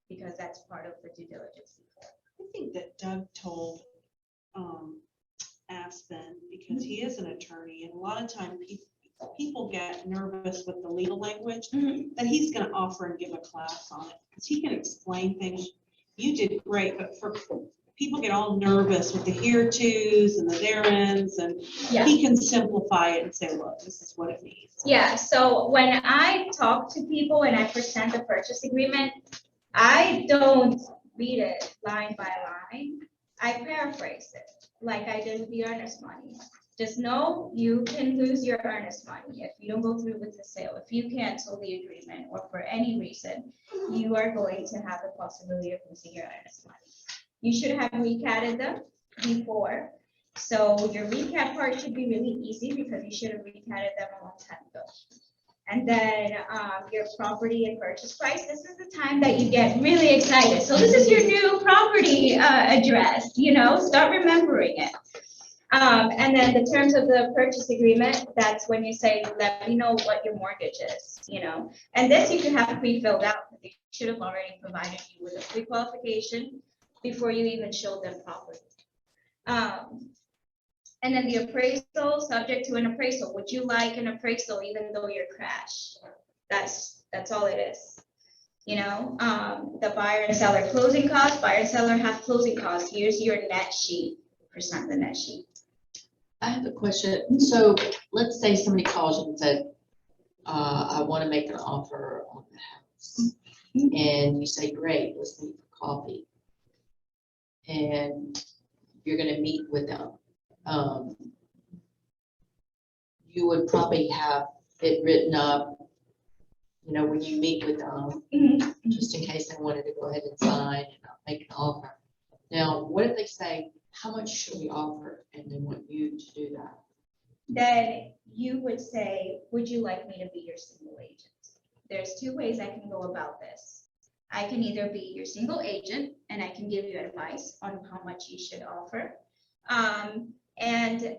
Speaker 1: Because that's part of the due diligence before.
Speaker 5: I think that Doug told Aspen, because he is an attorney, and a lot of time people get nervous with the legal language, that he's gonna offer and give a class on it, because he can explain things. You did great, but for people get all nervous with the here tos and the there-ins, and
Speaker 1: Yeah.
Speaker 5: he can simplify it and say, look, this is what it means.
Speaker 1: Yeah, so when I talk to people and I present the purchase agreement, I don't read it line by line. I paraphrase it, like I did with the earnest money. Just know you can lose your earnest money if you don't go through with the sale. If you cancel the agreement or for any reason, you are going to have the possibility of losing your earnest money. You should have recatted them before. So your recat part should be really easy because you should have recatted them a long time ago. And then your property and purchase price, this is the time that you get really excited. So this is your new property address, start remembering it. And then the terms of the purchase agreement, that's when you say, let me know what your mortgage is, And this you can have pre-filled out. They should have already provided you with a pre-qualification before you even showed them property. And then the appraisal, subject to an appraisal. Would you like an appraisal even though you're crashed? That's all it is. The buyer and seller closing costs, buyer and seller have closing costs. Here's your net sheet, present the net sheet.
Speaker 8: I have a question. So let's say somebody calls you and said, I want to make an offer on the house. And you say, great, let's meet for coffee. And you're going to meet with them. You would probably have it written up, when you meet with them, just in case they wanted to go ahead and sign and make an offer. Now, what if they say, how much should we offer? And they want you to do that.
Speaker 1: Then you would say, would you like me to be your single agent? There's two ways I can go about this. I can either be your single agent and I can give you advice on how much you should offer.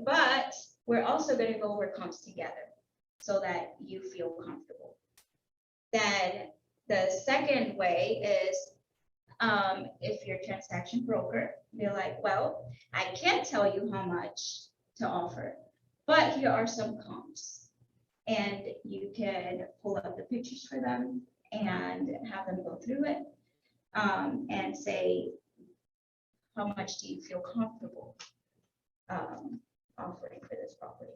Speaker 1: But we're also going to go over comps together so that you feel comfortable. Then the second way is if you're a transaction broker, they're like, well, I can't tell you how much to offer, but here are some comps. And you can pull up the pictures for them and have them go through it and say, how much do you feel comfortable offering for this property?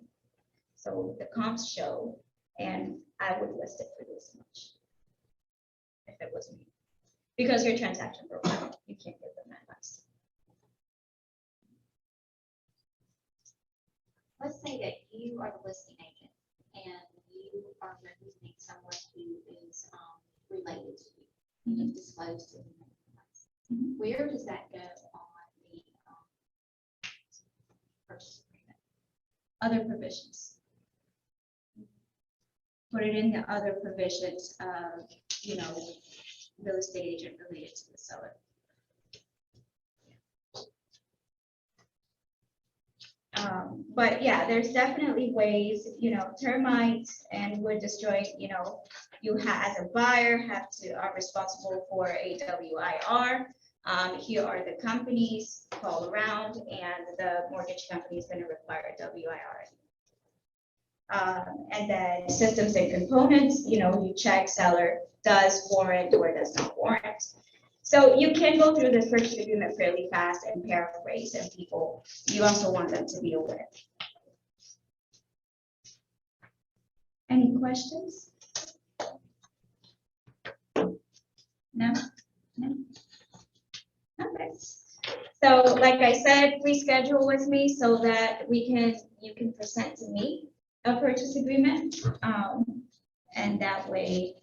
Speaker 1: So the comps show, and I would list it for this much if it was me. Because you're a transaction broker, you can't give them that less.
Speaker 11: Let's say that you are the listing agent and you are representing someone who is related to you, you disclosed to them. Where does that go on the purchase agreement?
Speaker 1: Other provisions. Put it in the other provisions of, real estate agent related to the seller. But yeah, there's definitely ways, termites and wood destroying, you as a buyer are responsible for a WIR. Here are the companies, call around, and the mortgage company is going to require a WIR. And then systems and components, you check seller does warrant or does not warrant. So you can go through this purchase agreement fairly fast and paraphrase, and you also want them to be aware. Any questions? No? Okay. So like I said, reschedule with me so that you can present to me a purchase agreement. And that way,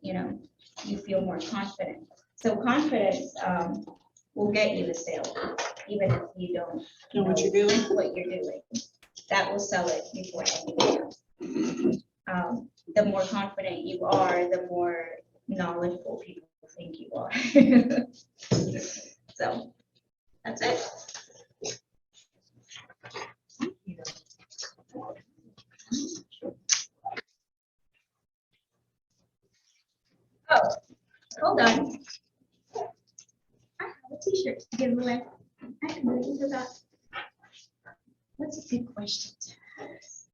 Speaker 1: you feel more confident. So confidence will get you the sale, even if you don't
Speaker 5: Know what you're doing?
Speaker 1: what you're doing. That will sell it before anything else. The more confident you are, the more knowledgeable people think you are. So that's it. Oh, hold on. I have a t-shirt to give away. I completely forgot. What's a good question to ask?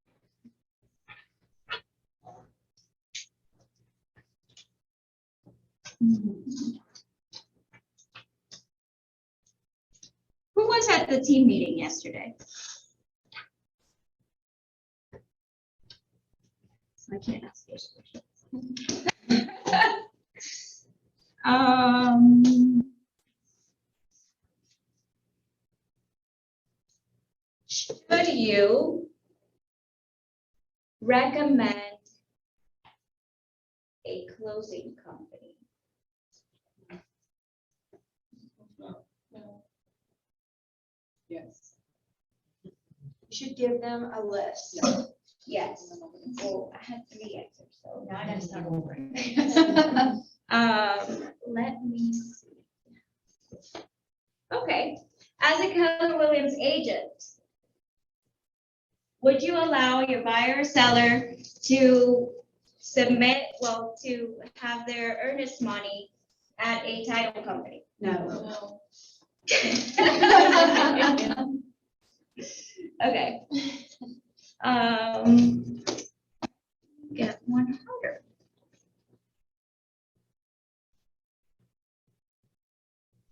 Speaker 1: at the team meeting yesterday. So I can't ask those questions. Should you recommend a closing company?
Speaker 2: Yes.
Speaker 3: You should give them a list.
Speaker 1: Yes. Well, I had 3 answers, so now I gotta start over. Let me see. Okay, as a Keller Williams agent, would you allow your buyer or seller to submit, to have their earnest money at a title company?
Speaker 3: No.
Speaker 1: Okay. Get one harder.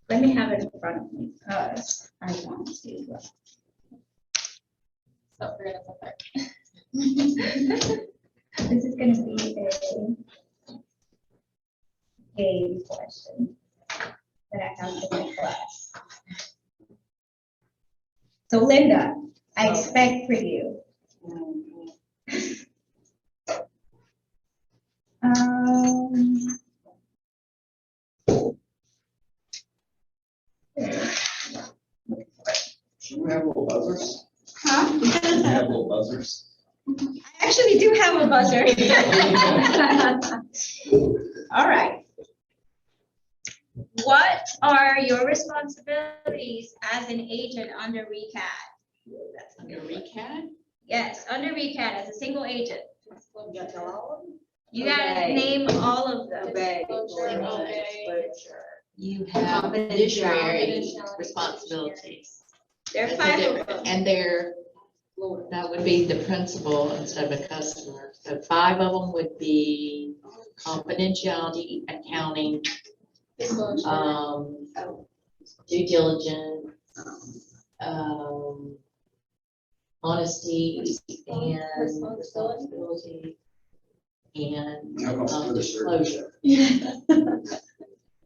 Speaker 1: Let me have it in front of me because I want to see what.
Speaker 6: So we're gonna put that.
Speaker 1: This is gonna be a game question that I have in my class. So Linda, I expect for you.
Speaker 10: Should we have little buzzers?
Speaker 1: Huh?
Speaker 10: Should we have little buzzers?
Speaker 1: I actually do have a buzzer. All right. What are your responsibilities as an agent under RECAD?
Speaker 8: Under recap?
Speaker 1: Yes, under RECAD as a single agent.
Speaker 3: You got to tell all of them?
Speaker 1: You gotta
Speaker 3: Obey.
Speaker 1: name all of them.
Speaker 3: Obey.
Speaker 8: You have fiduciary responsibilities.
Speaker 1: There are 5 of them.
Speaker 8: And that would be the principal instead of a customer. So 5 of them would be confidentiality, accounting, due diligence, honesty and responsibility, and disclosure.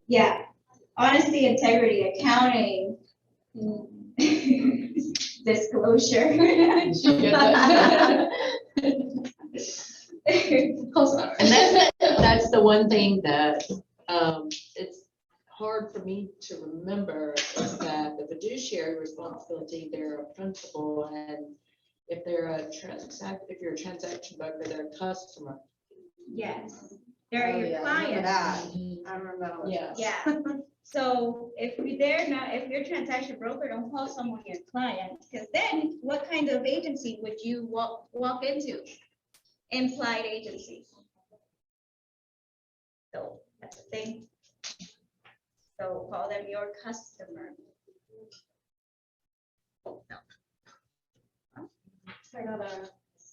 Speaker 1: Yeah, honesty, integrity, accounting, disclosure.
Speaker 8: And that's the one thing that, it's hard for me to remember is that the fiduciary responsibility, they're a principal, and if they're if you're a transaction broker, they're a customer.
Speaker 1: Yes, they're
Speaker 3: Oh,
Speaker 1: your
Speaker 3: yeah, I remember
Speaker 1: clients.
Speaker 3: that. I remember that one.
Speaker 8: Yes.
Speaker 1: Yeah, so if you're a transaction broker, don't call someone your client, because then what kind of agency would you walk into? Implied agency. So that's the thing. So call them your customer.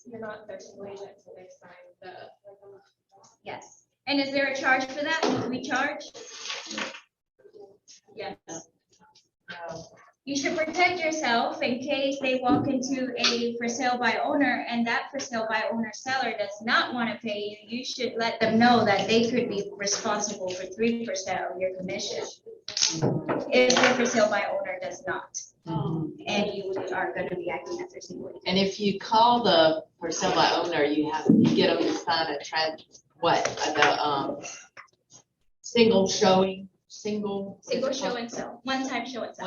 Speaker 6: You're not their single agent until they sign the.
Speaker 1: Yes. And is there a charge for that? Do we charge? Yes. You should protect yourself in case they walk into a for sale by owner and that for sale by owner seller does not want to pay you. You should let them know that they could be responsible for 3% of your commission if the for sale by owner does not. And you are going to be acting as their single agent.
Speaker 8: And if you call the for sale by owner, you get them to sign a single showing,
Speaker 1: Single show and sell, one-time show and sell.